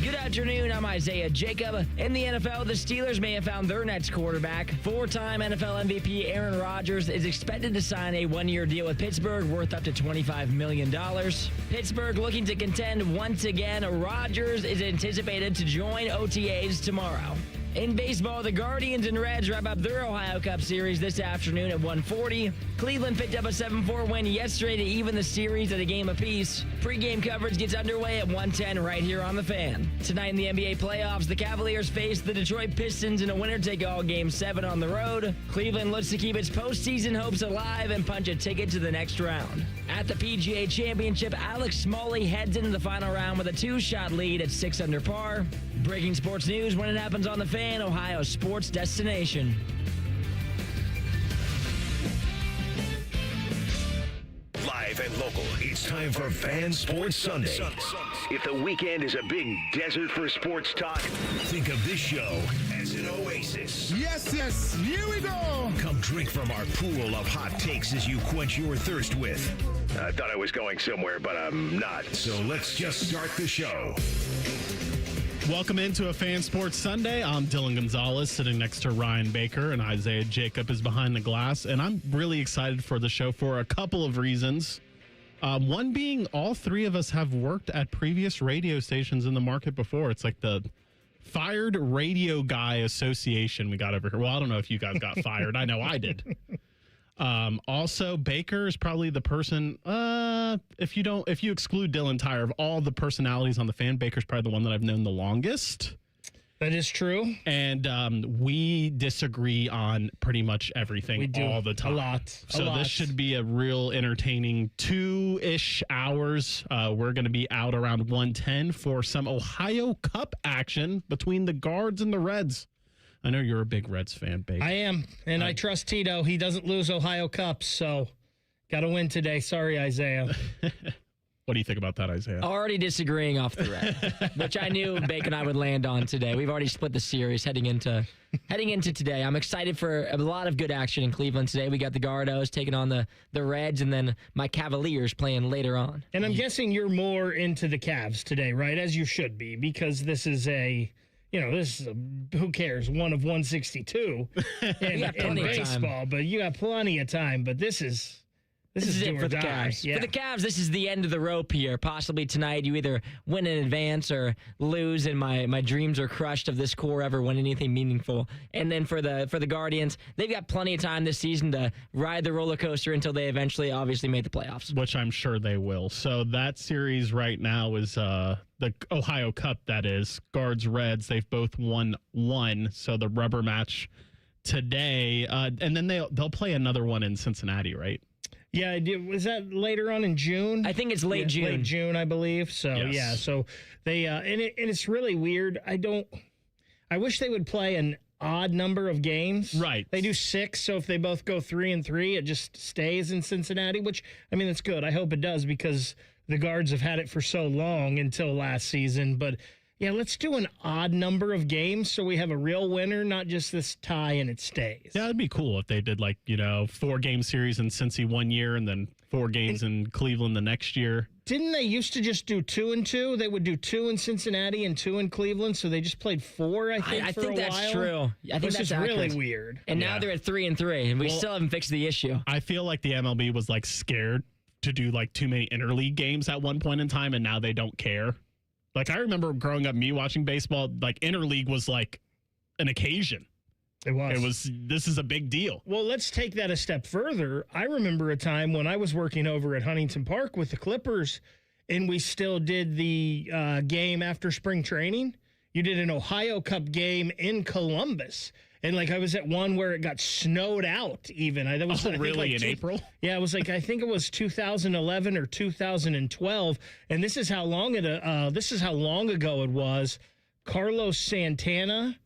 Good afternoon, I'm Isaiah Jacob. In the NFL, the Steelers may have found their next quarterback. Four-time NFL MVP Aaron Rodgers is expected to sign a one-year deal with Pittsburgh worth up to $25 million. Pittsburgh looking to contend once again. Rodgers is anticipated to join OTAs tomorrow. In baseball, the Guardians and Reds wrap up their Ohio Cup series this afternoon at 1:40. Cleveland picked up a 7-4 win yesterday to even the series at a game apiece. Pre-game coverage gets underway at 1:10 right here on The Fan. Tonight in the NBA playoffs, the Cavaliers face the Detroit Pistons in a winner-take-all Game 7 on the road. Cleveland looks to keep its postseason hopes alive and punch a ticket to the next round. At the PGA Championship, Alex Smalley heads into the final round with a 2-shot lead at 6 under par. Breaking sports news when it happens on The Fan, Ohio's sports destination. Live and local, it's time for Fan Sports Sunday. If the weekend is a big desert for sports talk, think of this show as an oasis. Yes, here we go. Come drink from our pool of hot takes as you quench your thirst with. I thought I was going somewhere, but I'm not. So let's just start the show. Welcome into a Fan Sports Sunday. I'm Dylan Gonzalez, sitting next to Ryan Baker, and Isaiah Jacob is behind the glass. And I'm really excited for the show for a couple of reasons. One being all three of us have worked at previous radio stations in the market before. It's like the Fired Radio Guy Association we got over here. Well, I don't know if you guys got fired. I know I did. Also, Baker is probably the person, if you exclude Dylan Tyre, of all the personalities on the Fan, Baker's probably the one that I've known the longest. That is true. And we disagree on pretty much everything We do. all the time. A lot. So this should be a real entertaining 2-ish hours. We're going to be out around 1:10 for some Ohio Cup action between the Guards and the Reds. I know you're a big Reds fan, Baker. I am, and I trust Tito. He doesn't lose Ohio Cups, so got to win today. Sorry, Isaiah. What do you think about that, Isaiah? Already disagreeing off the red, which I knew Baker and I would land on today. We've already split the series heading into today. I'm excited for a lot of good action in Cleveland today. We got the Gardos taking on the Reds, and then my Cavaliers playing later on. And I'm guessing you're more into the Cavs today, right? As you should be, because this is who cares? One of 162 in baseball, but you got plenty of time. But this is it for the die. Cavs. Yeah. For the Cavs, this is the end of the rope here. Possibly tonight, you either win in advance or lose, and my dreams are crushed of this core ever win anything meaningful. And then for the Guardians, they've got plenty of time this season to ride the roller coaster until they eventually, obviously, make the playoffs. Which I'm sure they will. So that series right now is the Ohio Cup, that is. Guards, Reds, they've both won one. So the rubber match today. And then they'll play another one in Cincinnati, right? Yeah, was that later on in June? I think it's late June. Late June, I believe. So, Yes. yeah. So, they and it's really weird. I wish they would play an odd number of games. Right. They do 6, so if they both go 3-3, it just stays in Cincinnati, which, I mean, that's good. I hope it does because the Guards have had it for so long until last season. But, yeah, let's do an odd number of games so we have a real winner, not just this tie and it stays. Yeah, it'd be cool if they did 4-game series in Cincy one year and then 4 games in Cleveland the next year. Didn't they used to just do 2 and 2? They would do 2 in Cincinnati and 2 in Cleveland, so they just played 4, I think, I for think a that's while. true. I think Which that's is really accurate. weird. And now they're at 3-3, and we still haven't fixed the issue. I feel like the MLB was scared to do too many interleague games at one point in time, and now they don't care. I remember growing up, me watching baseball, interleague was an occasion. It was. It was, this is a big deal. Well, let's take that a step further. I remember a time when I was working over at Huntington Park with the Clippers, and we still did the game after spring training. You did an Ohio Cup game in Columbus. And I was at one where it got snowed out even. That was really? In April? Yeah, it was I think it was 2011 or 2012. And this is how long ago it was. Carlos Santana,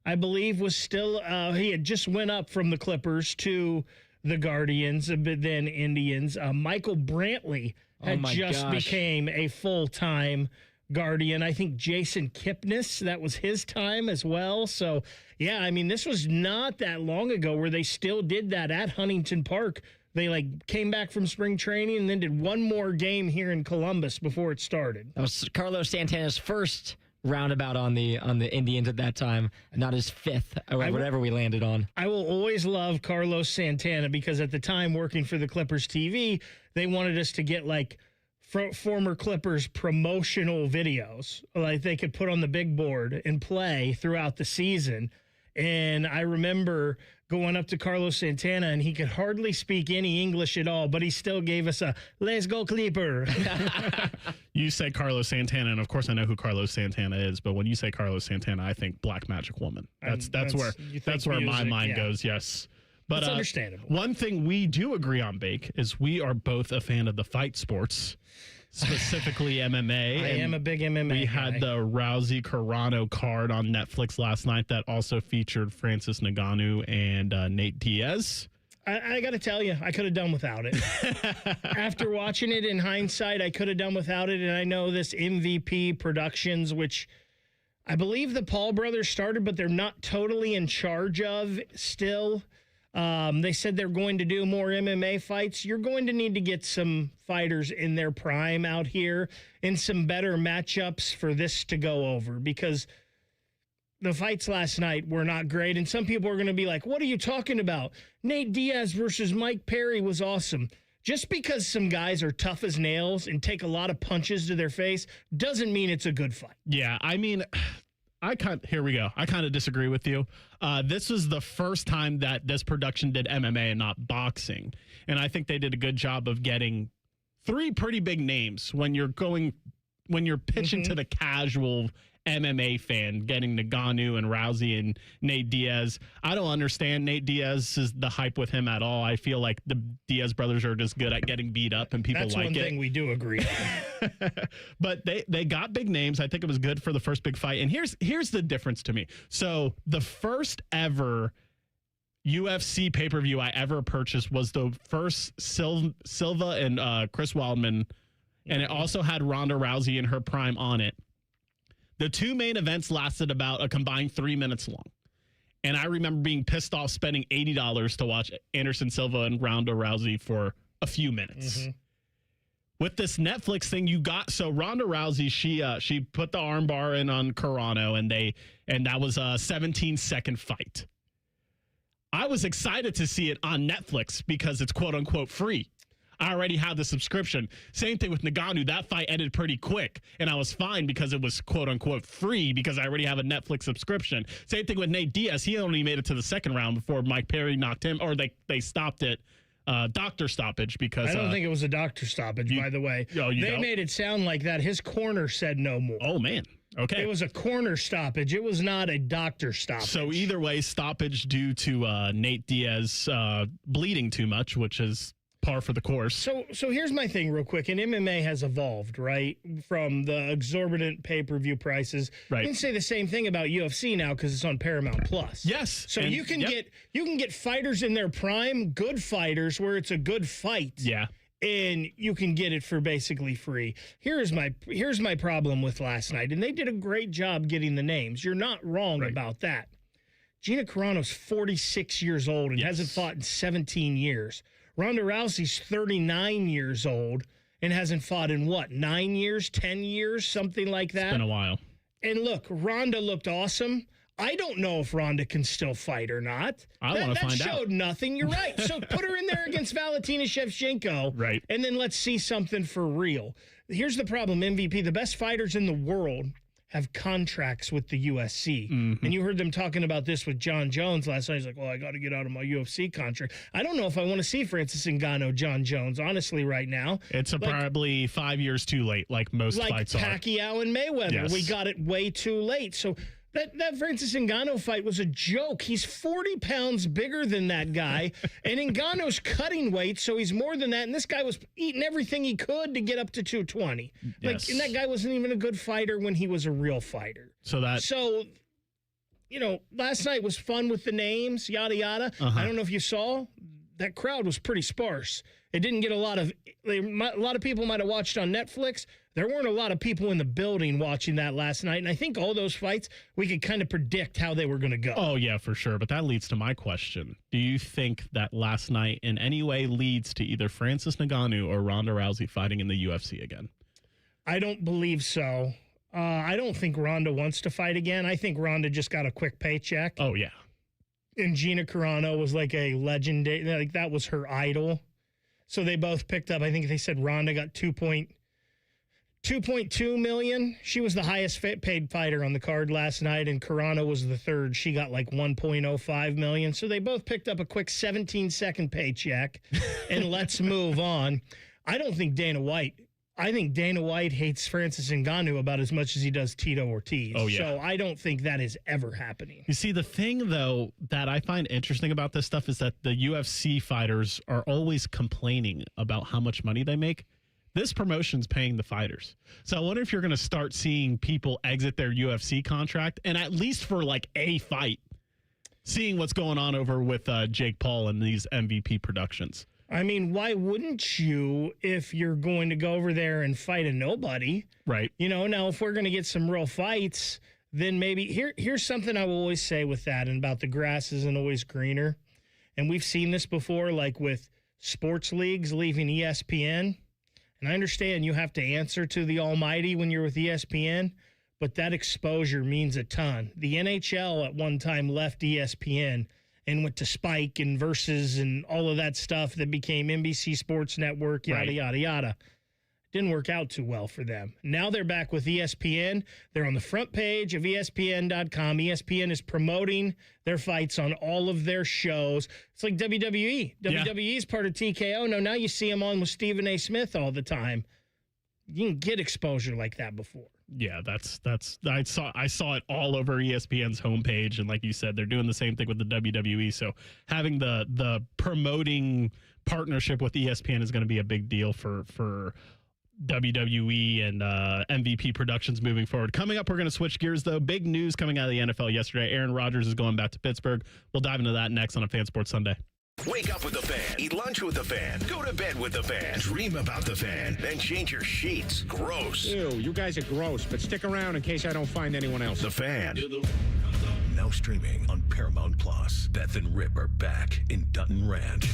I believe, was still he had just went up from the Clippers to the Guardians, but then Indians. Michael Brantley had became a full-time Guardian. I think Jason Kipnis, that was his time as well. So, yeah, I mean, this was not that long ago where they still did that at Huntington Park. They came back from spring training and then did one more game here in Columbus before it started. That was Carlos Santana's first roundabout on the Indians at that time, not his fifth or whatever we landed on. I will always love Carlos Santana because at the time working for the Clippers TV, they wanted us to get like former Clippers promotional videos like they could put on the big board and play throughout the season. And I remember going up to Carlos Santana, and he could hardly speak any English at all, but he still gave us a "Let's go Clipper." You say Carlos Santana, and of course I know who Carlos Santana is, but when you say Carlos Santana, I think Black Magic Woman. That's where my mind goes, yes. But that's understandable. One thing we do agree on, Bake, is we are both a fan of the fight sports, specifically MMA. I am a big MMA We guy. had the Rousey Carano card on Netflix last night that also featured Francis Ngannou and Nate Diaz. I got to tell you, I could have done without it. After watching it in hindsight, I could have done without it. And I know this MVP Productions, which I believe the Paul brothers started, but they're not totally in charge of still. They said they're going to do more MMA fights. You're going to need to get some fighters in their prime out here and some better matchups for this to go over because the fights last night were not great. And some people are going to be like, what are you talking about? Nate Diaz versus Mike Perry was awesome. Just because some guys are tough as nails and take a lot of punches to their face doesn't mean it's a good fight. Yeah, I mean, here we go. I kind of disagree with you. This was the first time that this production did MMA and not boxing. And I think they did a good job of getting three pretty big names when you're pitching to the casual MMA fan, getting Ngannou and Rousey and Nate Diaz. I don't understand Nate Diaz's the hype with him at all. I feel like the Diaz brothers are just good at getting beat up and people like it. That's one thing we do agree on. But they got big names. I think it was good for the first big fight. And here's the difference to me. So the first ever UFC pay-per-view I ever purchased was the first Silva and Chris Weidman, and it also had Ronda Rousey in her prime on it. The two main events lasted about a combined 3 minutes long. And I remember being pissed off spending $80 to watch Anderson Silva and Ronda Rousey for a few minutes. With this Netflix thing, so Ronda Rousey, she put the armbar in on Carano, and that was a 17-second fight. I was excited to see it on Netflix because it's quote unquote free. I already have the subscription. Same thing with Ngannou. That fight ended pretty quick, and I was fine because it was quote-unquote free because I already have a Netflix subscription. Same thing with Nate Diaz. He only made it to the second round before Mike Perry knocked him, or they stopped it, doctor stoppage because... I don't think it was a doctor stoppage, by the way. They made it sound like that. His corner said no more. Oh, man. Okay. It was a corner stoppage. It was not a doctor stoppage. So either way, stoppage due to Nate Diaz bleeding too much, which is... par for the course. So here's my thing real quick. And MMA has evolved, right? From the exorbitant pay-per-view prices. Right. You can say the same thing about UFC now because it's on Paramount Plus. Yes. So you can get fighters in their prime, good fighters where it's a good fight. Yeah. And you can get it for basically free. Here's my problem with last night. And they did a great job getting the names. You're not wrong about that. Gina Carano's 46 years old and hasn't fought in 17 years. Ronda Rousey's 39 years old and hasn't fought in 9 years, 10 years, something like that. It's been a while. And look, Ronda looked awesome. I don't know if Ronda can still fight or not. I want to find out. That showed nothing. You're right. So put her in there against Valentina Shevchenko. Right. And then let's see something for real. Here's the problem, MVP. The best fighters in the world have contracts with the USC. And you heard them talking about this with John Jones last night. He's like, well, I got to get out of my UFC contract. I don't know if I want to see Francis Ngannou, John Jones, honestly, right now. It's probably 5 years too late, like most fights are. Like Pacquiao and Mayweather. Yes. We got it way too late. So that Francis Ngannou fight was a joke. He's 40 pounds bigger than that guy, and Ngannou's cutting weight, so he's more than that. And this guy was eating everything he could to get up to 220. Yes. And that guy wasn't even a good fighter when he was a real fighter. So, last night was fun with the names, yada, yada. I don't know if you saw, that crowd was pretty sparse. It didn't get a lot of people might have watched on Netflix. There weren't a lot of people in the building watching that last night. And I think all those fights, we could kind of predict how they were going to go. Oh, yeah, for sure. But that leads to my question. Do you think that last night in any way leads to either Francis Ngannou or Ronda Rousey fighting in the UFC again? I don't believe so. I don't think Ronda wants to fight again. I think Ronda just got a quick paycheck. Oh, yeah. And Gina Carano was like a legendary, like that was her idol. So they both picked up, I think they said Ronda got 2.2 million. She was the highest paid fighter on the card last night, and Carano was the third. She got like 1.05 million. So they both picked up a quick 17-second paycheck, and let's move on. I think Dana White hates Francis Ngannou about as much as he does Tito Ortiz. Oh, yeah. So I don't think that is ever happening. You see, the thing, though, that I find interesting about this stuff is that the UFC fighters are always complaining about how much money they make. This promotion's paying the fighters. So I wonder if you're going to start seeing people exit their UFC contract, and at least for like a fight, seeing what's going on over with Jake Paul and these MVP productions. I mean, why wouldn't you if you're going to go over there and fight a nobody? Right. You know, now if we're going to get some real fights, then maybe here's something I will always say with that and about the grass isn't always greener. And we've seen this before, like with sports leagues leaving ESPN. And I understand you have to answer to the almighty when you're with ESPN, but that exposure means a ton. The NHL at one time left ESPN and went to Spike and Versus and all of that stuff that became NBC Sports Network, yada, yada, yada. Didn't work out too well for them. Now they're back with ESPN. They're on the front page of ESPN.com. ESPN is promoting their fights on all of their shows. It's like WWE. Yeah. WWE is part of TKO. No, now you see them on with Stephen A. Smith all the time. You didn't get exposure like that before. Yeah, I saw it all over ESPN's homepage, and like you said, they're doing the same thing with the WWE. So having the promoting partnership with ESPN is going to be a big deal for WWE and MVP Productions moving forward. Coming up, we're going to switch gears, though. Big news coming out of the NFL yesterday. Aaron Rodgers is going back to Pittsburgh. We'll dive into that next on a Fan Sports Sunday. Wake up with the Fan. Eat lunch with the Fan. Go to bed with the Fan. Dream about the Fan. Then change your sheets. Gross. Ew, you guys are gross, but stick around in case I don't find anyone else. The Fan. Now streaming on Paramount Plus. Beth and Rip are back in Dutton Ranch.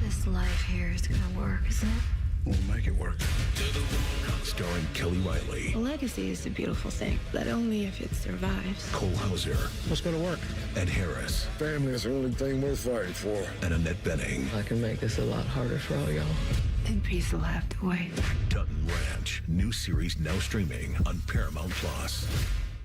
This life here is gonna work, isn't it? We'll make it work. Starring Kelly Riley, A legacy is a beautiful thing, but only if it survives. Cole Hauser, Let's go to work. Ed Harris, Family is the only thing worth fighting for. and Annette Benning. I can make this a lot harder for all y'all. And peace will have to wait. Dutton Ranch. New series now streaming on Paramount Plus.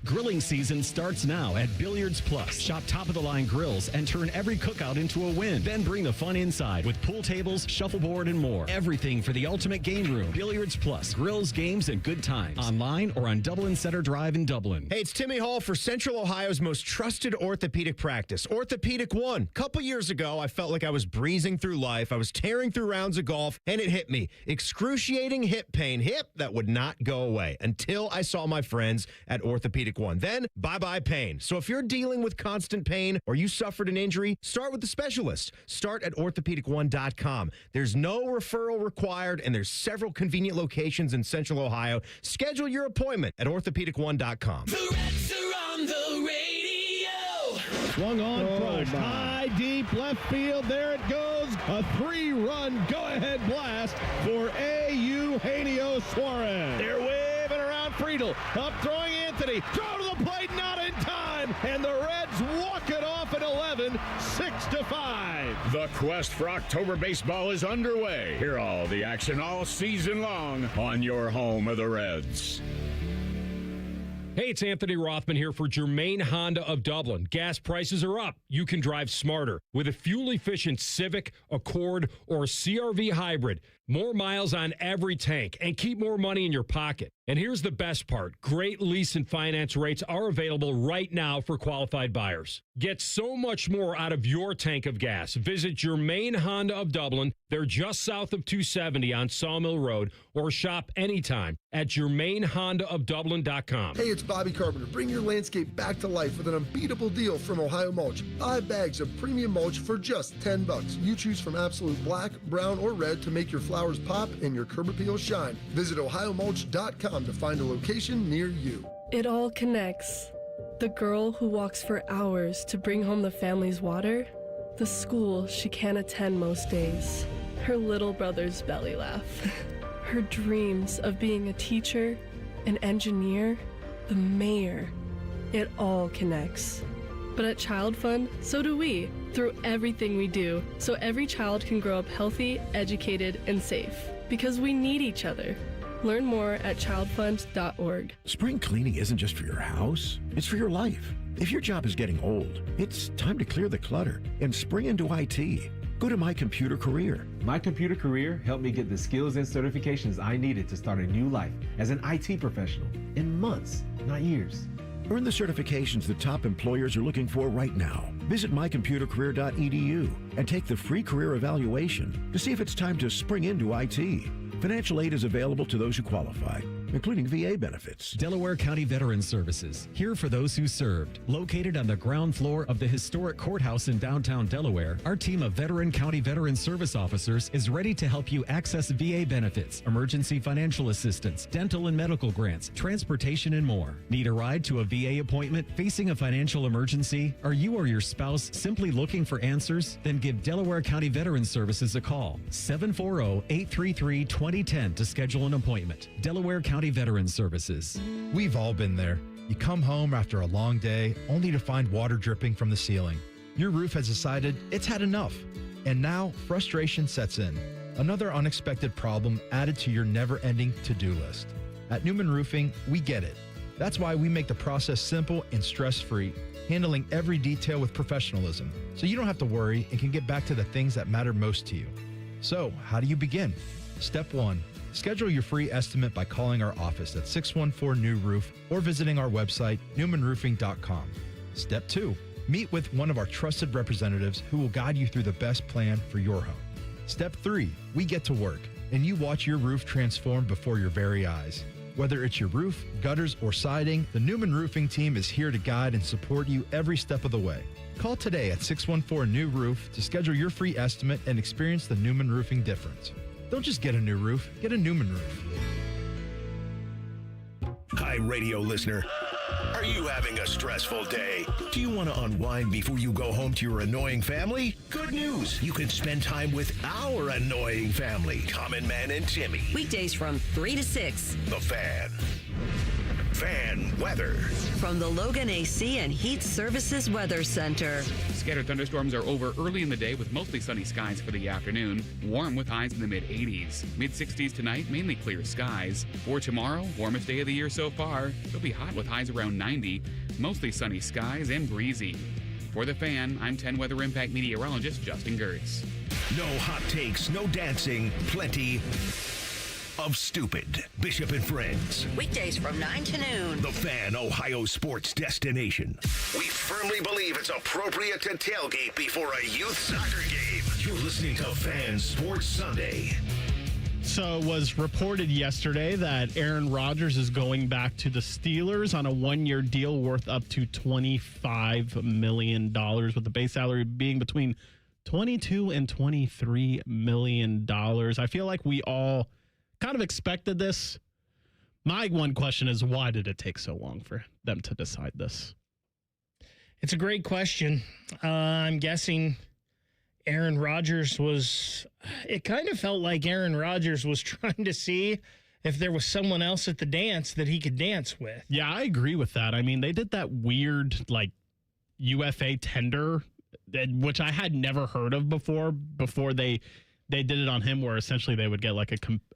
Grilling season starts now at Billiards Plus. Shop top-of-the-line grills and turn every cookout into a win. Then bring the fun inside with pool tables, shuffleboard, and more. Everything for the ultimate game room. Billiards Plus. Grills, games, and good times. Online or on Dublin Center Drive in Dublin. Hey, it's Timmy Hall for Central Ohio's most trusted orthopedic practice, Orthopedic One. A couple years ago, I felt like I was breezing through life. I was tearing through rounds of golf, and it hit me. Excruciating hip pain. Hip that would not go away until I saw my friends at Orthopedic One. Then, bye-bye pain. So if you're dealing with constant pain or you suffered an injury, start with the specialist. Start at orthopedic1.com. There's no referral required, and there's several convenient locations in Central Ohio. Schedule your appointment at orthopedic1.com. The Reds are on the radio. Swung on crush. High, deep left field. There it goes. A 3-run go-ahead blast for Eugenio Suarez. They're waving around Friedel. Up throwing Anthony. Throw to the plate, not in time. And the Reds walk it off at 11, 6-5. The quest for October baseball is underway. Hear all the action all season long on your home of the Reds. Hey, it's Anthony Rothman here for Germain Honda of Dublin. Gas prices are up. You can drive smarter with a fuel-efficient Civic, Accord, or CR-V hybrid. More miles on every tank and keep more money in your pocket. And here's the best part. Great lease and finance rates are available right now for qualified buyers. Get so much more out of your tank of gas. Visit Germain Honda of Dublin. They're just south of 270 on Sawmill Road, or shop anytime at GermainHondaofDublin.com. Hey, it's Bobby Carpenter. Bring your landscape back to life with an unbeatable deal from Ohio Mulch. 5 bags of premium mulch for just $10. You choose from absolute black, brown, or red to make your flowers pop and your curb appeal shine. Visit OhioMulch.com to find a location near you. It all connects. The girl who walks for hours to bring home the family's water, the school she can't attend most days, her little brother's belly laugh, her dreams of being a teacher, an engineer, the mayor. It all connects. But at Child Fund, so do we, through everything we do, so every child can grow up healthy, educated, and safe. Because we need each other. Learn more at childfund.org. Spring cleaning isn't just for your house, it's for your life. If your job is getting old, it's time to clear the clutter and spring into IT. Go to My Computer Career. My Computer Career helped me get the skills and certifications I needed to start a new life as an IT professional in months, not years. Earn the certifications the top employers are looking for right now. Visit mycomputercareer.edu and take the free career evaluation to see if it's time to spring into IT. Financial aid is available to those who qualify, including VA benefits. Delaware County Veterans Services, here for those who served. Located on the ground floor of the historic courthouse in downtown Delaware, our team of veteran county veteran service officers is ready to help you access VA benefits, emergency financial assistance, dental and medical grants, transportation, and more. Need a ride to a VA appointment? Facing a financial emergency? Are you or your spouse simply looking for answers? Then give Delaware County Veterans Services a call. 740-833-2010 to schedule an appointment. Delaware County Veterans Services. We've all been there. You come home after a long day only to find water dripping from the ceiling. Your roof has decided it's had enough. And now frustration sets in. Another unexpected problem added to your never-ending to-do list. At Newman Roofing, we get it. That's why we make the process simple and stress-free, handling every detail with professionalism, so you don't have to worry and can get back to the things that matter most to you. So, how do you begin? Step 1. Schedule your free estimate by calling our office at 614-NEW-ROOF or visiting our website, newmanroofing.com. Step 2. Meet with one of our trusted representatives who will guide you through the best plan for your home. Step 3. We get to work, and you watch your roof transform before your very eyes. Whether it's your roof, gutters, or siding, the Newman Roofing team is here to guide and support you every step of the way. Call today at 614-NEW-ROOF to schedule your free estimate and experience the Newman Roofing difference. Don't just get a new roof, get a Newman roof. Hi, radio listener. Are you having a stressful day? Do you want to unwind before you go home to your annoying family? Good news. You can spend time with our annoying family, Common Man and Timmy. Weekdays from 3 to 6. The Fan. Fan weather. From the Logan AC and Heat Services Weather Center. Scattered thunderstorms are over early in the day with mostly sunny skies for the afternoon. Warm with highs in the mid-80s. Mid-60s tonight, mainly clear skies. For tomorrow, warmest day of the year so far. It'll be hot with highs around 90. Mostly sunny skies and breezy. For The Fan, I'm 10 Weather Impact meteorologist Justin Gertz. No hot takes, no dancing, plenty of stupid. Bishop and Friends. Weekdays from 9 to noon. The Fan, Ohio sports destination. We firmly believe it's appropriate to tailgate before a youth soccer game. You're listening to Fan Sports Sunday. So it was reported yesterday that Aaron Rodgers is going back to the Steelers on a one-year deal worth up to $25 million, with the base salary being between $22 and $23 million. I feel like we all kind of expected this. My one question is, why did it take so long for them to decide this? It's a great question. I'm guessing Aaron Rodgers it kind of felt like Aaron Rodgers was trying to see if there was someone else at the dance that he could dance with. Yeah, I agree with that. I mean, they did that weird, UFA tender, which I had never heard of before they did it on him, where essentially they would get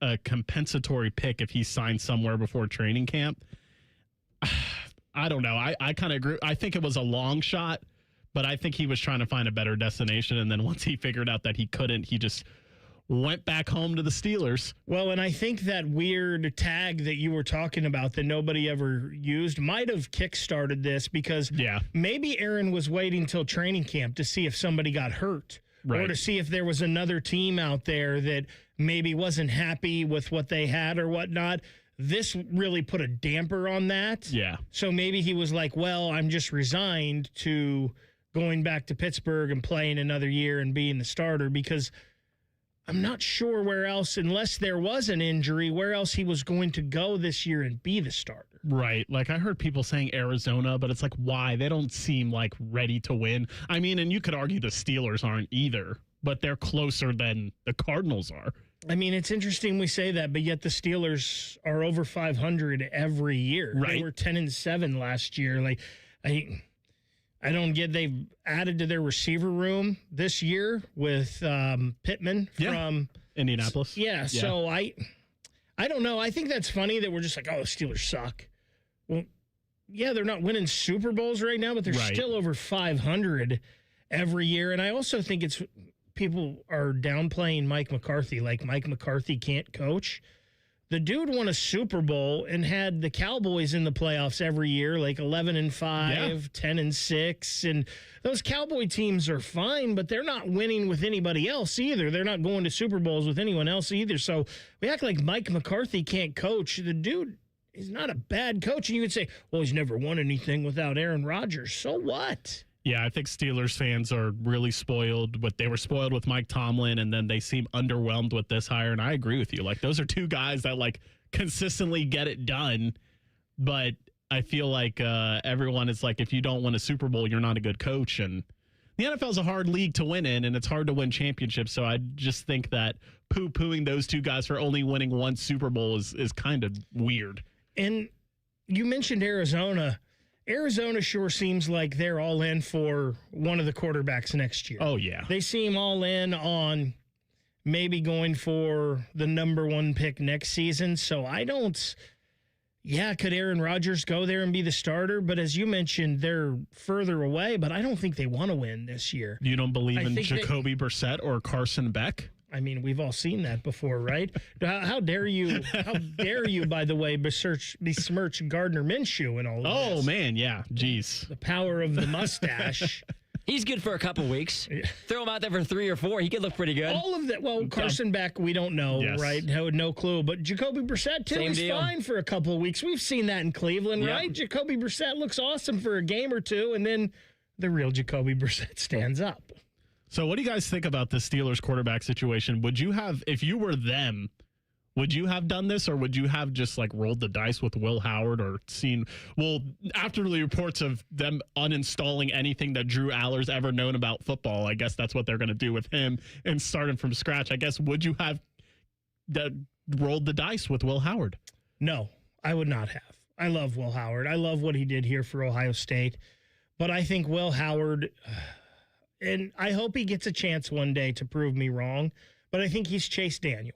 a compensatory pick if he signed somewhere before training camp. I don't know. I kind of agree. I think it was a long shot, but I think he was trying to find a better destination. And then once he figured out that he couldn't, he just went back home to the Steelers. Well, and I think that weird tag that you were talking about that nobody ever used might have kickstarted this, because maybe Aaron was waiting till training camp to see if somebody got hurt. Right. Or to see if there was another team out there that maybe wasn't happy with what they had or whatnot. This really put a damper on that. Yeah. So maybe he was like, well, I'm just resigned to going back to Pittsburgh and playing another year and being the starter, because I'm not sure where else, unless there was an injury, where else he was going to go this year and be the starter. Right. Like, I heard people saying Arizona, but it's like, why? They don't seem ready to win. I mean, and you could argue the Steelers aren't either, but they're closer than the Cardinals are. I mean, it's interesting we say that, but yet the Steelers are over 500 every year. Right. They were 10-7 last year. Like, I don't get they've added to their receiver room this year with Pittman from Indianapolis. Yeah, so I don't know. I think that's funny that we're just like, oh, the Steelers suck. Well, yeah, they're not winning Super Bowls right now, but they're still over 500 every year. And I also think it's people are downplaying Mike McCarthy, like Mike McCarthy can't coach. The dude won a Super Bowl and had the Cowboys in the playoffs every year, like 11-5, 10-6. And those Cowboy teams are fine, but they're not winning with anybody else either. They're not going to Super Bowls with anyone else either. So we act like Mike McCarthy can't coach. The dude is not a bad coach. And you would say, well, he's never won anything without Aaron Rodgers. So what? Yeah, I think Steelers fans are really spoiled. But they were spoiled with Mike Tomlin, and then they seem underwhelmed with this hire. And I agree with you. Like, those are two guys that, like, consistently get it done. But I feel like everyone is like, if you don't win a Super Bowl, you're not a good coach. And the NFL is a hard league to win in, and it's hard to win championships. So I just think that poo-pooing those two guys for only winning one Super Bowl is kind of weird. And you mentioned Arizona. Arizona sure seems like they're all in for one of the quarterbacks next year. Oh, yeah. They seem all in on maybe going for the number one pick next season. So I don't... Yeah, could Aaron Rodgers go there and be the starter? But as you mentioned, they're further away, but I don't think they want to win this year. You don't believe in Jacoby Brissett or Carson Beck? I mean, we've all seen that before, right? How dare you, by the way, besmirch Gardner Minshew and all of this? Oh, man, yeah. Jeez. The power of the mustache. He's good for a couple weeks. Throw him out there for 3 or 4. He could look pretty good. All of that. Well, Carson Beck, we don't know, right? No clue. But Jacoby Brissett, too, is fine for a couple of weeks. We've seen that in Cleveland, right? Jacoby Brissett looks awesome for a game or two, and then the real Jacoby Brissett stands up. So what do you guys think about the Steelers quarterback situation? Would you have, if you were them, would you have done this, or would you have just like rolled the dice with Will Howard or seen, well, after the reports of them uninstalling anything that Drew Aller's ever known about football, I guess that's what they're going to do with him and start him from scratch. I guess, would you have rolled the dice with Will Howard? No, I would not have. I love Will Howard. I love what he did here for Ohio State. But I think Will Howard... and I hope he gets a chance one day to prove me wrong, but I think he's Chase Daniel.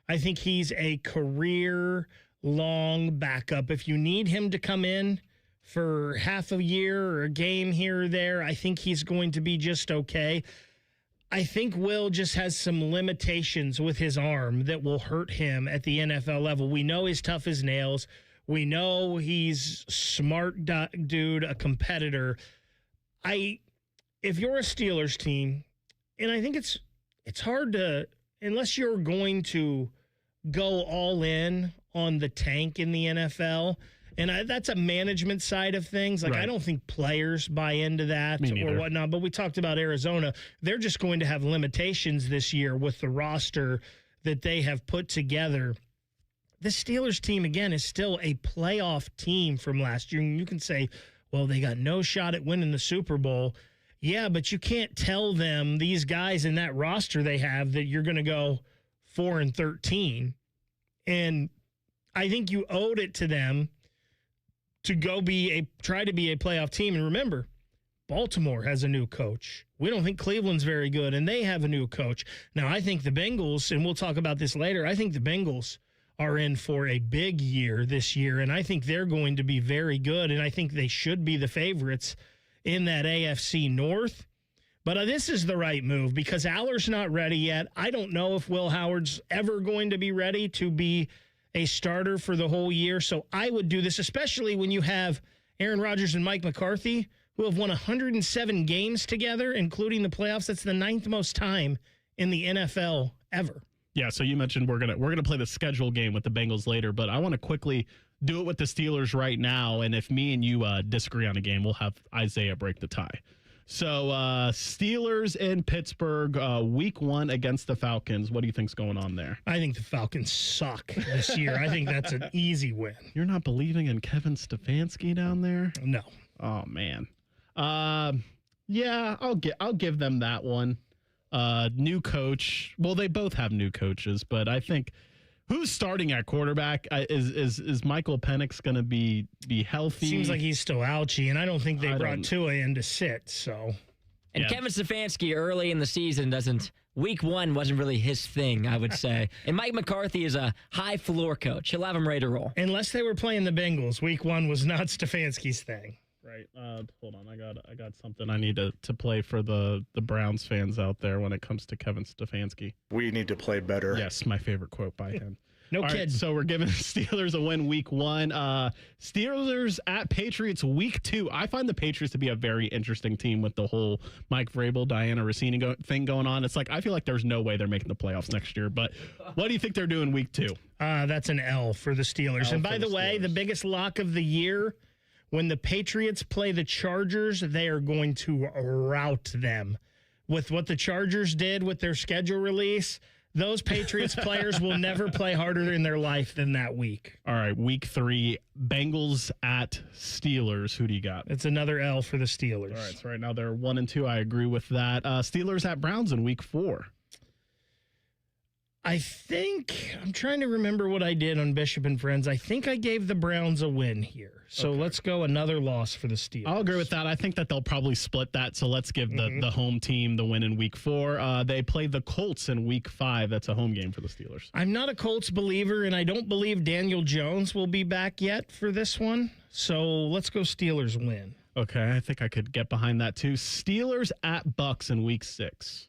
I think he's a career-long backup. If you need him to come in for half a year or a game here or there, I think he's going to be just okay. I think Will just has some limitations with his arm that will hurt him at the NFL level. We know he's tough as nails. We know he's smart dude, a competitor. If you're a Steelers team, and I think it's hard to, unless you're going to go all in on the tank in the NFL, and that's a management side of things. Like, I don't think players buy into that or whatnot, but we talked about Arizona. They're just going to have limitations this year with the roster that they have put together. The Steelers team, again, is still a playoff team from last year. And you can say, well, they got no shot at winning the Super Bowl. Yeah, but you can't tell them, these guys in that roster they have, that you're going to go 4-13. And I think you owed it to them to go try to be a playoff team. And remember, Baltimore has a new coach. We don't think Cleveland's very good, and they have a new coach. Now, I think the Bengals, and we'll talk about this later, I think the Bengals are in for a big year this year, and I think they're going to be very good, and I think they should be the favorites in that AFC North. But this is the right move because Aller's not ready yet. I don't know if Will Howard's ever going to be ready to be a starter for the whole year. So I would do this, especially when you have Aaron Rodgers and Mike McCarthy, who have won 107 games together, including the playoffs. That's the 9th most time in the NFL ever. Yeah, so you mentioned we're gonna play the schedule game with the Bengals later, but I want to quickly do it with the Steelers right now, and if me and you disagree on a game, we'll have Isaiah break the tie. So Steelers in Pittsburgh, week 1 against the Falcons. What do you think's going on there? I think the Falcons suck this year. I think that's an easy win. You're not believing in Kevin Stefanski down there? No. Oh man. Yeah, I'll give them that one. New coach. Well, they both have new coaches, but I think who's starting at quarterback? Is Michael Penix going to be healthy? Seems like he's still ouchy, and I don't think they brought Tua in to sit. So, and Kevin Stefanski early in the season Week 1 wasn't really his thing, I would say. And Mike McCarthy is a high floor coach. He'll have him ready to roll. Unless they were playing the Bengals, Week 1 was not Stefanski's thing. Right. Hold on. I got something I need to play for the Browns fans out there when it comes to Kevin Stefanski. We need to play better. Yes, my favorite quote by him. No kid. Right, so we're giving Steelers a win Week 1. Steelers at Patriots Week 2. I find the Patriots to be a very interesting team with the whole Mike Vrabel, Diana Rossini thing going on. It's like I feel like there's no way they're making the playoffs next year. But what do you think they're doing Week 2? That's an L for the Steelers. And by the way, the biggest lock of the year, when the Patriots play the Chargers, they are going to rout them. With what the Chargers did with their schedule release, those Patriots players will never play harder in their life than that week. All right, Week 3, Bengals at Steelers. Who do you got? It's another L for the Steelers. All right, so right now they're 1-2. I agree with that. Steelers at Browns in Week 4. I'm trying to remember what I did on Bishop and Friends. I think I gave the Browns a win here. So let's go another loss for the Steelers. I'll agree with that. I think that they'll probably split that. So let's give the home team the win in Week 4. They play the Colts in Week 5. That's a home game for the Steelers. I'm not a Colts believer, and I don't believe Daniel Jones will be back yet for this one. So let's go Steelers win. Okay, I think I could get behind that too. Steelers at Bucks in Week 6.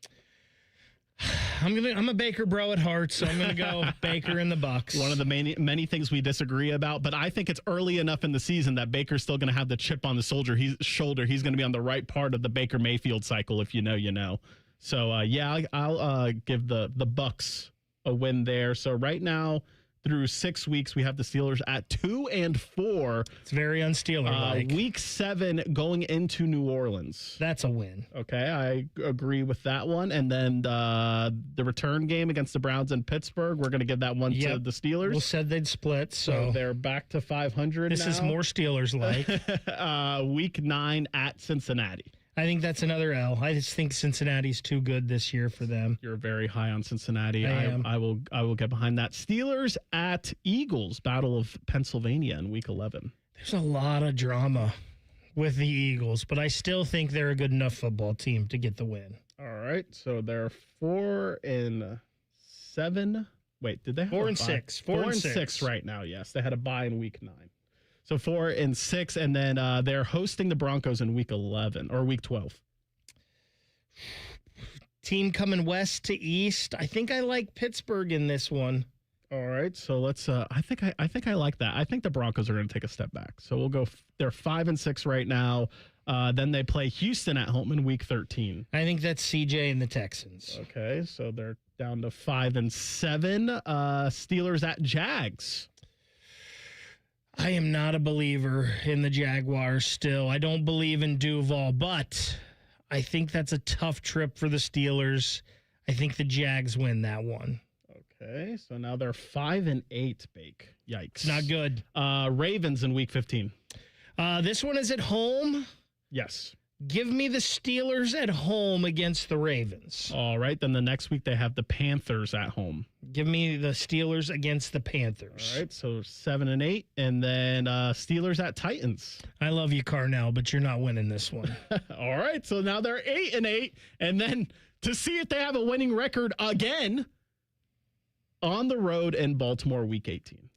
I'm a Baker bro at heart, so I'm going to go Baker and the Bucks. One of the many things we disagree about, but I think it's early enough in the season that Baker's still going to have the chip on the shoulder. He's going to be on the right part of the Baker Mayfield cycle. If you know, you know. So I'll give the Bucks a win there. So right now, through 6 weeks, we have the Steelers at 2-4. It's very un-Steeler-like. Week 7 going into New Orleans. That's a win. Okay, I agree with that one. And then the return game against the Browns in Pittsburgh, we're going to give that one to the Steelers. We said they'd split, so they're back to 500 This now. is more Steelers-like. Week 9 at Cincinnati. I think that's another L. I just think Cincinnati's too good this year for them. You're very high on Cincinnati. I am. I will get behind that. Steelers at Eagles, Battle of Pennsylvania in Week 11. There's a lot of drama with the Eagles, but I still think they're a good enough football team to get the win. All right, so they're 4-7. Wait, did they have 4-6? 4-6 right now. Yes, they had a bye in Week 9. So 4-6, and then they're hosting the Broncos in Week 11 or Week 12. Team coming west to east. I think I like Pittsburgh in this one. All right, so let's. I think I like that. I think the Broncos are going to take a step back. So we'll go. They're 5-6 right now. Then they play Houston at home in Week 13. I think that's CJ and the Texans. Okay, so they're down to 5-7. Steelers at Jags. I am not a believer in the Jaguars still. I don't believe in Duval, but I think that's a tough trip for the Steelers. I think the Jags win that one. Okay, so now they're 5-8, Bake. Yikes. Not good. Ravens in Week 15. This one is at home. Yes. Give me the Steelers at home against the Ravens. All right, then the next week they have the Panthers at home. Give me the Steelers against the Panthers. All right, so 7-8, and then Steelers at Titans. I love you, Carnell, but you're not winning this one. All right, so now they're 8-8, and then to see if they have a winning record again on the road in Baltimore Week 18.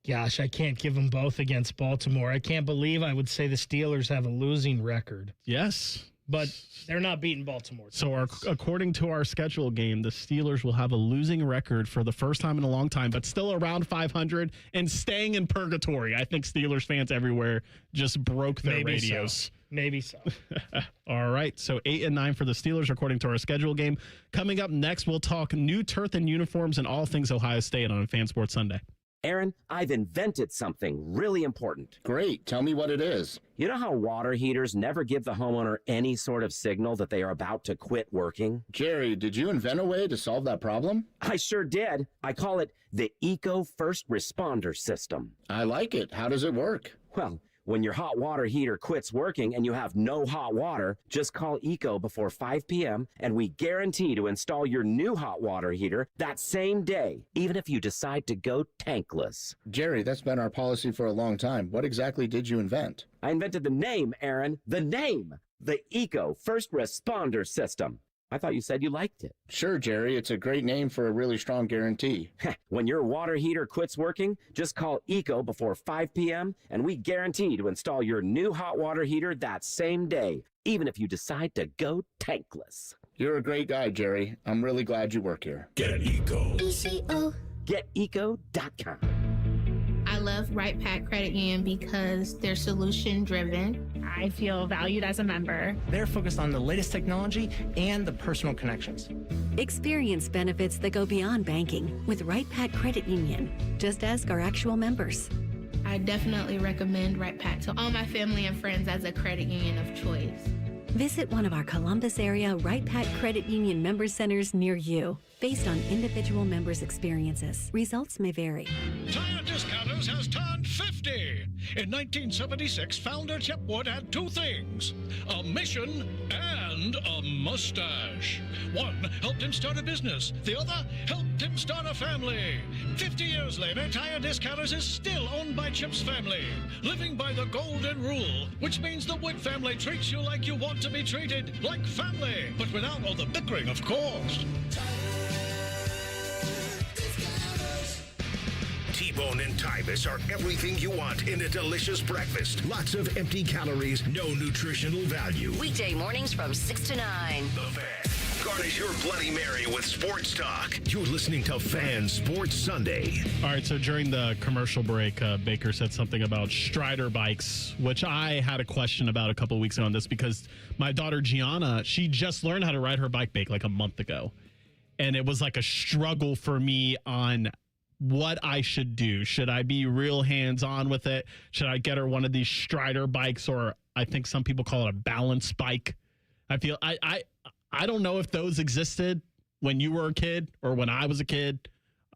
Gosh, I can't give them both against Baltimore. I can't believe I would say the Steelers have a losing record. Yes. But they're not beating Baltimore. So according to our schedule game, the Steelers will have a losing record for the first time in a long time, but still around 500 and staying in purgatory. I think Steelers fans everywhere just broke their radios. Maybe so. All right, so 8-9 for the Steelers according to our schedule game. Coming up next, we'll talk new turf and uniforms and all things Ohio State on Fan Sports Sunday. Aaron, I've invented something really important. Great. Tell me what it is. You know how water heaters never give the homeowner any sort of signal that they are about to quit working? Jerry, did you invent a way to solve that problem? I sure did. I call it the Eco First Responder System. I like it. How does it work? Well, When your hot water heater quits working and you have no hot water, just call ECO before 5 p.m. and we guarantee to install your new hot water heater that same day, even if you decide to go tankless. Jerry, that's been our policy for a long time. What exactly did you invent? I invented the name, Aaron. The name. The ECO First Responder System. I thought you said you liked it. Sure, Jerry. It's a great name for a really strong guarantee. When your water heater quits working, just call ECO before 5 p.m. and we guarantee to install your new hot water heater that same day, even if you decide to go tankless. You're a great guy, Jerry. I'm really glad you work here. Get an ECO. ECO. GetEco.com. I love Right Pack Credit Union because they're solution driven. I feel valued as a member. They're focused on the latest technology and the personal connections. Experience benefits that go beyond banking with Right Pack Credit Union. Just ask our actual members. I definitely recommend Right Pack to all my family and friends as a credit union of choice. Visit one of our Columbus area Right Pack Credit Union member centers near you. Based on individual members' experiences, results may vary. Tire Discounters has turned 50. In 1976, founder Chip Wood had two things, a mission and a mustache. One helped him start a business. The other helped him start a family. 50 years later, Tire Discounters is still owned by Chip's family, living by the golden rule, which means the Wood family treats you like you want to be treated, like family, but without all the bickering, of course. T-Bone and Tybus are everything you want in a delicious breakfast. Lots of empty calories, no nutritional value. Weekday mornings from 6 to 9. The Fan. Garnish your Bloody Mary with sports talk. You're listening to Fan Sports Sunday. All right, so during the commercial break, Baker said something about Strider bikes, which I had a question about a couple weeks ago on this because my daughter Gianna, she just learned how to ride her bike like a month ago. And it was like a struggle for me on what I should do. Should I be real hands-on with it? Should I get her one of these Strider bikes, or I think some people call it a balance bike? I feel I don't know if those existed when you were a kid or when I was a kid.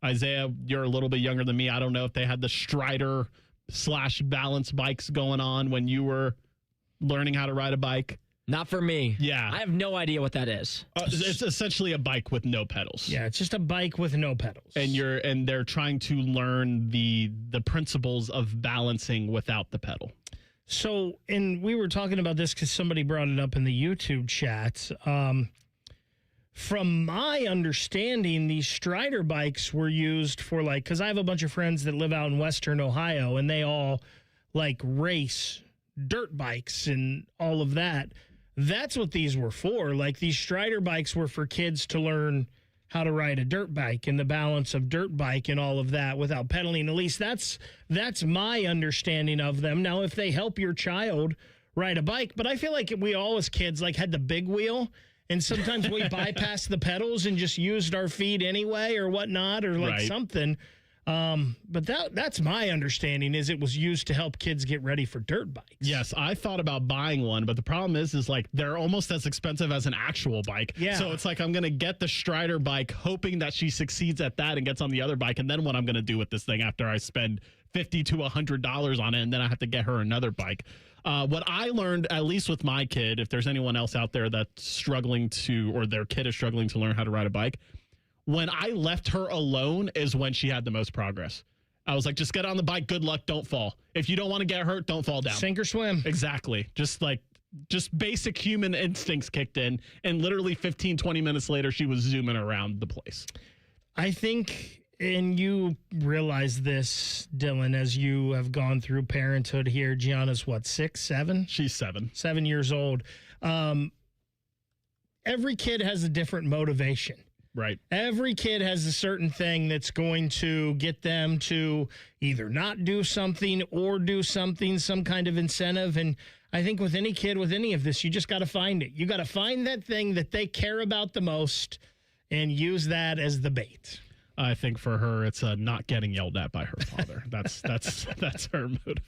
Isaiah, you're a little bit younger than me. I don't know if they had the Strider/balance bikes going on when you were learning how to ride a bike. Not for me. Yeah. I have no idea what that is. It's essentially a bike with no pedals. Yeah, it's just a bike with no pedals. And they're trying to learn the principles of balancing without the pedal. So, and we were talking about this because somebody brought it up in the YouTube chat. From my understanding, these Strider bikes were used for because I have a bunch of friends that live out in Western Ohio, and they all race dirt bikes and all of that. That's what these were for. These Strider bikes were for kids to learn how to ride a dirt bike and the balance of dirt bike and all of that without pedaling. At least that's my understanding of them. Now, if they help your child ride a bike, but I feel like we all as kids had the big wheel, and sometimes we bypassed the pedals and just used our feet anyway or whatnot or Right. something. But that's my understanding is it was used to help kids get ready for dirt bikes. Yes, I thought about buying one, but the problem is they're almost as expensive as an actual bike. Yeah. So it's I'm going to get the Strider bike hoping that she succeeds at that and gets on the other bike. And then what I'm going to do with this thing after I spend $50 to $100 on it, and then I have to get her another bike. What I learned, at least with my kid, if there's anyone else out there that's struggling to, or their kid is struggling to learn how to ride a bike, when I left her alone is when she had the most progress. I was like, just get on the bike. Good luck. Don't fall. If you don't want to get hurt, don't fall down. Sink or swim. Exactly. Just basic human instincts kicked in. And literally 15, 20 minutes later, she was zooming around the place. I think, and you realize this, Dylan, as you have gone through parenthood here. Gianna's what, 6, 7? She's 7. 7 years old. Every kid has a different motivation. Right. Every kid has a certain thing that's going to get them to either not do something or do something, some kind of incentive. And I think with any kid, with any of this, you just got to find it. You got to find that thing that they care about the most and use that as the bait. I think for her, it's not getting yelled at by her father. That's her motivation.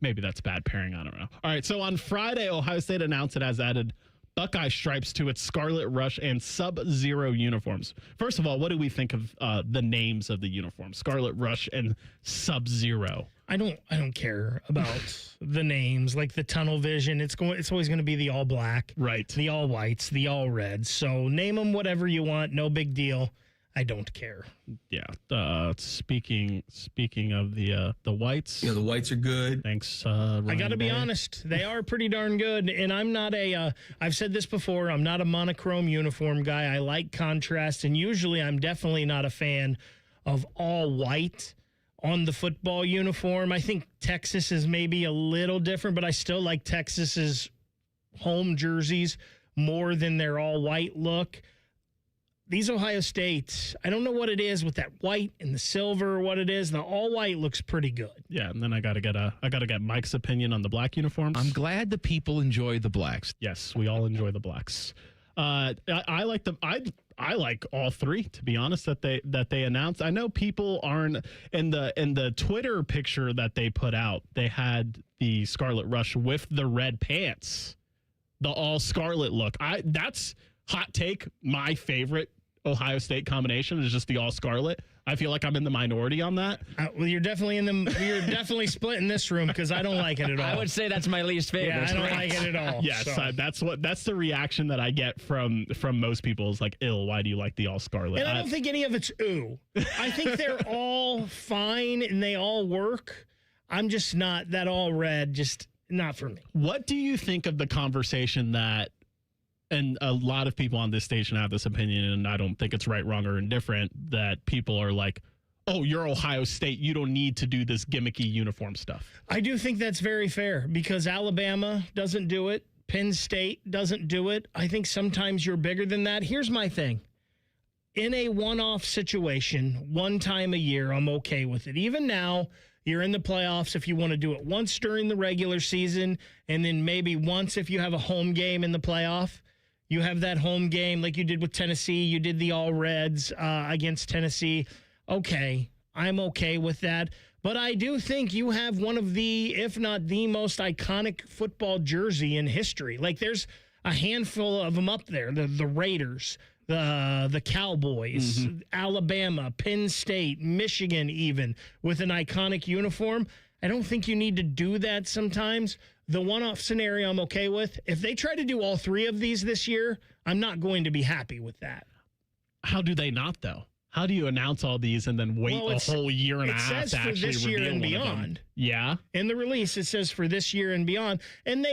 Maybe that's bad pairing. I don't know. All right. So on Friday, Ohio State announced it has added Buckeye stripes to its Scarlet Rush and Sub-Zero uniforms. First of all, what do we think of the names of the uniforms? Scarlet Rush and Sub-Zero. I don't care about the names, like the tunnel vision. It's always going to be the all black, right? The all whites, the all reds. So name them whatever you want. No big deal. I don't care. Yeah. Speaking of the whites. Yeah, the whites are good. Thanks. I got to be honest. They are pretty darn good. And I'm not I've said this before, I'm not a monochrome uniform guy. I like contrast. And usually I'm definitely not a fan of all white on the football uniform. I think Texas is maybe a little different, but I still like Texas's home jerseys more than their all white look. These Ohio States, I don't know what it is with that white and the silver or what it is. The all white looks pretty good. Yeah, and then I gotta get Mike's opinion on the black uniforms. I'm glad the people enjoy the blacks. Yes, we all enjoy the blacks. I like them. I like all three, to be honest, that they announced. I know people aren't in the Twitter picture that they put out. They had the Scarlet Rush with the red pants, the all scarlet look. That's hot take. My favorite Ohio State combination is just the all scarlet. I feel like I'm in the minority on that. Well, you're definitely you're definitely split in this room because I don't like it at all. I would say that's my least favorite. Yeah, I don't like it at all. Yes, so. That's the reaction that I get from most people is like, "Ill, why do you like the all scarlet?" And I don't think any of it's ooh. I think they're all fine and they all work. I'm just not that all red. Just not for me. What do you think of the conversation that? And a lot of people on this station have this opinion, and I don't think it's right, wrong, or indifferent, that people are like, oh, you're Ohio State. You don't need to do this gimmicky uniform stuff. I do think that's very fair because Alabama doesn't do it. Penn State doesn't do it. I think sometimes you're bigger than that. Here's my thing. In a one-off situation, one time a year, I'm okay with it. Even now, you're in the playoffs if you want to do it once during the regular season and then maybe once if you have a home game in the playoff. You have that home game like you did with Tennessee. You did the all reds against Tennessee. Okay, I'm okay with that. But I do think you have one of the, if not the most iconic football jersey in history. Like there's a handful of them up there. The Raiders, the Cowboys, Alabama, Penn State, Michigan even with an iconic uniform. I don't think you need to do that sometimes. The one-off scenario I'm okay with. If they try to do all three of these this year, I'm not going to be happy with that. How do they not, though? How do you announce all these and then wait a whole year and a half to actually this year reveal and one of them? beyond. Yeah. In the release, it says for this year and beyond. And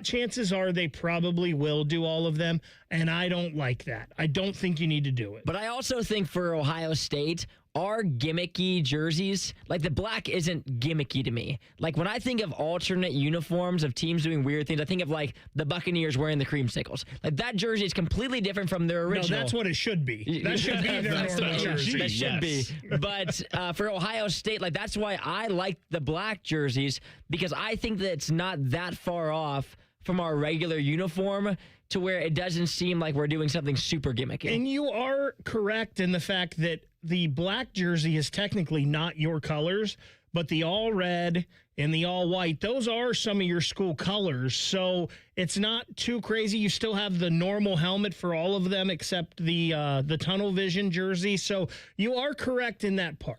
chances are they probably will do all of them. And I don't like that. I don't think you need to do it. But I also think for Ohio State, our gimmicky jerseys, like the black isn't gimmicky to me. Like when I think of alternate uniforms of teams doing weird things, I think of like the Buccaneers wearing the creamsicles. Like that jersey is completely different from their original. No, that's what it should be. That should be their normal jersey. That should be. But for Ohio State, like that's why I like the black jerseys because I think that it's not that far off from our regular uniform to where it doesn't seem like we're doing something super gimmicky. And you are correct in the fact that the black jersey is technically not your colors, but the all red and the all white, those are some of your school colors. So it's not too crazy. You still have the normal helmet for all of them except the tunnel vision jersey. So you are correct in that part.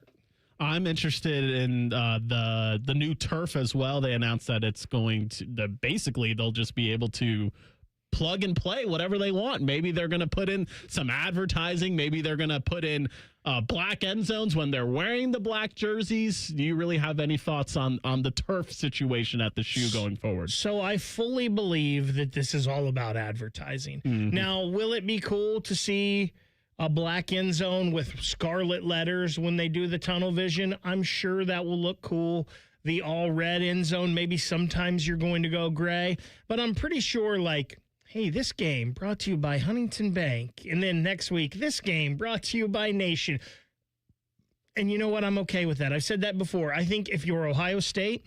I'm interested in the new turf as well. They announced that it's going to basically they'll just be able to plug and play whatever they want. Maybe they're going to put in some advertising. Maybe they're going to put in black end zones when they're wearing the black jerseys. Do you really have any thoughts on the turf situation at the shoe going forward? So I fully believe that this is all about advertising. Now, will it be cool to see a black end zone with scarlet letters when they do the tunnel vision? I'm sure that will look cool. The all red end zone, maybe sometimes you're going to go gray, but I'm pretty sure like, hey, this game brought to you by Huntington Bank. And then next week, this game brought to you by Nation. And you know what? I'm okay with that. I've said that before. I think if you're Ohio State,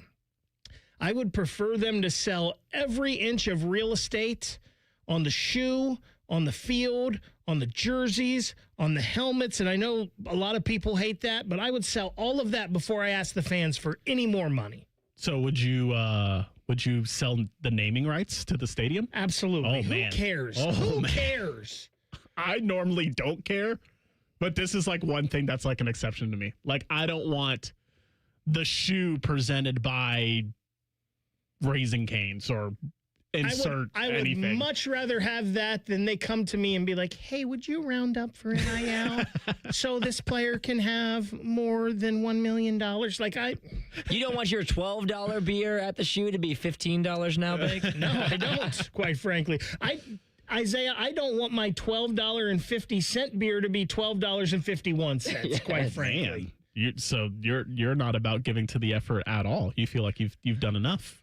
I would prefer them to sell every inch of real estate on the shoe, on the field, on the jerseys, on the helmets. And I know a lot of people hate that, but I would sell all of that before I ask the fans for any more money. So would you sell the naming rights to the stadium? Absolutely. Oh, man. Who cares? Who cares? I normally don't care, but this is like one thing that's like an exception to me. Like I don't want the shoe presented by Raising Cane's or insert anything. I would much rather have that than they come to me and be like, hey, would you round up for NIL so this player can have more than $1 million? You don't want your $12 beer at the shoe to be $15 now, Big? No, I don't, quite frankly. Isaiah, I don't want my $12.50 beer to be $12.51, quite frankly. So you're not about giving to the effort at all. You feel like you've done enough.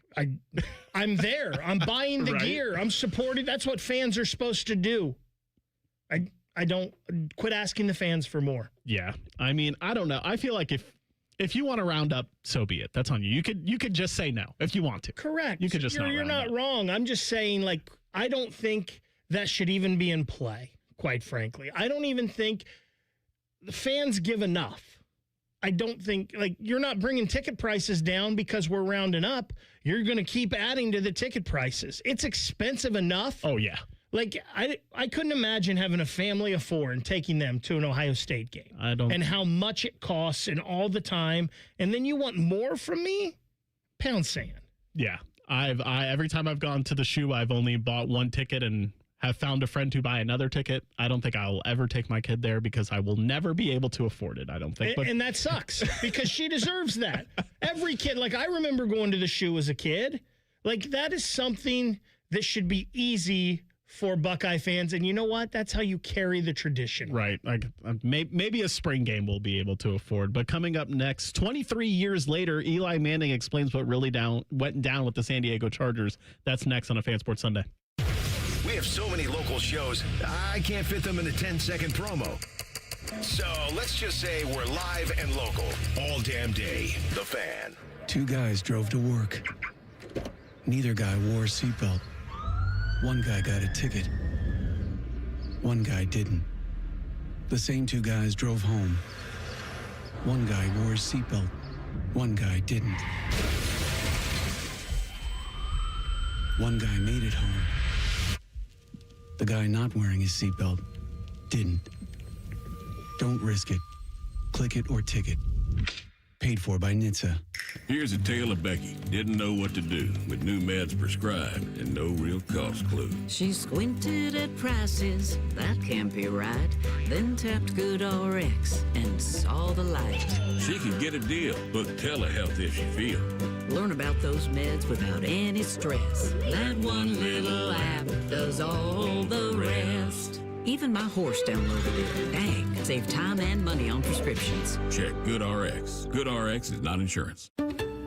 I'm there. I'm buying the gear. I'm supporting. That's what fans are supposed to do. I don't quit asking the fans for more. Yeah. I mean, I don't know. I feel like if you want to round up, so be it. That's on you. You could just say no if you want to. Correct. You could just You're not wrong. I'm just saying, like, I don't think that should even be in play, quite frankly. I don't even think the fans give enough. I don't think, like, you're not bringing ticket prices down because we're rounding up. You're going to keep adding to the ticket prices. It's expensive enough. Oh, yeah. Like, I couldn't imagine having a family of 4 and taking them to an Ohio State game. And how much it costs and all the time. And then you want more from me? Pound sand. Yeah. Every time I've gone to the shoe, I've only bought one ticket and have found a friend to buy another ticket. I don't think I'll ever take my kid there because I will never be able to afford it, I don't think. And that sucks because she deserves that. Every kid, like, I remember going to the shoe as a kid. Like, that is something that should be easy for Buckeye fans. And you know what? That's how you carry the tradition. Right. Like, maybe a spring game we'll be able to afford. But coming up next, 23 years later, Eli Manning explains what really went down with the San Diego Chargers. That's next on a Fan Sports Sunday. We have so many local shows, I can't fit them in a 10-second promo. So let's just say we're live and local all damn day. The Fan. 2 guys drove to work. Neither guy wore a seatbelt. One guy got a ticket. One guy didn't. The same 2 guys drove home. One guy wore a seatbelt. One guy didn't. One guy made it home. The guy not wearing his seatbelt didn't. Don't risk it. Click it or ticket. Paid for by NHTSA. Here's a tale of Becky. Didn't know what to do with new meds prescribed and no real cost clue. She squinted at prices, that can't be right. Then tapped GoodRx and saw the light. She can get a deal, book telehealth if she feels. Learn about those meds without any stress. That one little app does all the rest. Even my horse downloaded it. Dang, save time and money on prescriptions. Check GoodRx. GoodRx is not insurance.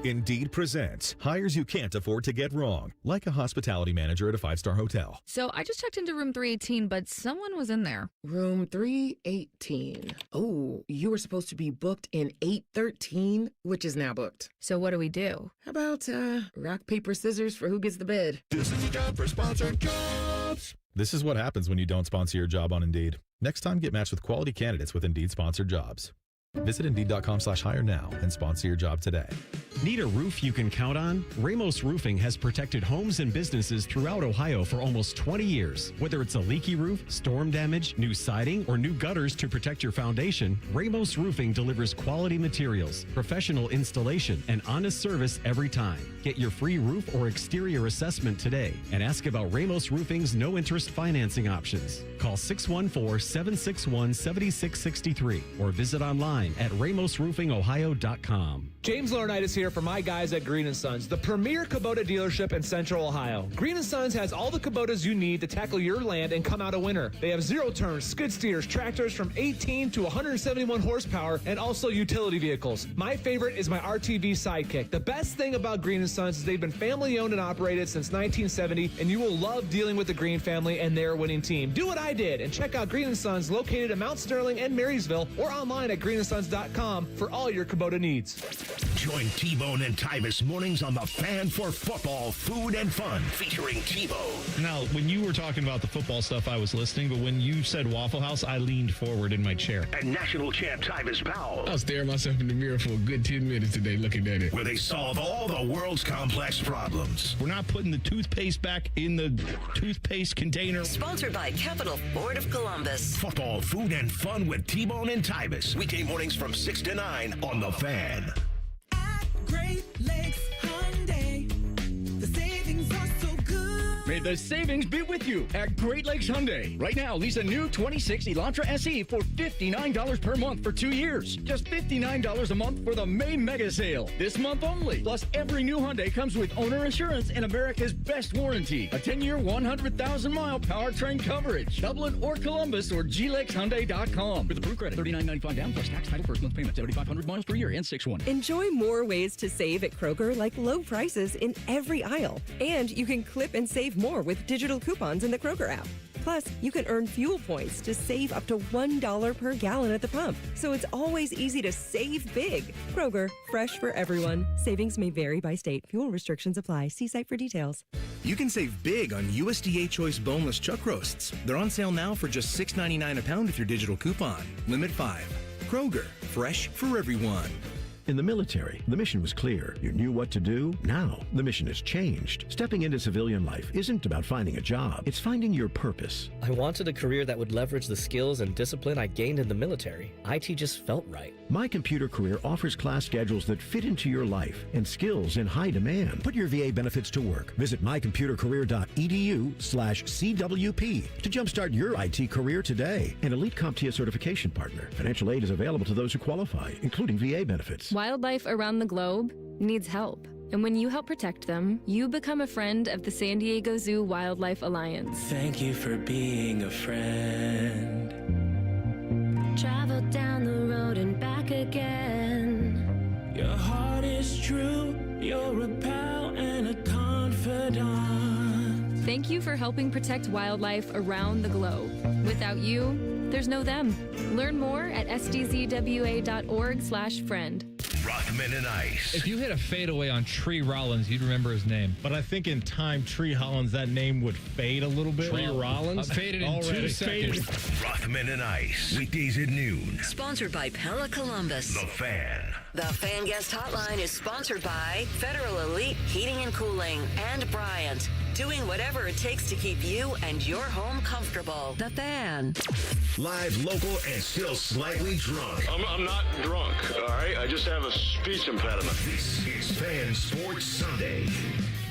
Indeed presents hires you can't afford to get wrong, like a hospitality manager at a 5-star hotel. So I just checked into room 318, but someone was in there. Room 318. Oh, you were supposed to be booked in 813, which is now booked. So what do we do? How about rock, paper, scissors for who gets the bed? This is a job for sponsored jobs. This is what happens when you don't sponsor your job on Indeed. Next time, get matched with quality candidates with Indeed sponsored jobs. Visit Indeed.com/hire now and sponsor your job today. Need a roof you can count on? Ramos Roofing has protected homes and businesses throughout Ohio for almost 20 years. Whether it's a leaky roof, storm damage, new siding, or new gutters to protect your foundation, Ramos Roofing delivers quality materials, professional installation, and honest service every time. Get your free roof or exterior assessment today and ask about Ramos Roofing's no-interest financing options. Call 614-761-7663 or visit online at ramosroofingohio.com. James Laurinaitis here for my guys at Green & Sons, the premier Kubota dealership in Central Ohio. Green & Sons has all the Kubotas you need to tackle your land and come out a winner. They have zero-turn skid steers, tractors from 18 to 171 horsepower, and also utility vehicles. My favorite is my RTV Sidekick. The best thing about Green & Sons is they've been family-owned and operated since 1970, and you will love dealing with the Green family and their winning team. Do what I did and check out Green & Sons located in Mount Sterling and Marysville or online at greenandsons.com for all your Kubota needs. Join T-Bone and Tyvis mornings on The Fan for football, food, and fun, featuring T-Bone. Now, when you were talking about the football stuff, I was listening, but when you said Waffle House, I leaned forward in my chair. And national champ Tyvis Powell. I was staring myself in the mirror for a good 10 minutes today looking at it. Where they solve all the world's complex problems. We're not putting the toothpaste back in the toothpaste container. Sponsored by Capital Ford of Columbus. Football, food, and fun with T-Bone and Tyvis. Weekday mornings from 6 to 9 on The Fan. Great Lakes Hyundai. The savings are so good. May the savings be with you at Great Lakes Hyundai. Right now, lease a new 26 Elantra SE for $59 per month for 2 years. Just $59 a month for the May mega sale. This month only. Plus, every new Hyundai comes with owner assurance and America's best warranty. A 10-year, 100,000-mile powertrain coverage. Dublin or Columbus or glexhyundai.com. With approved credit, $39.95 down plus tax title first month payment. 7,500 miles per year and 6/1. Enjoy more ways to save at Kroger, like low prices in every aisle. And you can clip and save more with digital coupons in the Kroger app. Plus, you can earn fuel points to save up to $1 per gallon at the pump. So it's always easy to save big. Kroger, fresh for everyone. Savings may vary by state. Fuel restrictions apply. See site for details. You can save big on USDA Choice boneless chuck roasts. They're on sale now for just $6.99 a pound with your digital coupon. Limit 5. Kroger, fresh for everyone. In the military, the mission was clear. You knew what to do. Now, the mission has changed. Stepping into civilian life isn't about finding a job. It's finding your purpose. I wanted a career that would leverage the skills and discipline I gained in the military. IT just felt right. My Computer Career offers class schedules that fit into your life and skills in high demand. Put your VA benefits to work. Visit mycomputercareer.edu/CWP to jumpstart your IT career today. An elite CompTIA certification partner. Financial aid is available to those who qualify, including VA benefits. Wildlife around the globe needs help. And when you help protect them, you become a friend of the San Diego Zoo Wildlife Alliance. Thank you for being a friend. Travel down the road and back again. Your heart is true. You're a pal and a confidant. Thank you for helping protect wildlife around the globe. Without you, there's no them. Learn more at sdzwa.org/friend. Rothman and Ice. If you hit a fadeaway on Tree Rollins, you'd remember his name. But I think in time, Tree Hollins, that name would fade a little bit. Tree Rollins? Faded in 2 seconds. Rothman and Ice. Weekdays at noon. Sponsored by Pella Columbus. The Fan. The Fan Guest Hotline is sponsored by Federal Elite Heating and Cooling and Bryant. Doing whatever it takes to keep you and your home comfortable. The Fan. Live, local, and still slightly drunk. I'm not drunk, all right? I just have a speech impediment. This is Fan Sports Sunday.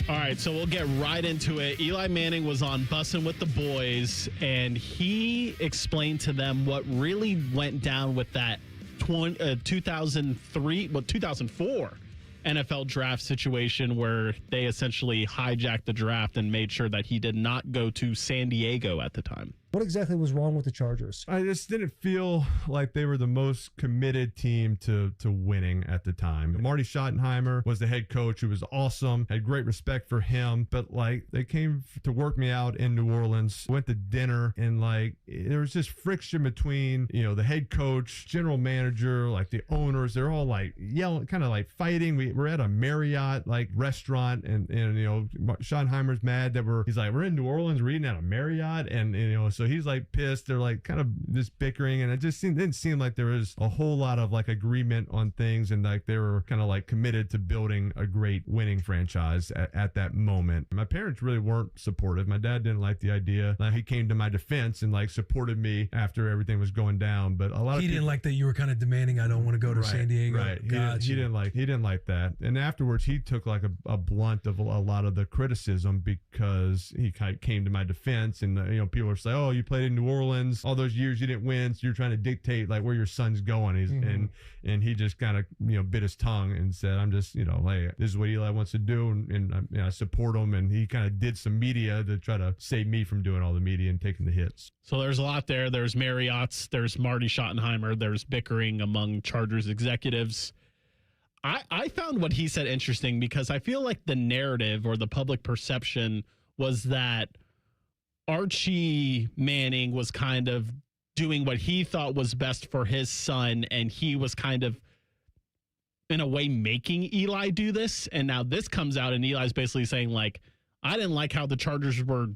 All right, so we'll get right into it. Eli Manning was on Bussin' with the Boys, and he explained to them what really went down with that 2004 NFL draft situation where they essentially hijacked the draft and made sure that he did not go to San Diego at the time. What exactly was wrong with the Chargers? I just didn't feel like they were the most committed team to winning at the time. Marty Schottenheimer was the head coach, who was awesome, had great respect for him, but like they came to work me out in New Orleans, went to dinner, and like there was just friction between, you know, the head coach, general manager, like the owners. They're all like yelling, kind of like fighting. We're at a Marriott like restaurant, and you know, Schottenheimer's mad that he's like, we're in New Orleans, we're eating at a Marriott, and you know, so he's like pissed. They're like kind of just bickering, and it just didn't seem like there was a whole lot of like agreement on things, and like they were kind of like committed to building a great winning franchise at that moment. My parents really weren't supportive. My dad didn't like the idea. Like, he came to my defense and like supported me after everything was going down. But a lot of people didn't like that you were kind of demanding, I don't want to go to San Diego. Right. He didn't like that. And afterwards, he took like a blunt of a lot of the criticism because he came to my defense, and you know, people are saying, "Oh, you played in New Orleans all those years, you didn't win, so you're trying to dictate like where your son's going." And he just kind of, you know, bit his tongue and said, "I'm just, you know, hey, this is what Eli wants to do, and I support him." And he kind of did some media to try to save me from doing all the media and taking the hits. So there's a lot there. There's Marriott's, there's Marty Schottenheimer, there's bickering among Chargers executives. I found what he said interesting because I feel like the narrative or the public perception was that Archie Manning was kind of doing what he thought was best for his son, and he was kind of, in a way, making Eli do this. And now this comes out, and Eli's basically saying, like, I didn't like how the Chargers were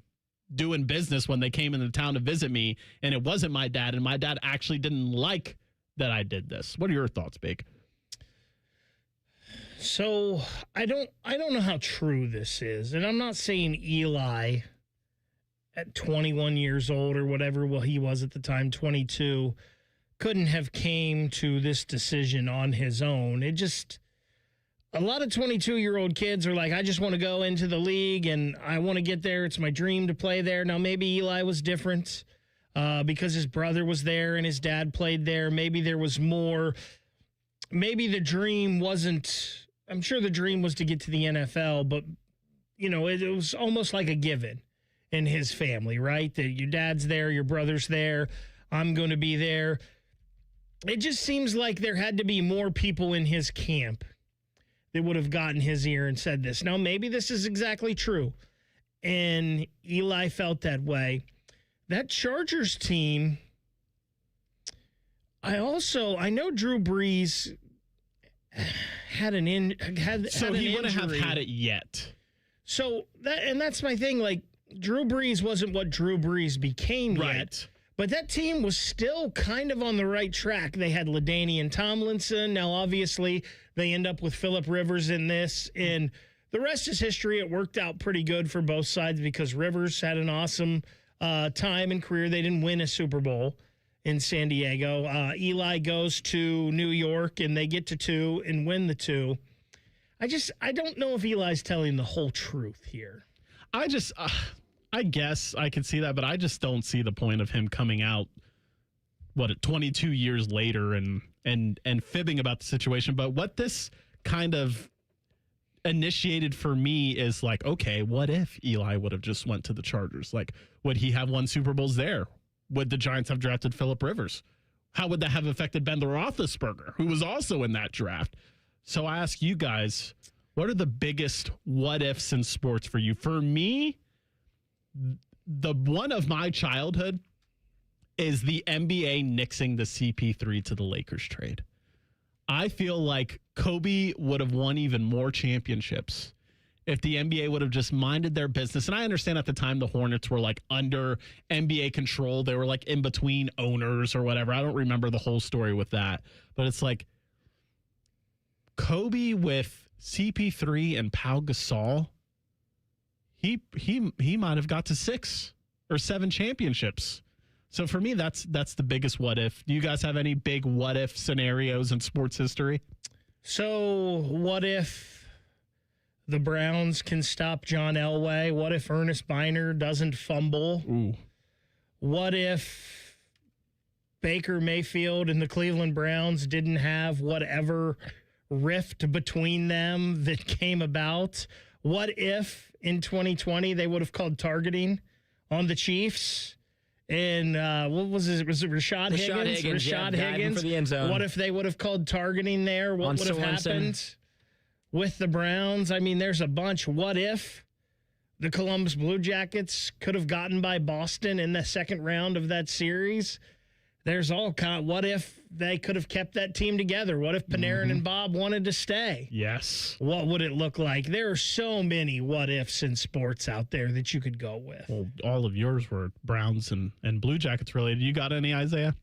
doing business when they came into town to visit me, and it wasn't my dad, and my dad actually didn't like that I did this. What are your thoughts, Bake? So I don't know how true this is, and I'm not saying Eli at 21 years old or whatever, well, he was at the time, 22, couldn't have came to this decision on his own. It just, a lot of 22-year-old kids are like, I just want to go into the league and I want to get there. It's my dream to play there. Now, maybe Eli was different because his brother was there and his dad played there. Maybe there was more. Maybe the dream wasn't, I'm sure the dream was to get to the NFL, but, you know, it was almost like a given in his family, right? That your dad's there, your brother's there, I'm going to be there. It just seems like there had to be more people in his camp that would have gotten his ear and said this. Now, maybe this is exactly true, and Eli felt that way. That Chargers team, I know Drew Brees had an injury. He wouldn't have had it yet. So that's my thing. Like, Drew Brees wasn't what Drew Brees became yet. But that team was still kind of on the right track. They had LaDainian Tomlinson. Now, obviously, they end up with Phillip Rivers in this. And the rest is history. It worked out pretty good for both sides because Rivers had an awesome time and career. They didn't win a Super Bowl in San Diego. Eli goes to New York, and they get to 2 and win the 2. I don't know if Eli's telling the whole truth here. I guess I could see that, but I just don't see the point of him coming out, 22 years later and fibbing about the situation. But what this kind of initiated for me is like, okay, what if Eli would have just went to the Chargers? Like, would he have won Super Bowls there? Would the Giants have drafted Phillip Rivers? How would that have affected Ben Roethlisberger, who was also in that draft? So I ask you guys, what are the biggest what ifs in sports for you? For me, the one of my childhood is the NBA nixing the CP3 to the Lakers trade. I feel like Kobe would have won even more championships if the NBA would have just minded their business. And I understand at the time the Hornets were like under NBA control. They were like in between owners or whatever. I don't remember the whole story with that. But it's like Kobe with CP3 and Pau Gasol, he might have got to 6 or 7 championships. So for me, that's the biggest what if. Do you guys have any big what if scenarios in sports history? So what if the Browns can stop John Elway? What if Ernest Biner doesn't fumble? Ooh. What if Baker Mayfield and the Cleveland Browns didn't have whatever rift between them that came about? What if in 2020 they would have called targeting on the Chiefs? And what was it? Was it Rashad Higgins? Rashad Higgins for the end zone. What if they would have called targeting there? What would have happened with the Browns? I mean, there's a bunch. What if the Columbus Blue Jackets could have gotten by Boston in the second round of that series? There's all kind of, what if they could have kept that team together? What if Panarin and Bob wanted to stay? Yes. What would it look like? There are so many what ifs in sports out there that you could go with. Well, all of yours were Browns and Blue Jackets related. You got any, Isaiah?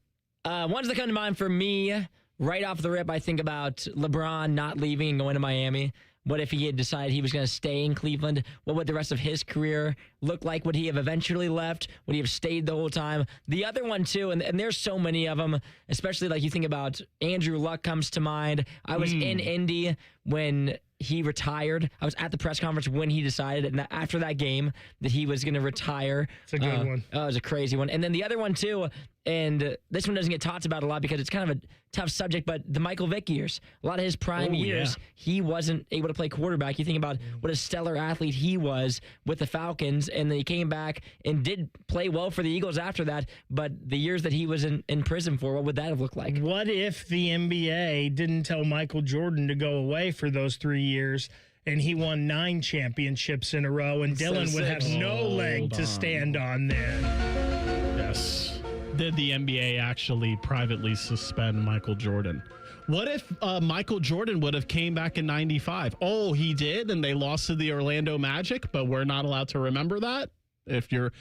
Ones that come to mind for me, right off the rip, I think about LeBron not leaving and going to Miami. What if he had decided he was going to stay in Cleveland? What would the rest of his career look like? Would he have eventually left? Would he have stayed the whole time? The other one, too, and there's so many of them, especially like you think about Andrew Luck comes to mind. I was in Indy when he retired. I was at the press conference when he decided, and after that game, that he was going to retire. It's a good one. Oh, it was a crazy one. And then the other one, too, and this one doesn't get talked about a lot because it's kind of a tough subject, but the Michael Vick years, a lot of his prime years, he wasn't able to play quarterback. You think about what a stellar athlete he was with the Falcons, and then he came back and did play well for the Eagles after that, but the years that he was in prison for, what would that have looked like? What if the NBA didn't tell Michael Jordan to go away for those 3 years and he won 9 championships in a row and Dylan would have no leg to stand on then? Yes. Did the NBA actually privately suspend Michael Jordan? What if Michael Jordan would have came back in 95? Oh, he did, and they lost to the Orlando Magic, but we're not allowed to remember that? If you're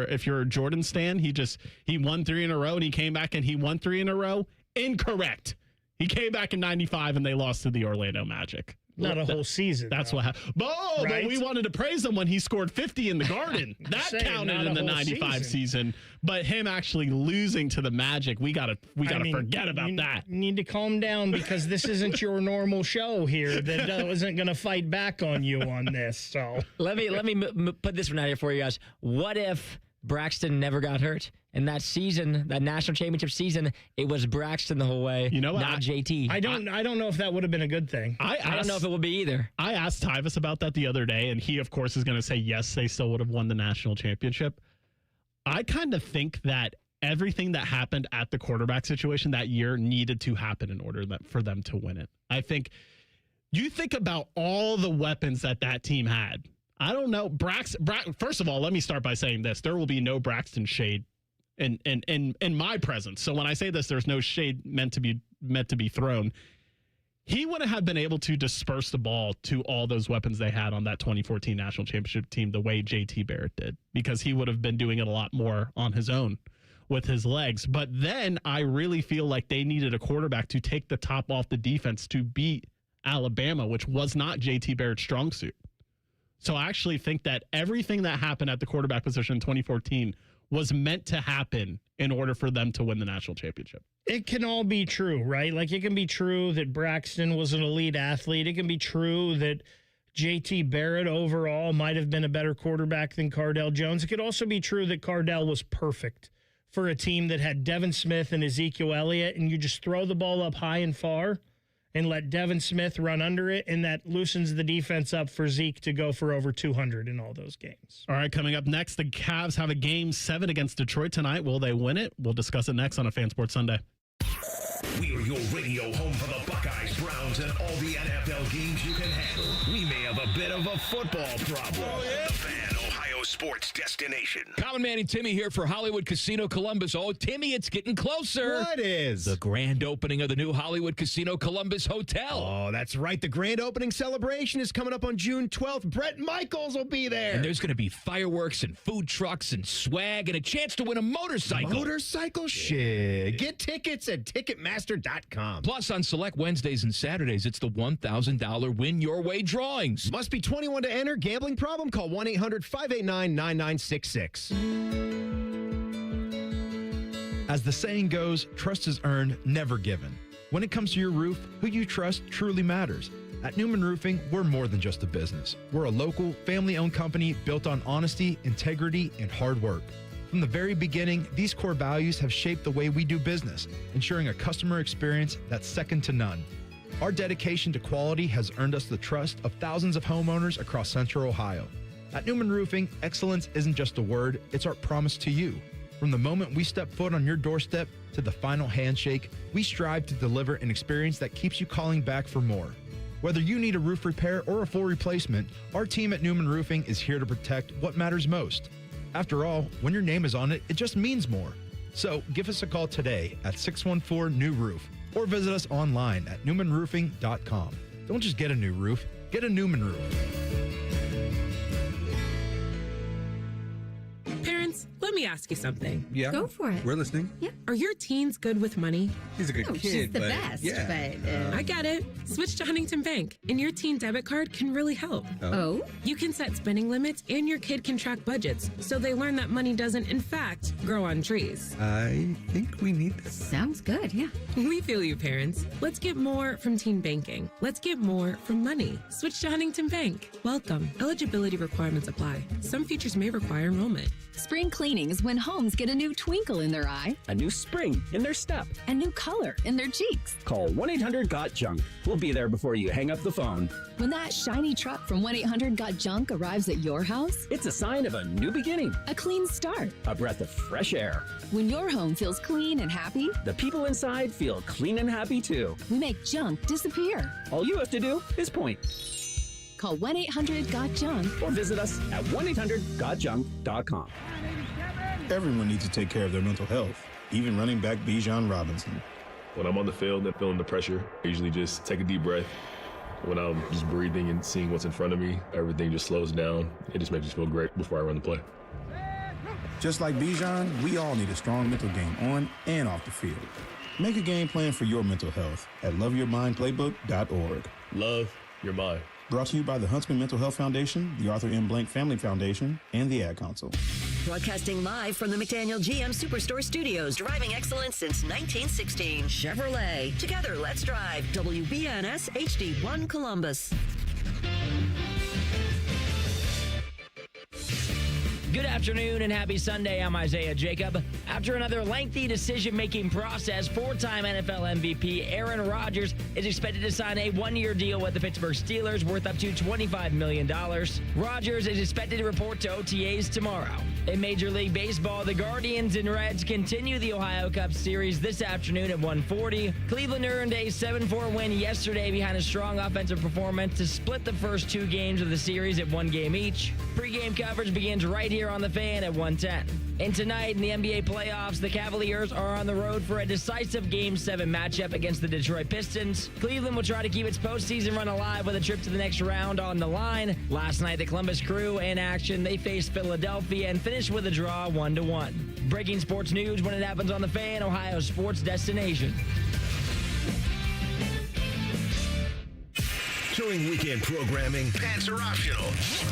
a Jordan stan, he won 3 in a row and he came back and he won 3 in a row? Incorrect. He came back in 95 and they lost to the Orlando Magic. Not a whole season. That's what happened. But we wanted to praise him when he scored 50 in the Garden. That counted in the 95 season. But him actually losing to the Magic, we gotta forget about that. You need to calm down because this isn't your normal show here that isn't going to fight back on you on this. So let me put this one out here for you guys. What if Braxton never got hurt? And that season, that national championship season, it was Braxton the whole way, not JT. I don't know if that would have been a good thing. I don't know if it would be either. I asked Tyvis about that the other day, and he, of course, is going to say yes, they still would have won the national championship. I kind of think that everything that happened at the quarterback situation that year needed to happen in order for them to win it. I think you think about all the weapons that team had. I don't know. First of all, let me start by saying this. There will be no Braxton shade in my presence. So when I say this, there's no shade meant to be thrown. He wouldn't have been able to disperse the ball to all those weapons they had on that 2014 national championship team the way JT Barrett did, because he would have been doing it a lot more on his own with his legs. But then I really feel like they needed a quarterback to take the top off the defense to beat Alabama, which was not JT Barrett's strong suit. So I actually think that everything that happened at the quarterback position in 2014 was meant to happen in order for them to win the national championship. It can all be true, right? Like, it can be true that Braxton was an elite athlete. It can be true that JT Barrett overall might have been a better quarterback than Cardell Jones. It could also be true that Cardell was perfect for a team that had Devin Smith and Ezekiel Elliott, and you just throw the ball up high and far and let Devin Smith run under it, and that loosens the defense up for Zeke to go for over 200 in all those games. All right, coming up next, the Cavs have a Game 7 against Detroit tonight. Will they win it? We'll discuss it next on a Fan Sports Sunday. We are your radio home for the Buckeyes, Browns, and all the NFL games you can handle. We may have a bit of a football problem. Oh, yeah. The Fan, Ohio sports destination. Common Man and Timmy here for Hollywood Casino Columbus. Oh, Timmy, it's getting closer. What is? The grand opening of the new Hollywood Casino Columbus Hotel. Oh, that's right. The grand opening celebration is coming up on June 12th. Brett Michaels will be there. And there's going to be fireworks and food trucks and swag and a chance to win a motorcycle. Motorcycle? Shit. Get tickets at Ticketmaster.com. Plus, on select Wednesdays and Saturdays, it's the $1,000 Win Your Way drawings. Must be 21 to enter. Gambling problem? Call 1-800-589-9966. As the saying goes, trust is earned, never given. When it comes to your roof, who you trust truly matters. At Newman Roofing, we're more than just a business. We're a local, family-owned company built on honesty, integrity, and hard work. From the very beginning, these core values have shaped the way we do business, ensuring a customer experience that's second to none. Our dedication to quality has earned us the trust of thousands of homeowners across Central Ohio. At Newman Roofing, excellence isn't just a word, it's our promise to you. From the moment we step foot on your doorstep to the final handshake, we strive to deliver an experience that keeps you calling back for more. Whether you need a roof repair or a full replacement, our team at Newman Roofing is here to protect what matters most. After all, when your name is on it, it just means more. So give us a call today at 614-NEW-ROOF or visit us online at newmanroofing.com. Don't just get a new roof, get a Newman roof. Parents, let me ask you something. Yeah. Go for it. We're listening. Yeah. Are your teens good with money? She's a good kid. She's the but best, yeah. I get it. Switch to Huntington Bank, and your teen debit card can really help. Oh? You can set spending limits, and your kid can track budgets, so they learn that money doesn't, in fact, grow on trees. I think we need this. Sounds good, yeah. We feel you, parents. Let's get more from teen banking. Let's get more from money. Switch to Huntington Bank. Welcome. Eligibility requirements apply. Some features may require enrollment. Spring cleaning is when homes get a new twinkle in their eye, a new spring in their step, a new color in their cheeks. Call 1-800-GOT-JUNK. We'll be there before you hang up the phone. When that shiny truck from 1-800-GOT-JUNK arrives at your house, it's a sign of a new beginning, a clean start, a breath of fresh air. When your home feels clean and happy, the people inside feel clean and happy too. We make junk disappear. All you have to do is point. Call 1-800-GOT-JUNK or visit us at 1-800-GOTJUNK.com. Everyone needs to take care of their mental health, even running back Bijan Robinson. When I'm on the field and feeling the pressure, I usually just take a deep breath. When I'm just breathing and seeing what's in front of me, everything just slows down. It just makes me feel great before I run the play. Just like Bijan, we all need a strong mental game on and off the field. Make a game plan for your mental health at loveyourmindplaybook.org. Love you're mine. Brought to you by the Huntsman Mental Health Foundation, the Arthur M. Blank Family Foundation, and the Ad Council. Broadcasting live from the McDaniel GM Superstore Studios, driving excellence since 1916. Chevrolet. Together, let's drive. WBNS HD1 Columbus. Good afternoon and happy Sunday. I'm Isaiah Jacob. After another lengthy decision-making process, four-time NFL MVP Aaron Rodgers is expected to sign a one-year deal with the Pittsburgh Steelers worth up to $25 million. Rodgers is expected to report to OTAs tomorrow. In Major League Baseball, the Guardians and Reds continue the Ohio Cup Series this afternoon at 1:40. Cleveland earned a 7-4 win yesterday behind a strong offensive performance to split the first two games of the series at one game each. Pre-game coverage begins right here on The Fan at 1:10. And tonight in the NBA playoffs, the Cavaliers are on the road for a decisive Game 7 matchup against the Detroit Pistons. Cleveland will try to keep its postseason run alive with a trip to the next round on the line. Last night, the Columbus Crew in action. They faced Philadelphia and finished with a draw 1-1. Breaking sports news when it happens on The Fan, Ohio's sports destination. During weekend programming, pants are optional.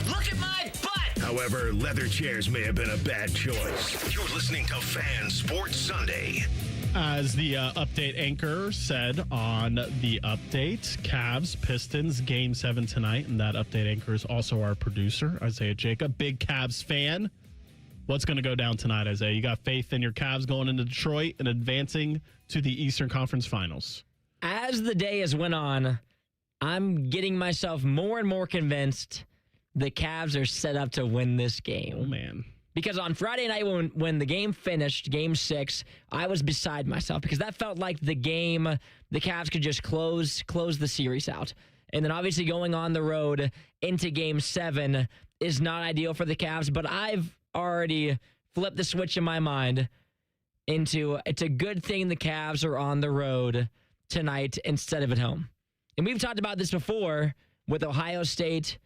Look at my butt! However, leather chairs may have been a bad choice. You're listening to Fan Sports Sunday. As the update anchor said on the update, Cavs, Pistons, Game 7 tonight. And that update anchor is also our producer, Isaiah Jacob. Big Cavs fan. What's going to go down tonight, Isaiah? You got faith in your Cavs going into Detroit and advancing to the Eastern Conference Finals? As the day has went on, I'm getting myself more and more convinced the Cavs are set up to win this game. Oh, man. Because on Friday night when the game finished, Game 6, I was beside myself because that felt like the game the Cavs could just close the series out. And then obviously going on the road into Game 7 is not ideal for the Cavs, but I've already flipped the switch in my mind into it's a good thing the Cavs are on the road tonight instead of at home. And we've talked about this before with Ohio State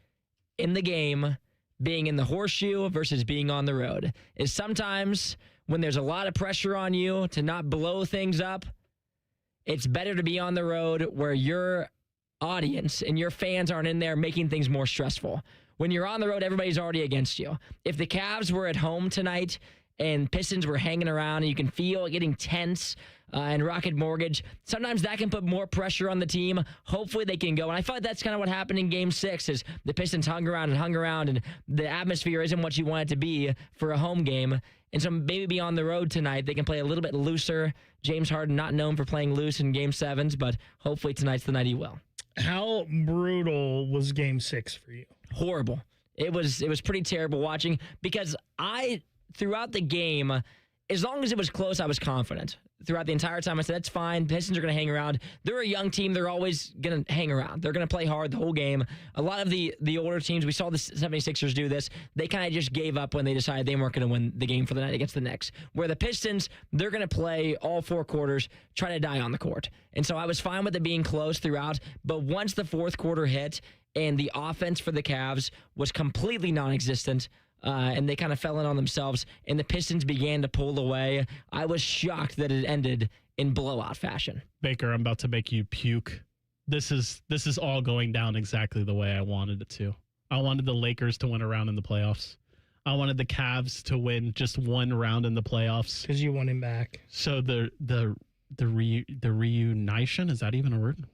in the game being in the horseshoe versus being on the road. Is sometimes when there's a lot of pressure on you to not blow things up, it's better to be on the road where your audience and your fans aren't in there making things more stressful. When you're on the road, everybody's already against you. If the Cavs were at home tonight and Pistons were hanging around and you can feel it getting tense and Rocket Mortgage, sometimes that can put more pressure on the team. Hopefully they can go. And I feel like that's kind of what happened in Game 6 is the Pistons hung around, and the atmosphere isn't what you want it to be for a home game. And so maybe be on the road tonight. They can play a little bit looser. James Harden not known for playing loose in Game 7s, but hopefully tonight's the night he will. How brutal was Game 6 for you? Horrible. It was pretty terrible watching because throughout the game, as long as it was close, I was confident. Throughout the entire time, I said, that's fine. Pistons are going to hang around. They're a young team. They're always going to hang around. They're going to play hard the whole game. A lot of the older teams, we saw the 76ers do this. They kind of just gave up when they decided they weren't going to win the game for the night against the Knicks. Where the Pistons, they're going to play all four quarters, try to die on the court. And so I was fine with it being close throughout. But once the fourth quarter hit and the offense for the Cavs was completely non-existent, and they kind of fell in on themselves, and the Pistons began to pull away, I was shocked that it ended in blowout fashion. Baker, I'm about to make you puke. This is all going down exactly the way I wanted it to. I wanted the Lakers to win a round in the playoffs. I wanted the Cavs to win just one round in the playoffs. Because you want him back. So the reunition, is that even a word?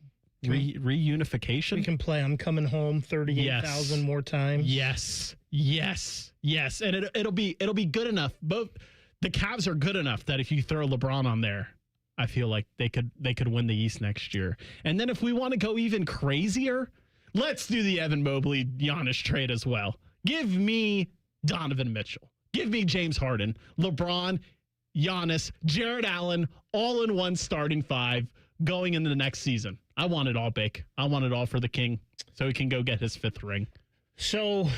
Reunification? We can play I'm Coming Home 38,000 more times. Yes. And it'll be good enough. Both the Cavs are good enough that if you throw LeBron on there, I feel like they could win the East next year. And then if we want to go even crazier, let's do the Evan Mobley Giannis trade as well. Give me Donovan Mitchell. Give me James Harden, LeBron, Giannis, Jared Allen, all in one starting five going into the next season. I want it all, Bake. I want it all for the King so he can go get his 5th ring. So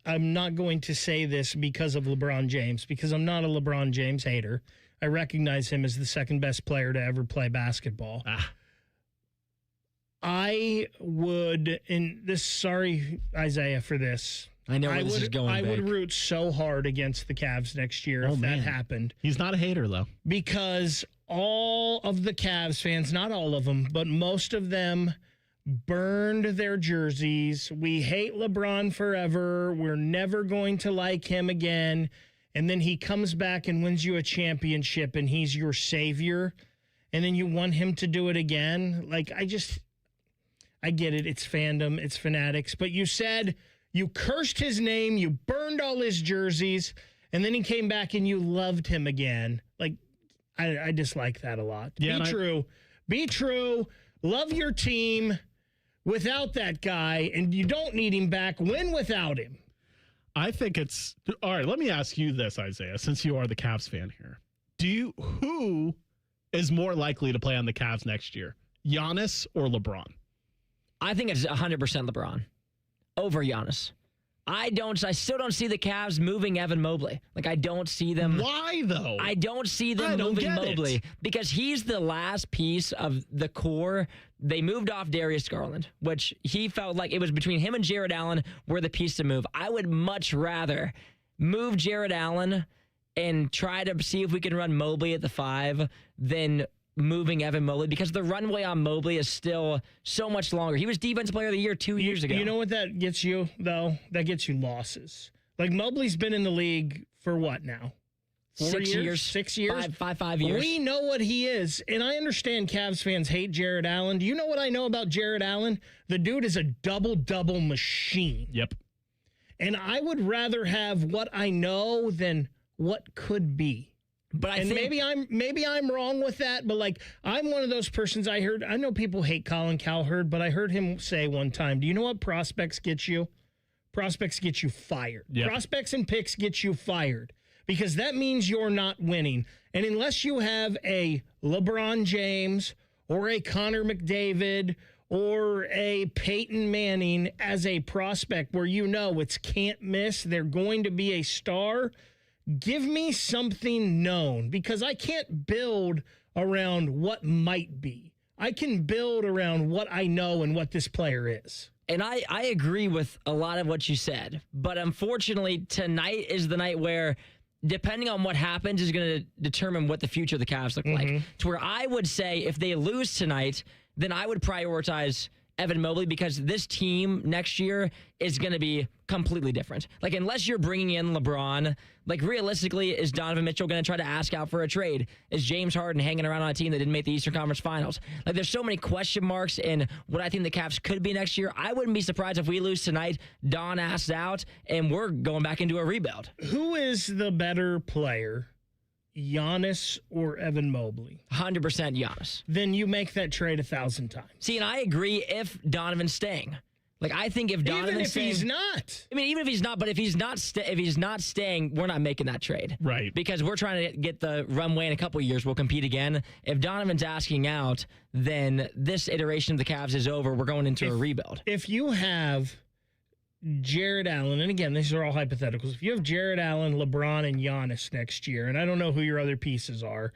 I'm not going to say this because of LeBron James, because I'm not a LeBron James hater. I recognize him as the second best player to ever play basketball. I would, sorry, Isaiah, for this. I know where this is going, I would root so hard against the Cavs next year if that happened. He's not a hater, though. Because all of the Cavs fans, not all of them, but most of them burned their jerseys. We hate LeBron forever. We're never going to like him again. And then he comes back and wins you a championship, and he's your savior. And then you want him to do it again. Like, I get it. It's fandom. It's fanatics. But you said you cursed his name. You burned all his jerseys. And then he came back and you loved him again. Like, I dislike that a lot. Yeah, Be true. Be true. Love your team without that guy. And you don't need him back. Win without him. I think it's all right. Let me ask you this, Isaiah, since you are the Cavs fan here. Who is more likely to play on the Cavs next year, Giannis or LeBron? I think it's 100% LeBron over Giannis. I still don't see the Cavs moving Evan Mobley. Like, I don't see them. Why, though? I don't see them moving Mobley because he's the last piece of the core. They moved off Darius Garland, which he felt like it was between him and Jared Allen were the piece to move. I would much rather move Jared Allen and try to see if we can run Mobley at the 5 than moving Evan Mobley, because the runway on Mobley is still so much longer. He was Defensive Player of the Year 2 years ago. You know what that gets you, though? That gets you losses. Like, Mobley's been in the league for what now? 6 years. 6 years? 5 years. We know what he is, and I understand Cavs fans hate Jared Allen. Do you know what I know about Jared Allen? The dude is a double-double machine. Yep. And I would rather have what I know than what could be. But I think maybe I'm wrong with that, but like, I'm one of those persons. I know people hate Colin Cowherd, but I heard him say one time, do you know what prospects get you? Prospects get you fired. Yep. Prospects and picks get you fired because that means you're not winning. And unless you have a LeBron James or a Connor McDavid or a Peyton Manning as a prospect where you know it's can't miss, they're going to be a star, give me something known, because I can't build around what might be. I can build around what I know and what this player is. And I agree with a lot of what you said. But unfortunately, tonight is the night where, depending on what happens, is going to determine what the future of the Cavs look like. To where I would say if they lose tonight, then I would prioritize Evan Mobley, because this team next year is going to be completely different. Like, unless you're bringing in LeBron, like, realistically, is Donovan Mitchell going to try to ask out for a trade? Is James Harden hanging around on a team that didn't make the Eastern Conference Finals? Like, there's so many question marks in what I think the Cavs could be next year. I wouldn't be surprised if we lose tonight, Don asks out, and we're going back into a rebuild. Who is the better player, Giannis or Evan Mobley? 100% Giannis. Then you make that trade 1,000 times. See, and I agree if Donovan's staying. Like, I think if Donovan's even if staying, he's not. I mean, even if he's not, but if he's not staying, we're not making that trade. Right. Because we're trying to get the runway in a couple of years. We'll compete again. If Donovan's asking out, then this iteration of the Cavs is over. We're going into a rebuild. If you have Jared Allen, and again, these are all hypotheticals. If you have Jared Allen, LeBron, and Giannis next year, and I don't know who your other pieces are,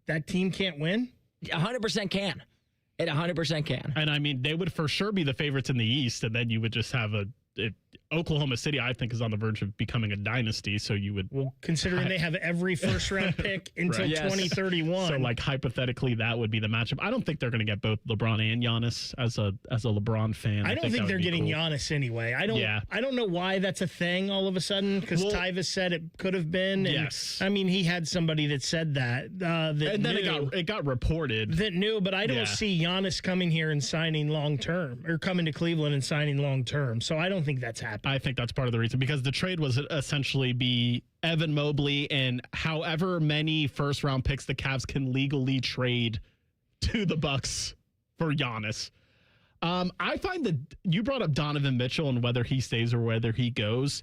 that team can't win? 100% can. It 100% can. And I mean, they would for sure be the favorites in the East, and then you would just have Oklahoma City, I think, is on the verge of becoming a dynasty. So you would, considering they have every first round pick until 2031. So, like, hypothetically, that would be the matchup. I don't think they're going to get both LeBron and Giannis. As a LeBron fan, I don't think they're getting Giannis anyway. I don't know why that's a thing all of a sudden, because Tyvus said it could have been. And, yes, I mean, he had somebody that said that. And then it got reported that knew, but I don't see Giannis coming here and signing long term, or coming to Cleveland and signing long term. So I don't think that's happening. I think that's part of the reason, because the trade was essentially be Evan Mobley and however many first round picks the Cavs can legally trade to the Bucks for Giannis. I find that you brought up Donovan Mitchell and whether he stays or whether he goes.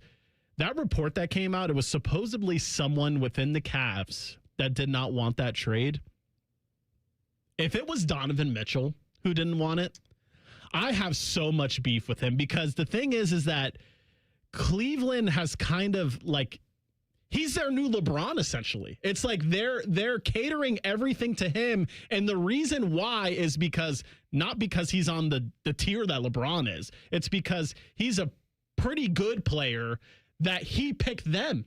That report that came out, it was supposedly someone within the Cavs that did not want that trade. If it was Donovan Mitchell who didn't want it, I have so much beef with him, because the thing is that Cleveland has kind of like, he's their new LeBron, essentially. It's like they're catering everything to him. And the reason why is not because he's on the tier that LeBron is. It's because he's a pretty good player that he picked them.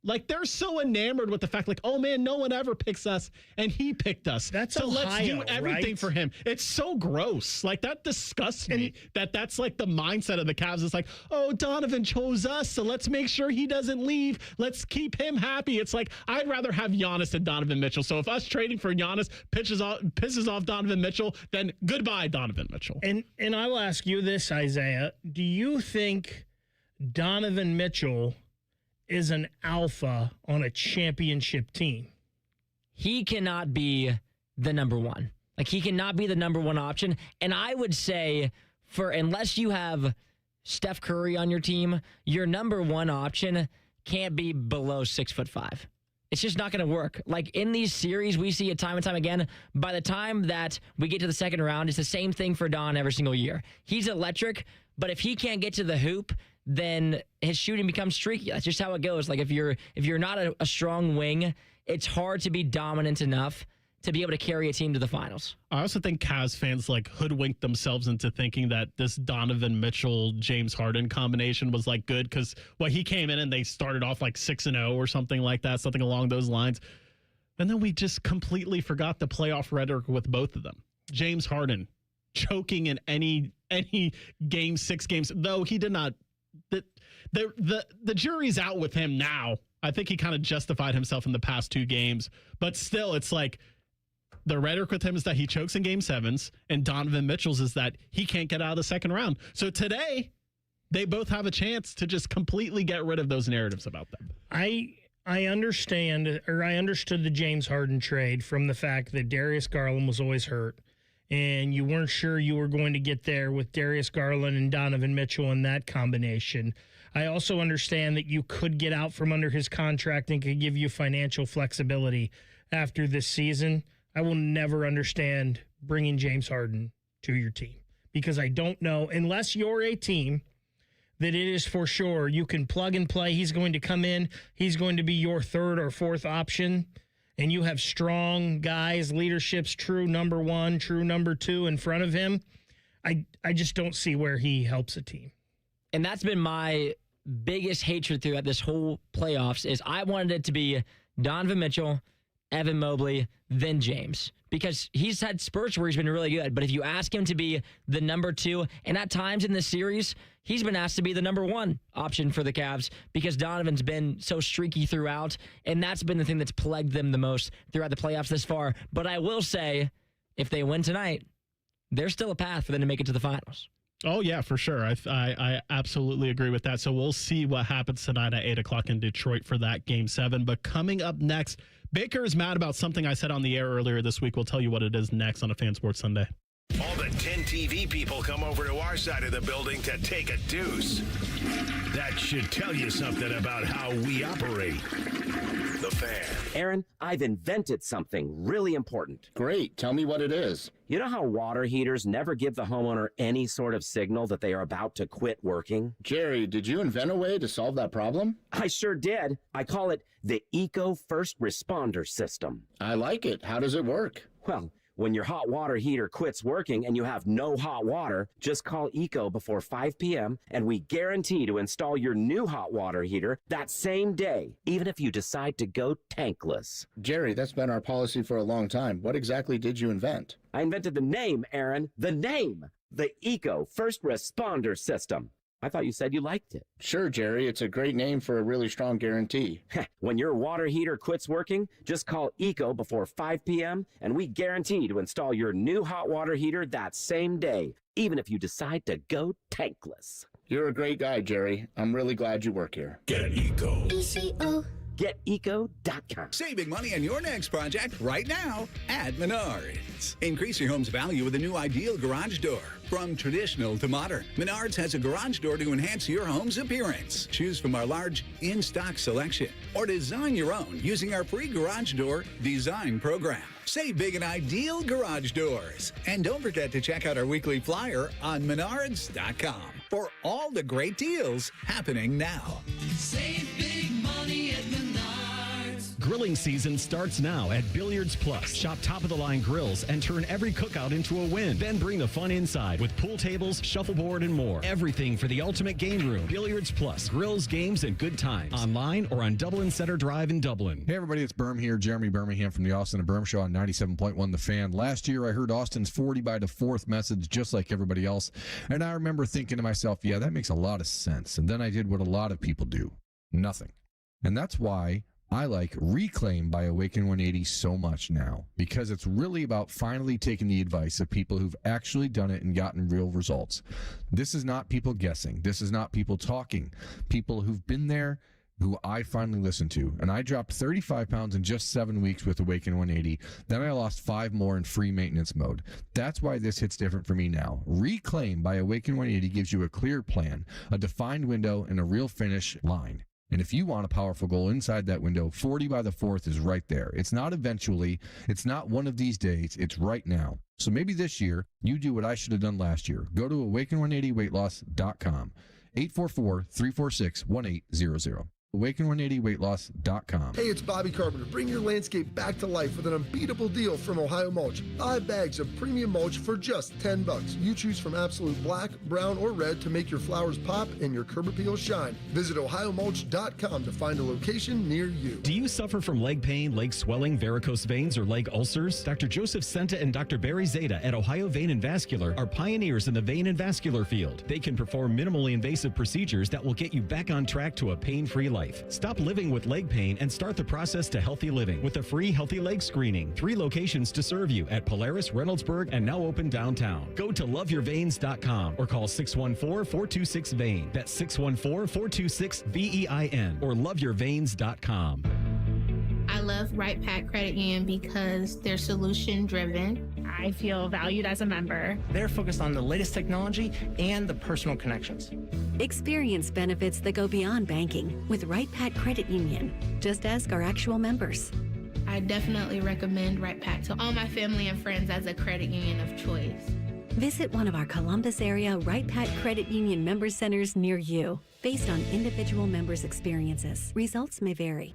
Like, they're so enamored with the fact, like, oh man, no one ever picks us, and he picked us. That's let's do Ohio, everything right? for him. It's so gross. Like, that disgusts me. That's like the mindset of the Cavs. It's like, oh, Donovan chose us, so let's make sure he doesn't leave. Let's keep him happy. It's like, I'd rather have Giannis than Donovan Mitchell. So if us trading for Giannis pisses off Donovan Mitchell, then goodbye, Donovan Mitchell. And I will ask you this, Isaiah. Do you think Donovan Mitchell is an alpha on a championship team? He cannot be the number one. Like, he cannot be the number one option. And I would say, unless you have Steph Curry on your team, your number one option can't be below 6'5". It's just not going to work. Like, in these series, we see it time and time again. By the time that we get to the second round, it's the same thing for Don every single year. He's electric, but if he can't get to the hoop, then his shooting becomes streaky. That's just how it goes. Like, if you're not a strong wing, it's hard to be dominant enough to be able to carry a team to the finals. I also think Cavs fans like hoodwinked themselves into thinking that this Donovan Mitchell James Harden combination was like good because he came in and they started off like 6-0 or something like that, something along those lines. And then we just completely forgot the playoff rhetoric with both of them. James Harden choking in any game, 6 games, though he did not. The jury's out with him now. I think he kind of justified himself in the past 2 games, but still, it's like the rhetoric with him is that he chokes in game 7s, and Donovan Mitchell's is that he can't get out of the second round. So today, they both have a chance to just completely get rid of those narratives about them. I understood the James Harden trade from the fact that Darius Garland was always hurt, and you weren't sure you were going to get there with Darius Garland and Donovan Mitchell in that combination. I also understand that you could get out from under his contract and could give you financial flexibility after this season. I will never understand bringing James Harden to your team because I don't know, unless you're a team that it is for sure you can plug and play. He's going to come in. He's going to be your 3rd or 4th option. And you have strong guys, leadership's true number 1, true number 2 in front of him. I just don't see where he helps a team. And that's been my biggest hatred throughout this whole playoffs is I wanted it to be Donovan Mitchell, Evan Mobley, then James. Because he's had spurts where he's been really good. But if you ask him to be the number 2, and at times in this series, he's been asked to be the number 1 option for the Cavs because Donovan's been so streaky throughout. And that's been the thing that's plagued them the most throughout the playoffs this far. But I will say, if they win tonight, there's still a path for them to make it to the finals. Oh, yeah, for sure. I absolutely agree with that. So we'll see what happens tonight at 8 o'clock in Detroit for that Game 7. But coming up next, Baker is mad about something I said on the air earlier this week. We'll tell you what it is next on a Fan Sports Sunday. All the 10 TV people come over to our side of the building to take a deuce. That should tell you something about how we operate. The Fan. Aaron, I've invented something really important. Great. Tell me what it is. You know how water heaters never give the homeowner any sort of signal that they are about to quit working? Jerry, did you invent a way to solve that problem? I sure did. I call it the Eco First Responder System. I like it. How does it work? Well, when your hot water heater quits working and you have no hot water, just call Eco before 5 p.m. and we guarantee to install your new hot water heater that same day, even if you decide to go tankless. Jerry, that's been our policy for a long time. What exactly did you invent? I invented the name, Aaron. The name. The Eco First Responder System. I thought you said you liked it. Sure, Jerry. It's a great name for a really strong guarantee. When your water heater quits working, just call Eco before 5 p.m. and we guarantee to install your new hot water heater that same day, even if you decide to go tankless. You're a great guy, Jerry. I'm really glad you work here. Get Eco. ECO. GetEco.com. Saving money on your next project right now at Menards. Increase your home's value with a new ideal garage door. From traditional to modern, Menards has a garage door to enhance your home's appearance. Choose from our large in-stock selection or design your own using our free garage door design program. Save big in ideal garage doors. And don't forget to check out our weekly flyer on Menards.com for all the great deals happening now. Save big money at Menards. Grilling season starts now at Billiards Plus. Shop top-of-the-line grills and turn every cookout into a win. Then bring the fun inside with pool tables, shuffleboard, and more. Everything for the ultimate game room. Billiards Plus. Grills, games, and good times. Online or on Dublin Center Drive in Dublin. Hey, everybody, it's Berm here. Jeremy Birmingham from the Austin and Berm Show on 97.1 The Fan. Last year, I heard Austin's 40 by the 4th message just like everybody else. And I remember thinking to myself, yeah, that makes a lot of sense. And then I did what a lot of people do. Nothing. And that's why I like Reclaim by Awaken 180 so much now, because it's really about finally taking the advice of people who've actually done it and gotten real results. This is not people guessing. This is not people talking. People who've been there, who I finally listened to. And I dropped 35 pounds in just 7 weeks with Awaken 180. Then I lost 5 more in free maintenance mode. That's why this hits different for me now. Reclaim by Awaken 180 gives you a clear plan, a defined window, and a real finish line. And if you want a powerful goal inside that window, 40 by the 4th is right there. It's not eventually. It's not one of these days. It's right now. So maybe this year, you do what I should have done last year. Go to awaken180weightloss.com. 844-346-1800. Awaken180weightloss.com. Hey, it's Bobby Carpenter. Bring your landscape back to life with an unbeatable deal from Ohio Mulch. 5 bags of premium mulch for just $10. You choose from absolute black, brown, or red to make your flowers pop and your curb appeal shine. Visit ohiomulch.com to find a location near you. Do you suffer from leg pain, leg swelling, varicose veins, or leg ulcers? Dr. Joseph Senta and Dr. Barry Zeta at Ohio Vein and Vascular are pioneers in the vein and vascular field. They can perform minimally invasive procedures that will get you back on track to a pain-free life. Stop living with leg pain and start the process to healthy living with a free healthy leg screening. 3 locations to serve you at Polaris, Reynoldsburg, and now open downtown. Go to loveyourveins.com or call 614-426-VEIN. That's 614-426-VEIN or loveyourveins.com. I love Right Pack Credit Union because they're solution driven. I feel valued as a member. They're focused on the latest technology and the personal connections. Experience benefits that go beyond banking with Right Pack Credit Union. Just ask our actual members. I definitely recommend Right Pack to all my family and friends as a credit union of choice. Visit one of our Columbus area Right Pack Credit Union member centers near you. Based on individual members' experiences, results may vary.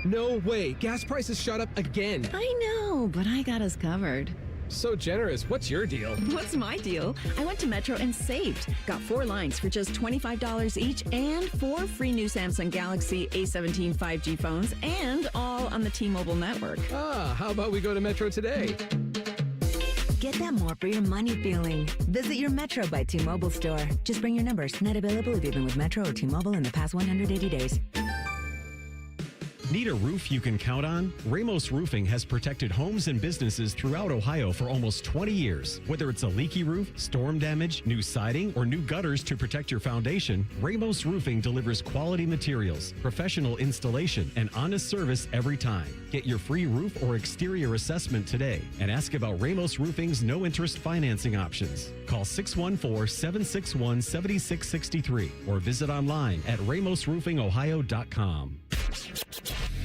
No way. Gas prices shot up again. I know, but I got us covered. So generous. What's your deal? What's my deal? I went to Metro and saved. Got 4 lines for just $25 each and 4 free new Samsung Galaxy A17 5G phones and all on the T-Mobile network. Ah, how about we go to Metro today? Get that more for your money feeling. Visit your Metro by T-Mobile store. Just bring your numbers. Net available if you've been with Metro or T-Mobile in the past 180 days. Need a roof you can count on? Ramos Roofing has protected homes and businesses throughout Ohio for almost 20 years. Whether it's a leaky roof, storm damage, new siding, or new gutters to protect your foundation, Ramos Roofing delivers quality materials, professional installation, and honest service every time. Get your free roof or exterior assessment today and ask about Ramos Roofing's no-interest financing options. Call 614-761-7663 or visit online at ramosroofingohio.com.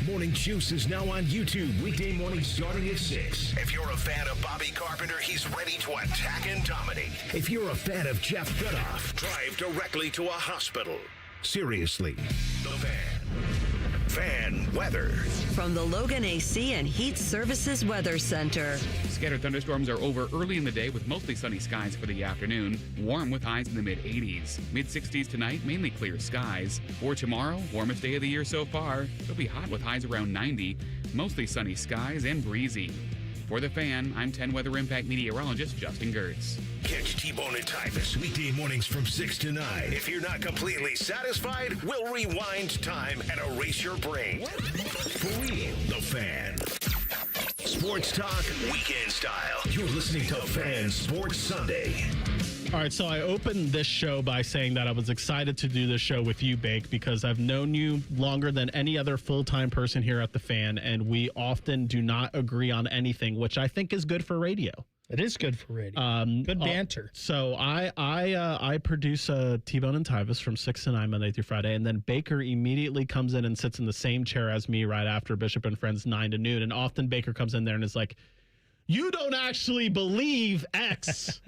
Morning Juice is now on YouTube weekday mornings starting at 6. If you're a fan of Bobby Carpenter, he's ready to attack and dominate. If you're a fan of Jeff Goodoff, drive directly to a hospital. Seriously, the Fan. Fan weather. From the Logan AC and Heat Services Weather Center. Scattered thunderstorms are over early in the day with mostly sunny skies for the afternoon. Warm with highs in the mid-80s. Mid-60s tonight, mainly clear skies. For tomorrow, warmest day of the year so far. It'll be hot with highs around 90. Mostly sunny skies and breezy. For The Fan, I'm 10 Weather Impact meteorologist Justin Gertz. Catch T-Bone and Tyvus weekday mornings from 6 to 9. If you're not completely satisfied, we'll rewind time and erase your brain. For real, The Fan. Sports talk, weekend style. You're listening to Fan Sports Sunday. All right, so I opened this show by saying that I was excited to do this show with you, Bake, because I've known you longer than any other full-time person here at The Fan, and we often do not agree on anything, which I think is good for radio. It is good for radio. Good banter. So I produce T-Bone and Tyvus from 6 to 9 Monday through Friday, and then Baker immediately comes in and sits in the same chair as me right after Bishop and Friends 9 to noon, and often Baker comes in there and is like, "You don't actually believe X."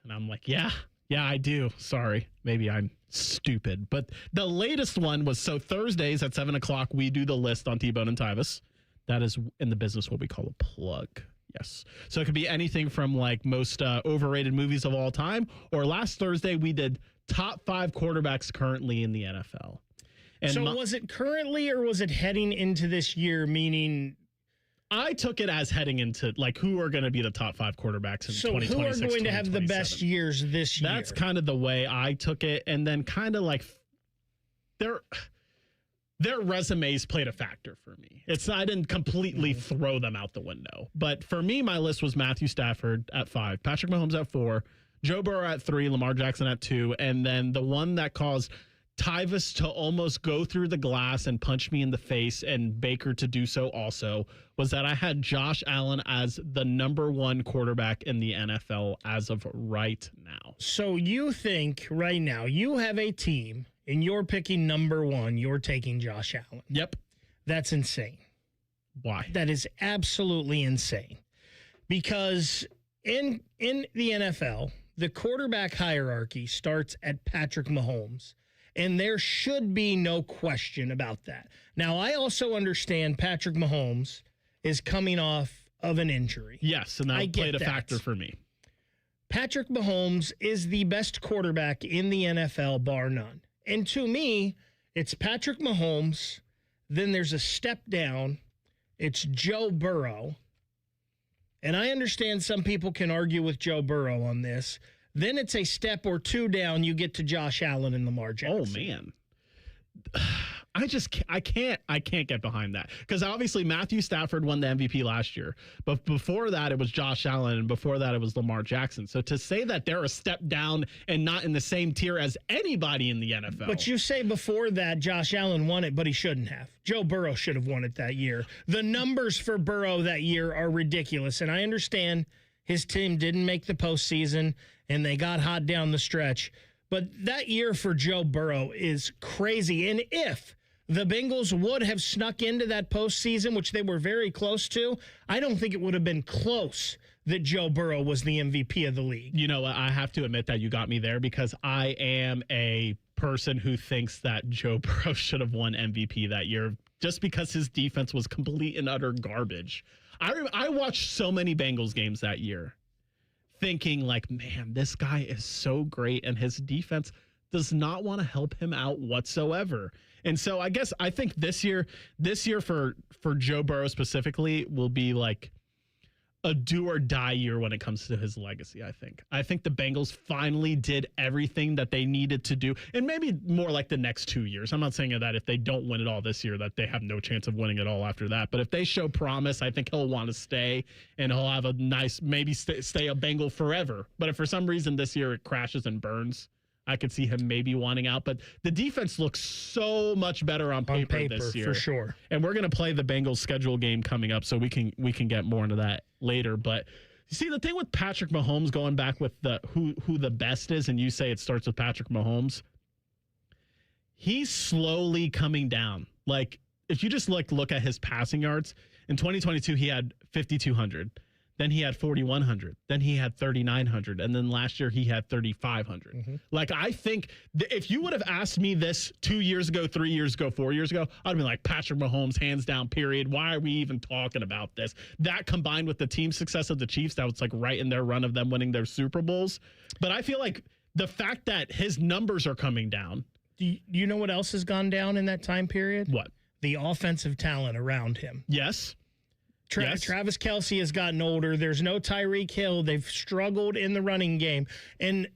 And I'm like, yeah, I do. Sorry. Maybe I'm stupid. But the latest one was, so Thursdays at 7 o'clock, we do the list on T-Bone and Tyvus. That is in the business what we call a plug. Yes. So it could be anything from like most overrated movies of all time, or last Thursday we did top 5 quarterbacks currently in the NFL. And so was it currently or was it heading into this year, meaning... I took it as heading into like who are going to be the top 5 quarterbacts in 2026. So who are going to have the best years this year? That's kind of the way I took it. And then kind of like their resumes played a factor for me. I didn't completely throw them out the window. But for me, my list was Matthew Stafford at 5, Patrick Mahomes at 4, Joe Burrow at 3, Lamar Jackson at 2, and then the one that caused Tyvus to almost go through the glass and punch me in the face and Baker to do so also was that I had Josh Allen as the number 1 quarterback in the NFL as of right now. So you think right now you have a team and you're picking number 1, you're taking Josh Allen. Yep. That's insane. Why? That is absolutely insane. Because in the NFL, the quarterback hierarchy starts at Patrick Mahomes. And there should be no question about that. Now, I also understand Patrick Mahomes is coming off of an injury. Yes, and that played a factor for me. Patrick Mahomes is the best quarterback in the NFL, bar none. And to me, it's Patrick Mahomes, then there's a step down, it's Joe Burrow. And I understand some people can argue with Joe Burrow on this. Then it's a step or 2 down. You get to Josh Allen and Lamar Jackson. Oh man, I can't get behind that because obviously Matthew Stafford won the MVP last year, but before that it was Josh Allen, and before that it was Lamar Jackson. So to say that they're a step down and not in the same tier as anybody in the NFL, but you say before that Josh Allen won it, but he shouldn't have. Joe Burrow should have won it that year. The numbers for Burrow that year are ridiculous, and I understand his team didn't make the postseason. And they got hot down the stretch. But that year for Joe Burrow is crazy. And if the Bengals would have snuck into that postseason, which they were very close to, I don't think it would have been close that Joe Burrow was the MVP of the league. You know, I have to admit that you got me there because I am a person who thinks that Joe Burrow should have won MVP that year just because his defense was complete and utter garbage. I watched so many Bengals games that year, thinking like, man, this guy is so great and his defense does not want to help him out whatsoever. And so I think this year for Joe Burrow specifically will be like a do or die year when it comes to his legacy. I think the Bengals finally did everything that they needed to do, and maybe more like the next 2 years. I'm not saying that if they don't win it all this year, that they have no chance of winning it all after that. But if they show promise, I think he'll want to stay, and he'll have a nice, maybe stay a Bengal forever. But if for some reason this year it crashes and burns, I could see him maybe wanting out. But the defense looks so much better on paper this year. For sure. And we're going to play the Bengals schedule game coming up, so we can get more into that later. But you see, the thing with Patrick Mahomes, going back with the who the best is, and you say it starts with Patrick Mahomes, he's slowly coming down. Like, if you just look at his passing yards, in 2022 he had 5,200. Then he had 4,100. Then he had 3,900. And then last year he had 3,500. Mm-hmm. Like, I think if you would have asked me this 2 years ago, 3 years ago, 4 years ago, I'd be like, Patrick Mahomes, hands down, period. Why are we even talking about this? That combined with the team success of the Chiefs, that was like right in their run of them winning their Super Bowls. But I feel like the fact that his numbers are coming down. Do you know what else has gone down in that time period? What? The offensive talent around him. Yes. Travis Kelce has gotten older. There's no Tyreek Hill. They've struggled in the running game. And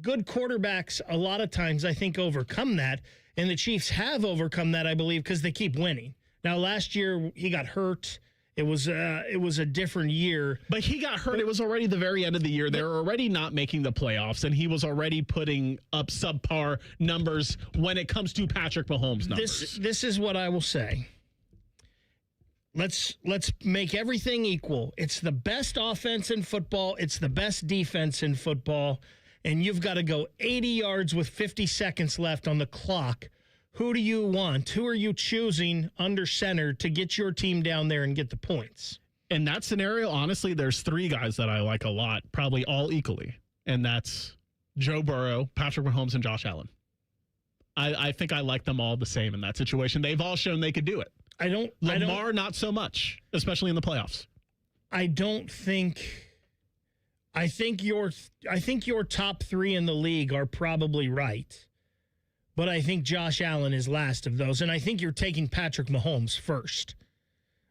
good quarterbacks, a lot of times, I think, overcome that. And the Chiefs have overcome that, I believe, because they keep winning. Now, last year, he got hurt. It was a different year. But he got hurt. It was already the very end of the year. They were already not making the playoffs, and he was already putting up subpar numbers when it comes to Patrick Mahomes numbers. This is what I will say. Let's make everything equal. It's the best offense in football. It's the best defense in football. And you've got to go 80 yards with 50 seconds left on the clock. Who do you want? Who are you choosing under center to get your team down there and get the points? In that scenario, honestly, there's 3 guys that I like a lot, probably all equally. And that's Joe Burrow, Patrick Mahomes, and Josh Allen. I think I like them all the same in that situation. They've all shown they could do it. Lamar, not so much, especially in the playoffs. I think your top 3 in the league are probably right. But I think Josh Allen is last of those. And I think you're taking Patrick Mahomes first.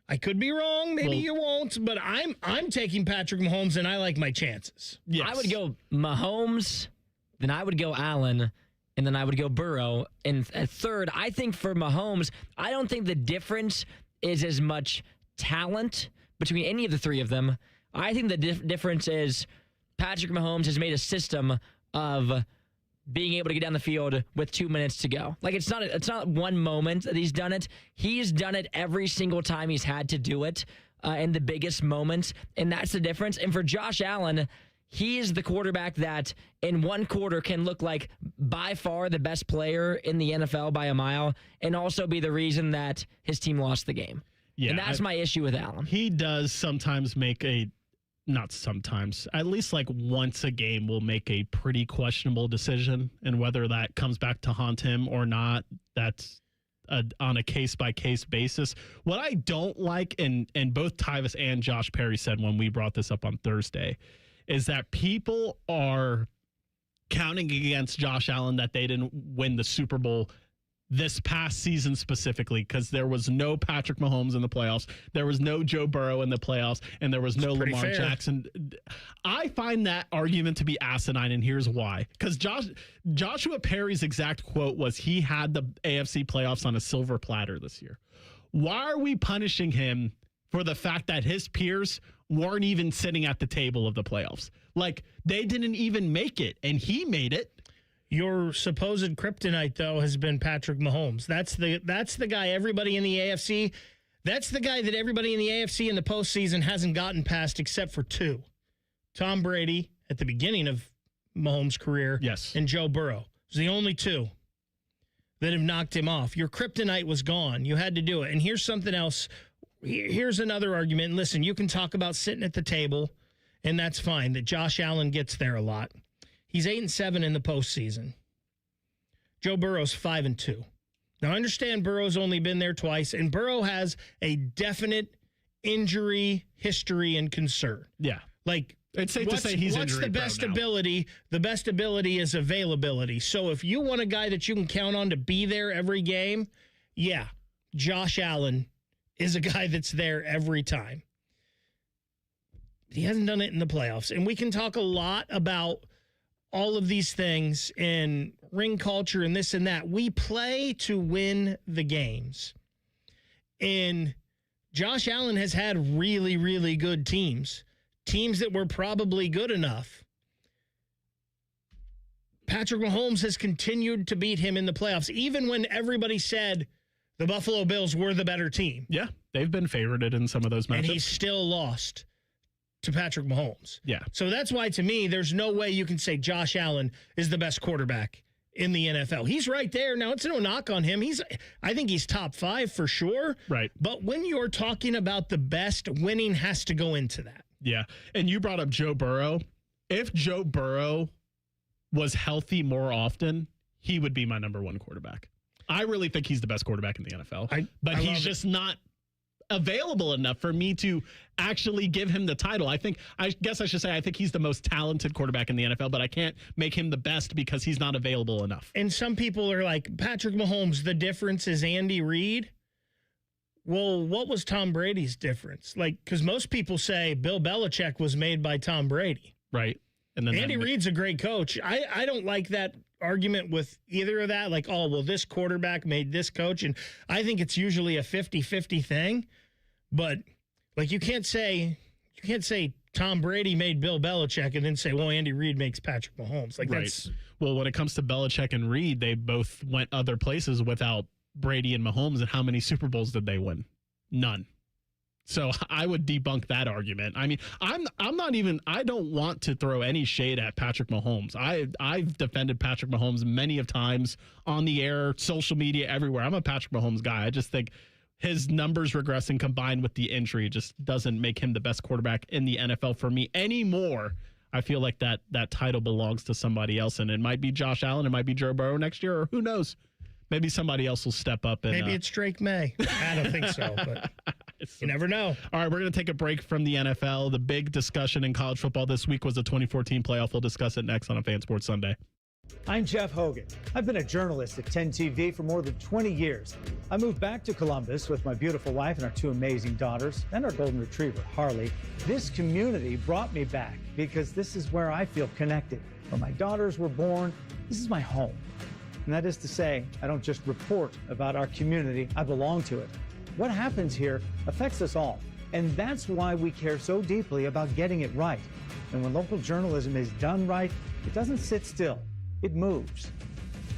I could be wrong. Maybe you won't. But I'm taking Patrick Mahomes, and I like my chances. Yes. I would go Mahomes, then I would go Allen, and then I would go Burrow. And at third, I think for Mahomes, I don't think the difference is as much talent between any of the 3 of them. I think the difference is Patrick Mahomes has made a system of being able to get down the field with 2 minutes to go. Like, it's not one moment that he's done it. He's done it every single time he's had to do it in the biggest moments, and that's the difference. And for Josh Allen, he is the quarterback that in one quarter can look like by far the best player in the NFL by a mile and also be the reason that his team lost the game. Yeah, and that's my issue with Allen. He does sometimes make not sometimes, at least like once a game will make a pretty questionable decision, and whether that comes back to haunt him or not, that's on a case-by-case basis. What I don't like, and both Tyvis and Josh Perry said when we brought this up on Thursday, is that people are counting against Josh Allen that they didn't win the Super Bowl this past season specifically, because there was no Patrick Mahomes in the playoffs, there was no Joe Burrow in the playoffs, and there was no Lamar Jackson. I find that argument to be asinine, and here's why. Because Joshua Perry's exact quote was he had the AFC playoffs on a silver platter this year. Why are we punishing him for the fact that his peers weren't even sitting at the table of the playoffs? Like, they didn't even make it, and he made it. Your supposed kryptonite, though, has been Patrick Mahomes. That's the guy everybody in the AFC, that's the guy that everybody in the AFC in the postseason hasn't gotten past except for 2. Tom Brady at the beginning of Mahomes' career, yes, and Joe Burrow. It's the only 2 that have knocked him off. Your kryptonite was gone. You had to do it. And here's something else. Here's another argument. And listen, you can talk about sitting at the table, and that's fine, that Josh Allen gets there a lot. He's 8-7 in the postseason. Joe Burrow's 5-2. Now, I understand Burrow's only been there twice, and Burrow has a definite injury history and concern. Yeah. Like, it's safe to say he's what's the best ability? The best ability is availability. So if you want a guy that you can count on to be there every game, yeah, Josh Allen is a guy that's there every time. He hasn't done it in the playoffs. And we can talk a lot about all of these things in ring culture and this and that. We play to win the games. And Josh Allen has had really, really good teams that were probably good enough. Patrick Mahomes has continued to beat him in the playoffs, even when everybody said the Buffalo Bills were the better team. Yeah, they've been favorited in some of those matchups. And he still lost to Patrick Mahomes. Yeah. So that's why, to me, there's no way you can say Josh Allen is the best quarterback in the NFL. He's right there. Now, it's no knock on him. I think he's top 5 for sure. Right. But when you're talking about the best, winning has to go into that. Yeah. And you brought up Joe Burrow. If Joe Burrow was healthy more often, he would be my number 1 quarterback. I really think he's the best quarterback in the NFL. But he's just not available enough for me to actually give him the title. I guess I should say I think he's the most talented quarterback in the NFL, but I can't make him the best because he's not available enough. And some people are like, Patrick Mahomes, the difference is Andy Reid. Well, what was Tom Brady's difference? Like, because most people say Bill Belichick was made by Tom Brady. Right. And then Andy Reid's a great coach. I don't like that argument with either of that. Like, oh, well, this quarterback made this coach. And I think it's usually a 50-50 thing. But, like, you can't say Tom Brady made Bill Belichick and then say, well, Andy Reid makes Patrick Mahomes. Like, right. That's... Well, when it comes to Belichick and Reid, they both went other places without Brady and Mahomes. And how many Super Bowls did they win? None. So I would debunk that argument. I mean, I don't want to throw any shade at Patrick Mahomes. I've defended Patrick Mahomes many of times on the air, social media, everywhere. I'm a Patrick Mahomes guy. I just think his numbers regressing combined with the injury just doesn't make him the best quarterback in the NFL for me anymore. I feel like that title belongs to somebody else, and it might be Josh Allen, it might be Joe Burrow next year, or who knows? maybe somebody else will step up. And, Maybe it's Drake May. I don't think so, but you never know. All right, we're going to take a break from the NFL. The big discussion in college football this week was the 2014 playoff. We'll discuss it next on a Fan Sports Sunday. I'm Jeff Hogan. I've been a journalist at 10 TV for more than 20 years. I moved back to Columbus with my beautiful wife and our 2 amazing daughters and our golden retriever, Harley. This community brought me back because this is where I feel connected. Where my daughters were born, this is my home. And that is to say, I don't just report about our community, I belong to it. What happens here affects us all. And that's why we care so deeply about getting it right. And when local journalism is done right, it doesn't sit still. It moves.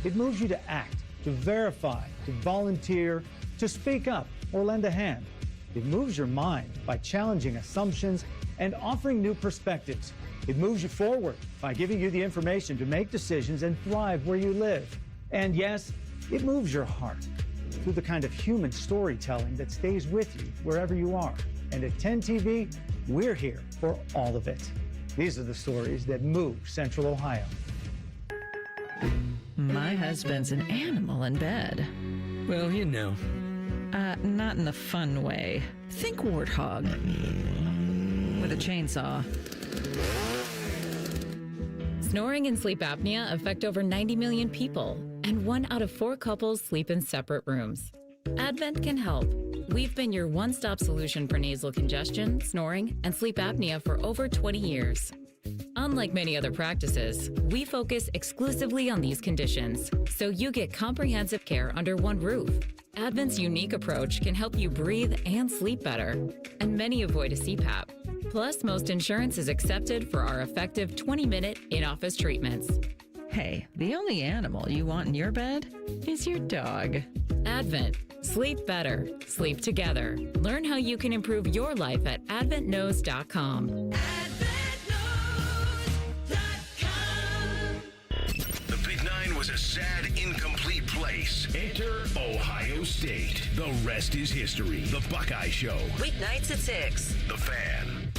It moves you to act, to verify, to volunteer, to speak up or lend a hand. It moves your mind by challenging assumptions and offering new perspectives. It moves you forward by giving you the information to make decisions and thrive where you live. And yes, it moves your heart through the kind of human storytelling that stays with you wherever you are. And at 10 TV, we're here for all of it. These are the stories that move Central Ohio. My husband's an animal in bed. Well, you know. Not in the fun way. Think warthog. With a chainsaw. Snoring and sleep apnea affect over 90 million people, and 1 out of 4 couples sleep in separate rooms. Advent can help. We've been your one-stop solution for nasal congestion, snoring, and sleep apnea for over 20 years. Unlike many other practices, we focus exclusively on these conditions, so you get comprehensive care under one roof. Advent's unique approach can help you breathe and sleep better, and many avoid a CPAP. Plus, most insurance is accepted for our effective 20-minute in-office treatments. Hey, the only animal you want in your bed is your dog. Advent. Sleep better. Sleep together. Learn how you can improve your life at adventknows.com. The Big Nine was a sad, incomplete place. Enter Ohio State. The rest is history. The Buckeye Show. Weeknights at 6. The Fan.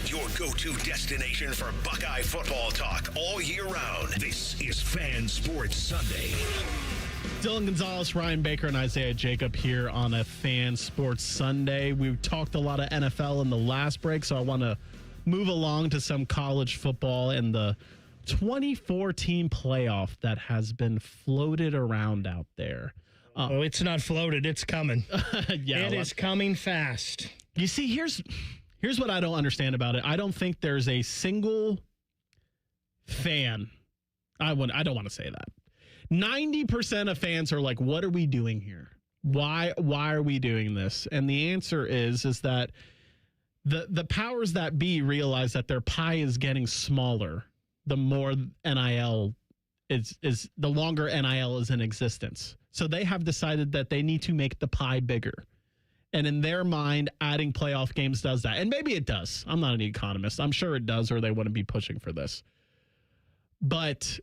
Your go-to destination for Buckeye football talk all year round. This is Fan Sports Sunday. Dylan Gonzalez, Ryan Baker, and Isaiah Jacob here on a Fan Sports Sunday. We've talked a lot of NFL in the last break, so I want to move along to some college football and the 24-team playoff that has been floated around out there. It's not floated. It's coming. Yeah, it is coming fast. You see, here's what I don't understand about it. I don't think there's a single fan. I don't want to say that. 90% of fans are like, what are we doing here? Why are we doing this? And the answer is that the powers that be realize that their pie is getting smaller the more NIL is the longer NIL is in existence. So they have decided that they need to make the pie bigger. And in their mind, adding playoff games does that. And maybe it does. I'm not an economist. I'm sure it does, or they wouldn't be pushing for this.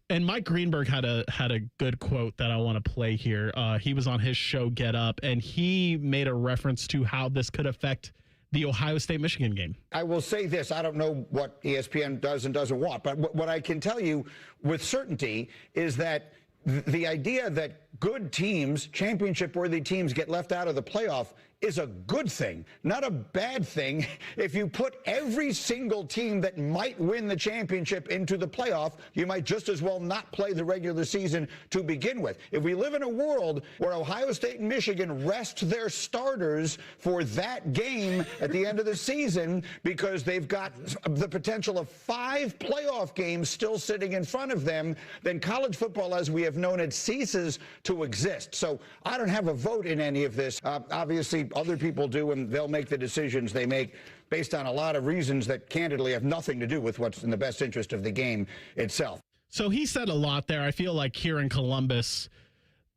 And Mike Greenberg had a good quote that I want to play here. He was on his show Get Up, and he made a reference to how this could affect the Ohio State-Michigan game. I will say this. I don't know what ESPN does and doesn't want, but what I can tell you with certainty is that the idea that good teams, championship-worthy teams, get left out of the playoff is a good thing, not a bad thing. If you put every single team that might win the championship into the playoff, you might just as well not play the regular season to begin with. If we live in a world where Ohio State and Michigan rest their starters for that game at the end of the season because they've got the potential of 5 playoff games still sitting in front of them, then college football as we have known it ceases to exist. So I don't have a vote in any of this. Obviously, other people do, and they'll make the decisions they make based on a lot of reasons that candidly have nothing to do with what's in the best interest of the game itself. So he said a lot there. I feel like here in Columbus,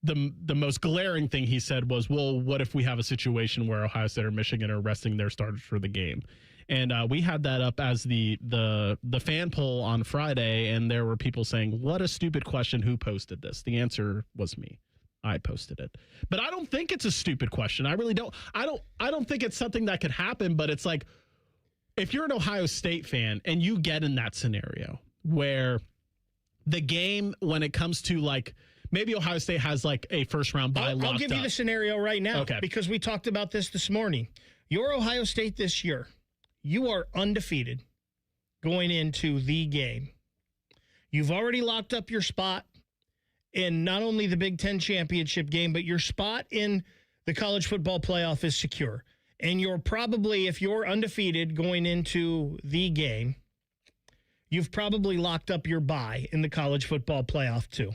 the most glaring thing he said was, well, what if we have a situation where Ohio State or Michigan are resting their starters for the game? And we had that up as the fan poll on Friday, and there were people saying, what a stupid question. Who posted this? The answer was me. I posted it. But I don't think it's a stupid question. I really don't. I don't think it's something that could happen, but it's like, if you're an Ohio State fan and you get in that scenario where the game, when it comes to like maybe Ohio State has like a first round bye locked up. I'll give you the scenario right now because we talked about this morning. Your Ohio State this year, you are undefeated going into the game. You've already locked up your spot in not only the Big Ten championship game, but your spot in the college football playoff is secure. And you're probably, if you're undefeated going into the game, you've probably locked up your bye in the college football playoff too.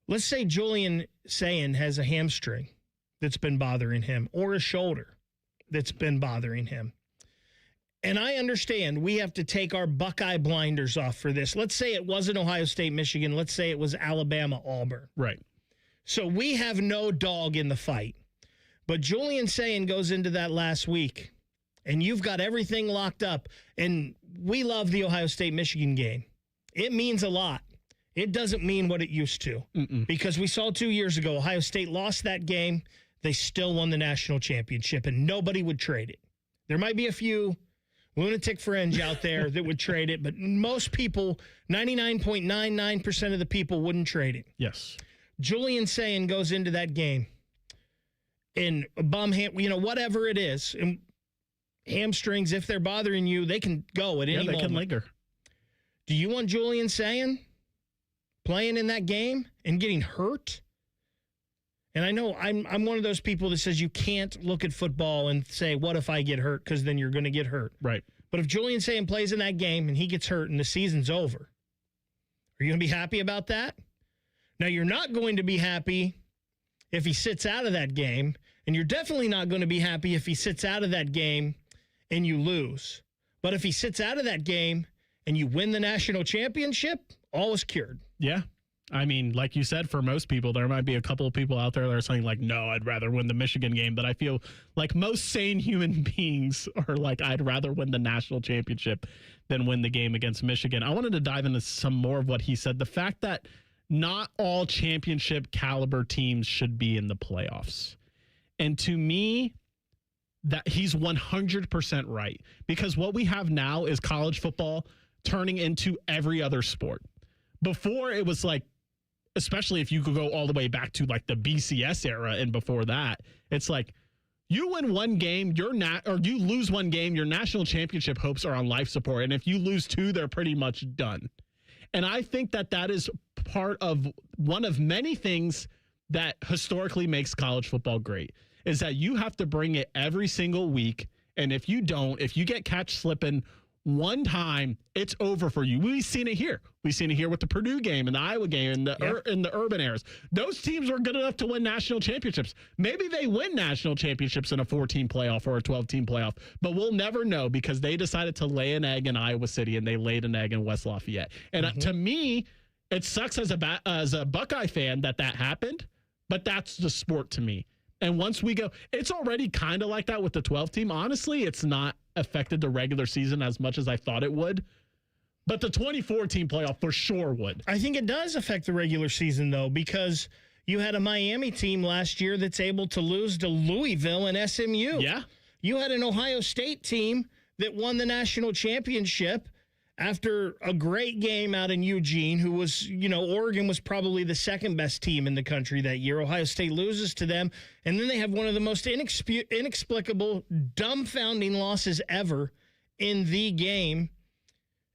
Let's say Julian Sayin has a hamstring that's been bothering him or a shoulder that's been bothering him. And I understand we have to take our Buckeye blinders off for this. Let's say it wasn't Ohio State, Michigan. Let's say it was Alabama, Auburn. Right. So we have no dog in the fight. But Julian Sayin goes into that last week, and you've got everything locked up. And we love the Ohio State-Michigan game. It means a lot. It doesn't mean what it used to. Because we saw 2 years ago, Ohio State lost that game. They still won the national championship, and nobody would trade it. There might be a few lunatic fringe out there that would trade it, but most people, 99.99% of the people wouldn't trade it. Yes. Julian Sayin goes into that game and whatever it is, and hamstrings, if they're bothering you, they can go at any moment. Yeah, they can linger. Do you want Julian Sayin playing in that game and getting hurt? And I know I'm one of those people that says you can't look at football and say, what if I get hurt? Because then you're going to get hurt. Right. But if Julian Sayin plays in that game and he gets hurt and the season's over, are you going to be happy about that? Now, you're not going to be happy if he sits out of that game, and you're definitely not going to be happy if he sits out of that game and you lose. But if he sits out of that game and you win the national championship, all is cured. Yeah. I mean, like you said, for most people, there might be a couple of people out there that are saying like, no, I'd rather win the Michigan game. But I feel like most sane human beings are like, I'd rather win the national championship than win the game against Michigan. I wanted to dive into some more of what he said. The fact that not all championship caliber teams should be in the playoffs. And to me, that he's 100% right, because what we have now is college football turning into every other sport. Before it was like, especially if you could go all the way back to like the BCS era and before that, it's like you win one game, or you lose one game, your national championship hopes are on life support. And if you lose two, they're pretty much done. And I think that is part of one of many things that historically makes college football great, is that you have to bring it every single week. And if you don't, if you get catch slipping one time, it's over for you. We've seen it here. We've seen it here with the Purdue game and the Iowa game and in the urban areas. Those teams were good enough to win national championships. Maybe they win national championships in a 14 playoff or a 12-team playoff, but we'll never know because they decided to lay an egg in Iowa City and they laid an egg in West Lafayette. And to me, it sucks as a Buckeye fan that happened, but that's the sport to me. And once we go, it's already kind of like that with the 12-team. Honestly, it's not affected the regular season as much as I thought it would. But the 24-team playoff for sure would. I think it does affect the regular season, though, because you had a Miami team last year that's able to lose to Louisville and SMU. Yeah. You had an Ohio State team that won the national championship after a great game out in Eugene, who was, Oregon was probably the second best team in the country that year. Ohio State loses to them, and then they have one of the most inexplicable, dumbfounding losses ever in the game.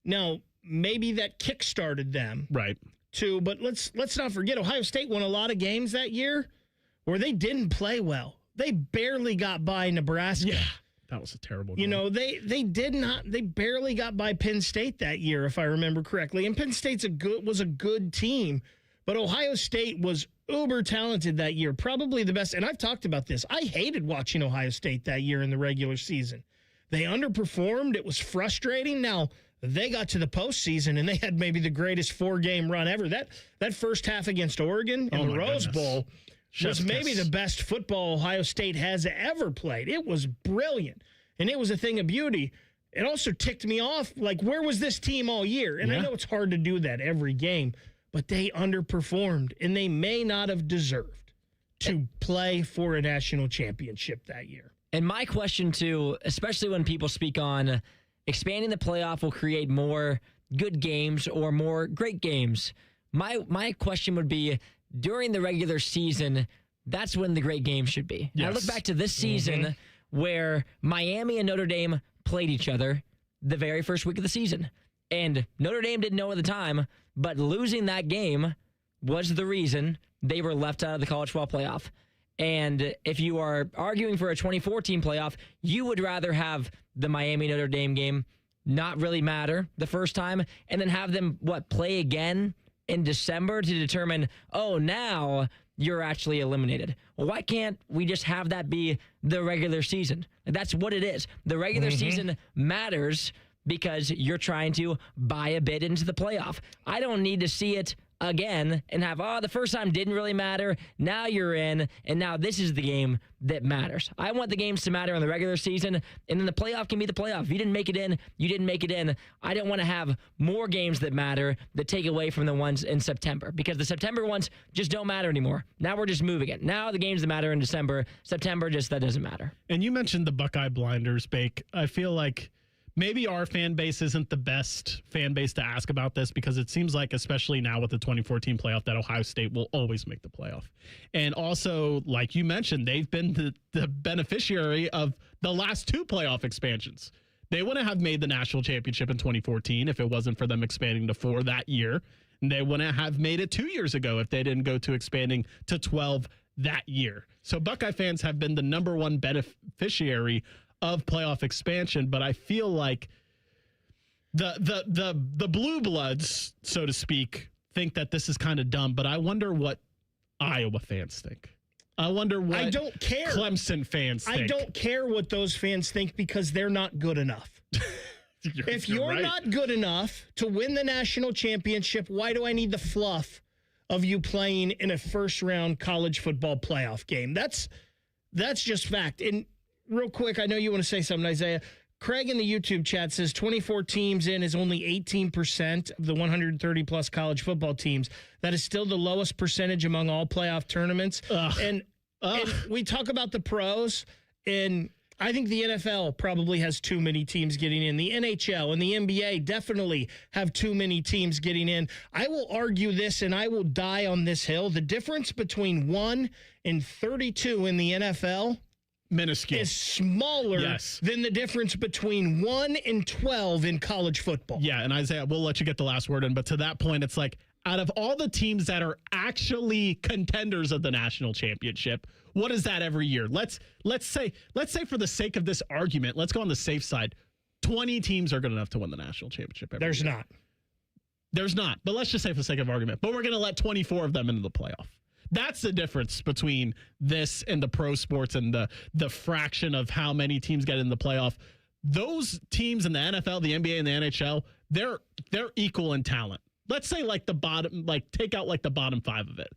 Now, maybe that kickstarted them. Right. Too, but let's not forget, Ohio State won a lot of games that year where they didn't play well. They barely got by Nebraska. Yeah. That was a terrible game. They barely got by Penn State that year, if I remember correctly. And Penn State's was a good team, but Ohio State was uber talented that year, probably the best. And I've talked about this. I hated watching Ohio State that year in the regular season. They underperformed. It was frustrating. Now, they got to the postseason, and they had maybe the greatest 4-game run ever. That first half against Oregon in the Rose Bowl was maybe the best football Ohio State has ever played. It was brilliant, and it was a thing of beauty. It also ticked me off, like, where was this team all year? And I know it's hard to do that every game, but they underperformed, and they may not have deserved to play for a national championship that year. And my question, too, especially when people speak on expanding the playoff will create more good games or more great games. My question would be, during the regular season, that's when the great game should be. Yes. I look back to this season where Miami and Notre Dame played each other the very first week of the season. And Notre Dame didn't know at the time, but losing that game was the reason they were left out of the college football playoff. And if you are arguing for a 2014 playoff, you would rather have the Miami-Notre Dame game not really matter the first time and then have them, play again in December to determine, now you're actually eliminated. Well, why can't we just have that be the regular season? That's what it is. The regular season matters because you're trying to buy a bid into the playoff. I don't need to see it again and have, the first time didn't really matter. Now you're in, and now this is the game that matters. I want the games to matter in the regular season, and then the playoff can be the playoff. If you didn't make it in, you didn't make it in. I don't want to have more games that matter that take away from the ones in September, because the September ones just don't matter anymore. Now we're just moving it. Now the games that matter in December, September, that doesn't matter. And you mentioned the Buckeye blinders, Bake. I feel like maybe our fan base isn't the best fan base to ask about this, because it seems like, especially now with the 2014 playoff, that Ohio State will always make the playoff. And also, like you mentioned, they've been the beneficiary of the last two playoff expansions. They wouldn't have made the national championship in 2014 if it wasn't for them expanding to 4 that year. And they wouldn't have made it 2 years ago if they didn't go to expanding to 12 that year. So Buckeye fans have been the number one beneficiary of playoff expansion, but I feel like the blue bloods, so to speak, think that this is kind of dumb, but I wonder what Iowa fans think. I wonder what I don't care. Clemson fans think. I don't care what those fans think, because they're not good enough. If you're right. not good enough to win the national championship, why do I need the fluff of you playing in a first-round college football playoff game? That's just fact. And real quick, I know you want to say something, Isaiah. Craig in the YouTube chat says 24 teams in is only 18% of the 130-plus college football teams. That is still the lowest percentage among all playoff tournaments. And we talk about the pros, and I think the NFL probably has too many teams getting in. The NHL and the NBA definitely have too many teams getting in. I will argue this, and I will die on this hill. The difference between 1 and 32 in the NFL minuscule is smaller than the difference between 1 and 12 in college football. Yeah, and Isaiah, we'll let you get the last word in, but to that point, it's like, out of all the teams that are actually contenders of the national championship, what is that every year? Let's say for the sake of this argument, let's go on the safe side. 20 teams are good enough to win the national championship every year. There's not. But let's just say for the sake of argument. But we're going to let 24 of them into the playoff. That's the difference between this and the pro sports and the fraction of how many teams get in the playoff. Those teams in the NFL, the NBA, and the NHL, they're equal in talent. Let's say take out the bottom 5 of it.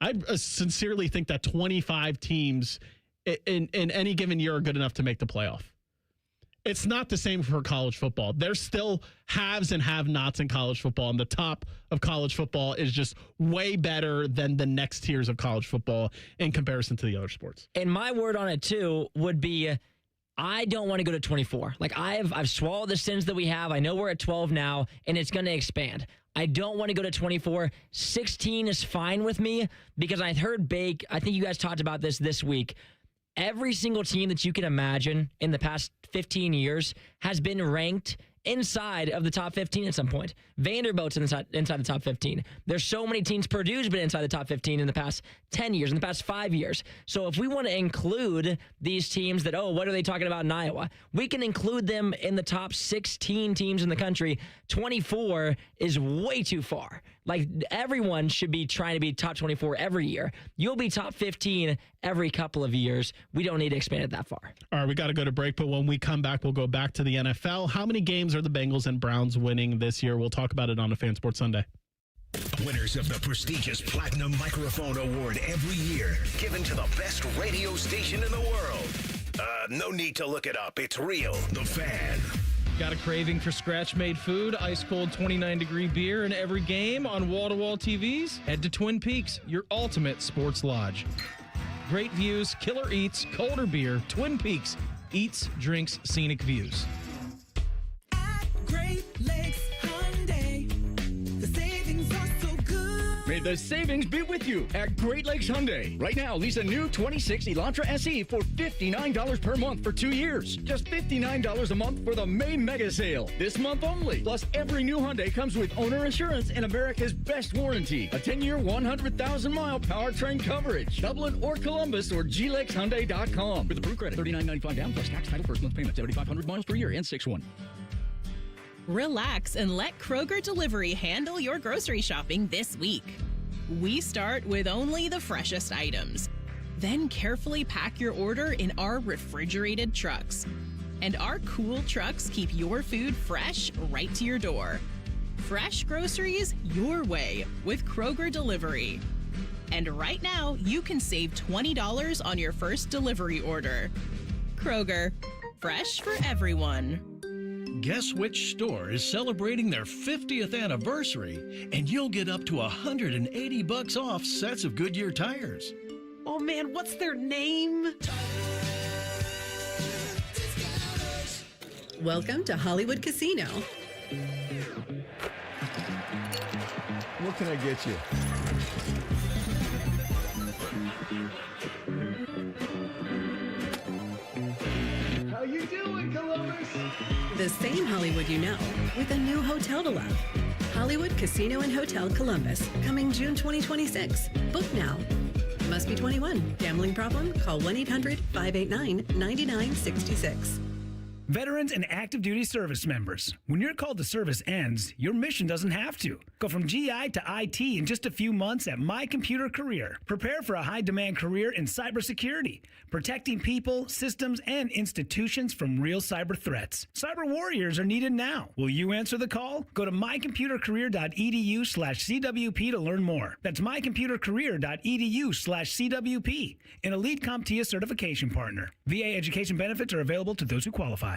I sincerely think that 25 teams in any given year are good enough to make the playoff. It's not the same for college football. There's still haves and have-nots in college football, and the top of college football is just way better than the next tiers of college football in comparison to the other sports. And my word on it, too, would be I don't want to go to 24. I've swallowed the sins that we have. I know we're at 12 now, and it's going to expand. I don't want to go to 24. 16 is fine with me, because I heard Bake, I think you guys talked about this week. Every single team that you can imagine in the past 15 years has been ranked inside of the top 15 at some point. Vanderbilt's inside the top 15. There's so many teams. Purdue's been inside the top 15 in the past 10 years, in the past 5 years. So if we want to include these teams that, what are they talking about in Iowa? We can include them in the top 16 teams in the country. 24 is way too far. Everyone should be trying to be top 24 every year. You'll be top 15 every couple of years. We don't need to expand it that far. All right, we got to go to break, but when we come back, we'll go back to the NFL. How many games are the Bengals and Browns winning this year? We'll talk about it on a Fan Sports Sunday. Winners of the prestigious Platinum Microphone Award every year, given to the best radio station in the world. No need to look it up. It's real. The Fan. Got a craving for scratch-made food, ice-cold 29-degree beer in every game on wall-to-wall TVs? Head to Twin Peaks, your ultimate sports lodge. Great views, killer eats, colder beer. Twin Peaks. Eats, drinks, scenic views. Great Lakes Hyundai. The savings are so good. May the savings be with you at Great Lakes Hyundai. Right now, lease a new 26 Elantra SE for $59 per month for 2 years. Just $59 a month for the May Mega Sale. This month only. Plus, every new Hyundai comes with owner insurance and America's best warranty. A 10-year, 100,000-mile powertrain coverage. Dublin or Columbus or glexhyundai.com. With approved credit, $39.95 down plus tax, title, first month payment, 7,500 miles per year, and 6-1. Relax and let Kroger Delivery handle your grocery shopping this week. We start with only the freshest items. Then carefully pack your order in our refrigerated trucks. And our cool trucks keep your food fresh right to your door. Fresh groceries your way with Kroger Delivery. And right now, you can save $20 on your first delivery order. Kroger, fresh for everyone. Guess which store is celebrating their 50th anniversary, and you'll get up to $180 off sets of Goodyear tires. Oh man, what's their name? Welcome to Hollywood Casino. What can I get you? How you doing, Columbus? The same Hollywood you know, with a new hotel to love. Hollywood Casino and Hotel Columbus, coming June 2026. Book now. Must be 21. Gambling problem? Call 1-800-589-9966. Veterans and active duty service members, when your call to service ends, your mission doesn't have to. Go from GI to IT in just a few months at My Computer Career. Prepare for a high-demand career in cybersecurity, protecting people, systems, and institutions from real cyber threats. Cyber warriors are needed now. Will you answer the call? Go to mycomputercareer.edu/CWP to learn more. That's mycomputercareer.edu/CWP, an elite CompTIA certification partner. VA education benefits are available to those who qualify.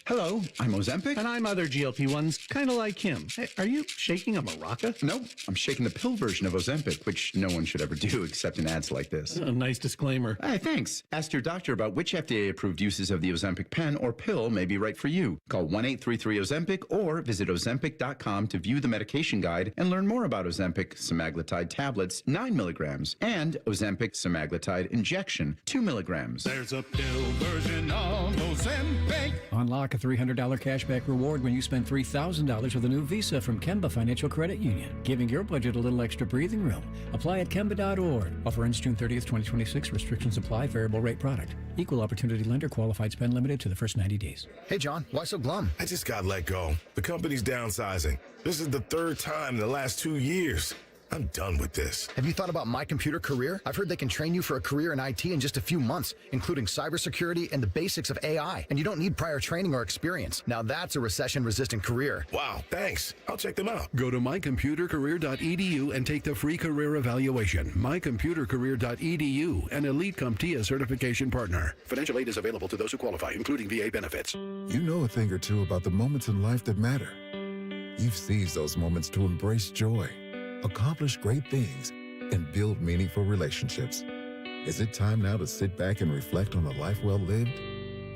Hello, I'm Ozempic. And I'm other GLP-1s, kind of like him. Hey, are you shaking a maraca? No, I'm shaking the pill version of Ozempic, which no one should ever do except in ads like this. A nice disclaimer. Hey, thanks. Ask your doctor about which FDA-approved uses of the Ozempic pen or pill may be right for you. Call 1-833-OZEMPIC or visit Ozempic.com to view the medication guide and learn more about Ozempic semaglutide tablets, 9 milligrams, and Ozempic semaglutide injection, 2 milligrams. There's a pill version of Ozempic. Unlock a $300 cashback reward when you spend $3,000 with a new Visa from Kemba Financial Credit Union, giving your budget a little extra breathing room. Apply at Kemba.org. Offer ends June 30th, 2026. Restrictions apply. Variable rate product. Equal opportunity lender. Qualified spend limited to the first 90 days. Hey, John, why so glum? I just got let go. The company's downsizing. This is the third time in the last 2 years. I'm done with this. Have you thought about My Computer Career? I've heard they can train you for a career in IT in just a few months, including cybersecurity and the basics of AI. And you don't need prior training or experience. Now that's a recession-resistant career. Wow, thanks. I'll check them out. Go to mycomputercareer.edu and take the free career evaluation. Mycomputercareer.edu, an elite CompTIA certification partner. Financial aid is available to those who qualify, including VA benefits. You know a thing or two about the moments in life that matter. You've seized those moments to embrace joy, accomplish great things, and build meaningful relationships. Is it time now to sit back and reflect on a life well lived?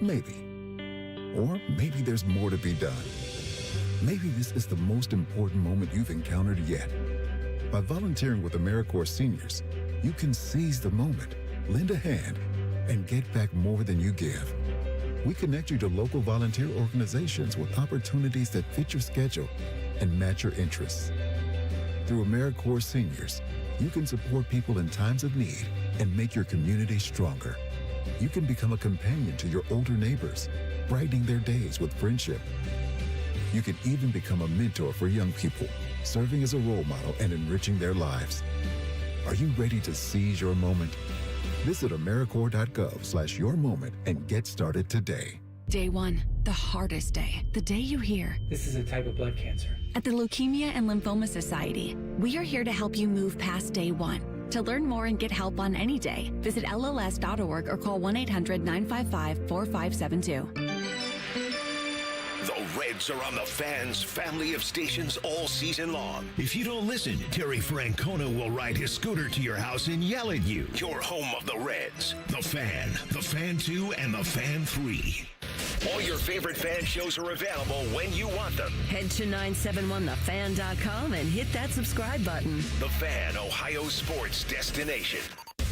Maybe. Or maybe there's more to be done. Maybe this is the most important moment you've encountered yet. By volunteering with AmeriCorps Seniors, you can seize the moment, lend a hand, and get back more than you give. We connect you to local volunteer organizations with opportunities that fit your schedule and match your interests. Through AmeriCorps Seniors, you can support people in times of need and make your community stronger. You can become a companion to your older neighbors, brightening their days with friendship. You can even become a mentor for young people, serving as a role model and enriching their lives. Are you ready to seize your moment? Visit AmeriCorps.gov/yourmoment and get started today. Day one, the hardest day. The day you hear, this is a type of blood cancer. At the Leukemia and Lymphoma Society, we are here to help you move past day one. To learn more and get help on any day, visit LLS.org or call 1-800-955-4572. The Reds are on the Fan's family of stations all season long. If you don't listen, Terry Francona will ride his scooter to your house and yell at you. Your home of the Reds. The Fan 2, and the Fan 3. All your favorite fan shows are available when you want them. Head to 971thefan.com and hit that subscribe button. The Fan, Ohio sports destination.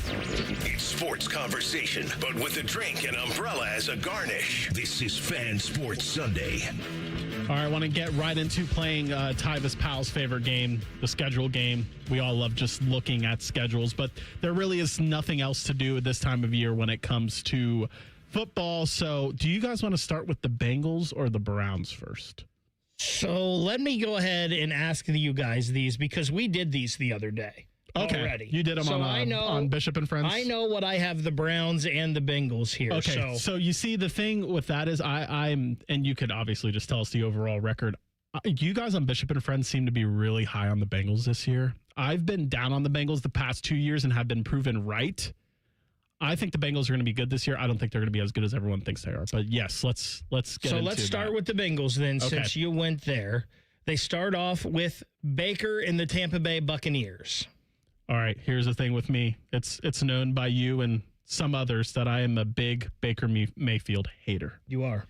It's sports conversation, but with a drink and umbrella as a garnish. This is Fan Sports Sunday. All right, I want to get right into playing Tyvis Powell's favorite game, the schedule game. We all love just looking at schedules, but there really is nothing else to do at this time of year when it comes to football. So do you guys want to start with the Bengals or the Browns first? So let me go ahead and ask you guys these because we did these the other day. Okay, already. You did them on Bishop and Friends? I know what I have the Browns and the Bengals here. Okay, so you see the thing with that is I'm, and you could obviously just tell us the overall record. You guys on Bishop and Friends seem to be really high on the Bengals this year. I've been down on the Bengals the past 2 years and have been proven right. I think the Bengals are going to be good this year. I don't think they're going to be as good as everyone thinks they are. But yes, let's get into let's start with the Bengals then, since you went there. They start off with Baker and the Tampa Bay Buccaneers. All right, here's the thing with me. It's known by you and some others that I am a big Baker Mayfield hater. You are.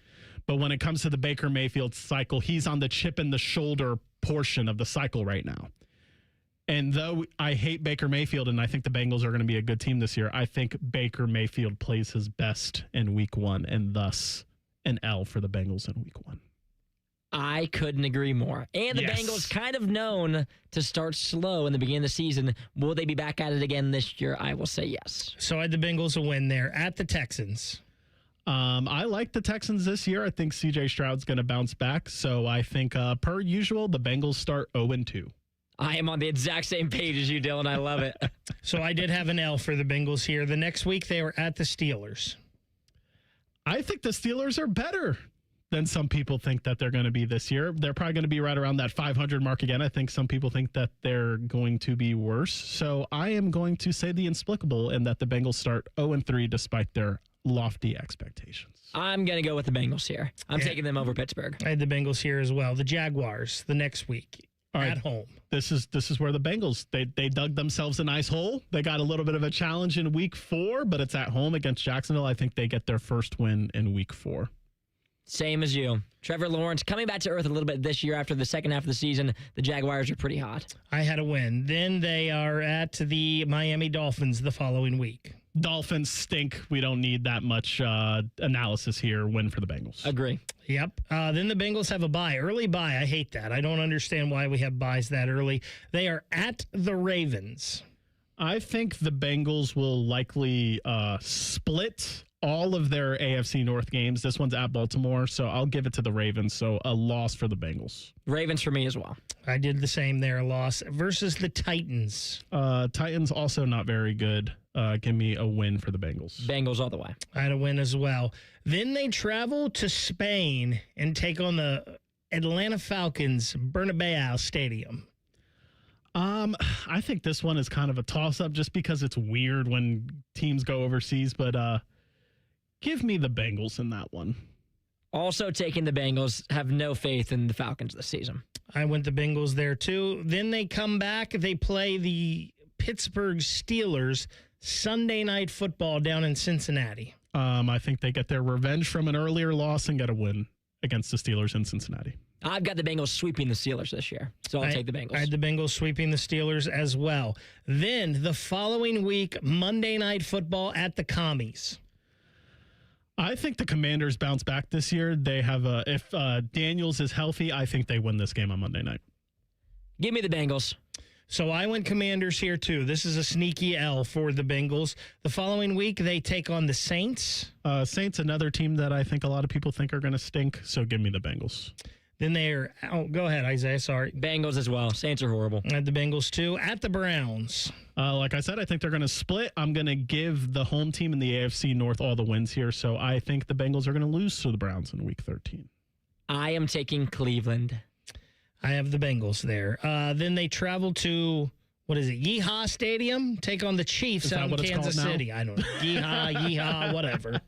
But when it comes to the Baker Mayfield cycle, he's on the chip in the shoulder portion of the cycle right now. And though I hate Baker Mayfield and I think the Bengals are going to be a good team this year, I think Baker Mayfield plays his best in week 1 and thus an L for the Bengals in week 1. I couldn't agree more. And the Bengals kind of known to start slow in the beginning of the season. Will they be back at it again this year? I will say yes. So I had the Bengals a win there at the Texans. I like the Texans this year. I think C.J. Stroud's going to bounce back. So I think, per usual, the Bengals start 0-2. I am on the exact same page as you, Dylan. I love it. So I did have an L for the Bengals here. The next week, they were at the Steelers. I think the Steelers are better than some people think that they're going to be this year. They're probably going to be right around that 500 mark again. I think some people think that they're going to be worse. So I am going to say the inexplicable and that the Bengals start 0-3 despite their lofty expectations. I'm going to go with the Bengals here. I'm taking them over Pittsburgh. I had the Bengals here as well. The Jaguars the next week at home. This is where the Bengals, they dug themselves a nice hole. They got a little bit of a challenge in week 4, but it's at home against Jacksonville. I think they get their first win in week 4. Same as you. Trevor Lawrence coming back to earth a little bit this year after the second half of the season. The Jaguars are pretty hot. I had a win. Then they are at the Miami Dolphins the following week. Dolphins stink. We don't need that much analysis here. Win for the Bengals. Agree. Yep. Then the Bengals have a bye. Early bye. I hate that. I don't understand why we have byes that early. They are at the Ravens. I think the Bengals will likely split all of their AFC North games. This one's at Baltimore, so I'll give it to the Ravens. So a loss for the Bengals. Ravens for me as well. I did the same there, a loss. Versus the Titans. Titans also not very good. Give me a win for the Bengals. Bengals all the way. I had a win as well. Then they travel to Spain and take on the Atlanta Falcons, Bernabeu Stadium. I think this one is kind of a toss-up just because it's weird when teams go overseas, but give me the Bengals in that one. Also taking the Bengals. Have no faith in the Falcons this season. I went the Bengals there too. Then they come back. They play the Pittsburgh Steelers Sunday Night Football down in Cincinnati. I think they get their revenge from an earlier loss and get a win against the Steelers in Cincinnati. I've got the Bengals sweeping the Steelers this year, so I'll take the Bengals. I had the Bengals sweeping the Steelers as well. Then the following week, Monday Night Football at the Commies. I think the Commanders bounce back this year. They have if Daniels is healthy, I think they win this game on Monday night. Give me the Bengals. So I went Commanders here too. This is a sneaky L for the Bengals. The following week, they take on the Saints. Saints, another team that I think a lot of people think are going to stink. So give me the Bengals. Then they're go ahead, Isaiah. Sorry. Bengals as well. Saints are horrible. At the Bengals too. At the Browns. Like I said, I think they're going to split. I'm going to give the home team in the AFC North all the wins here. So I think the Bengals are going to lose to the Browns in Week 13. I am taking Cleveland. I have the Bengals there. Then they travel to, what is it, Yeehaw Stadium? Take on the Chiefs out in Kansas City. I don't know. Yeehaw, whatever.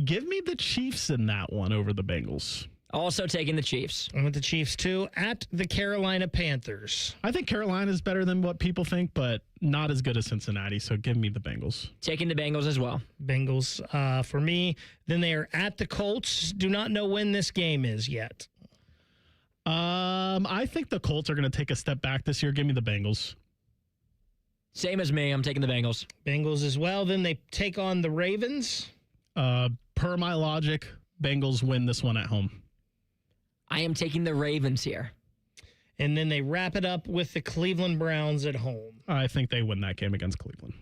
Give me the Chiefs in that one over the Bengals. Also taking the Chiefs. I'm with the Chiefs, too, at the Carolina Panthers. I think Carolina's better than what people think, but not as good as Cincinnati, so give me the Bengals. Taking the Bengals as well. Bengals for me. Then they are at the Colts. Do not know when this game is yet. I think the Colts are going to take a step back this year. Give me the Bengals. Same as me. I'm taking the Bengals. Bengals as well. Then they take on the Ravens. Per my logic, Bengals win this one at home. I am taking the Ravens here. And then they wrap it up with the Cleveland Browns at home. I think they win that game against Cleveland.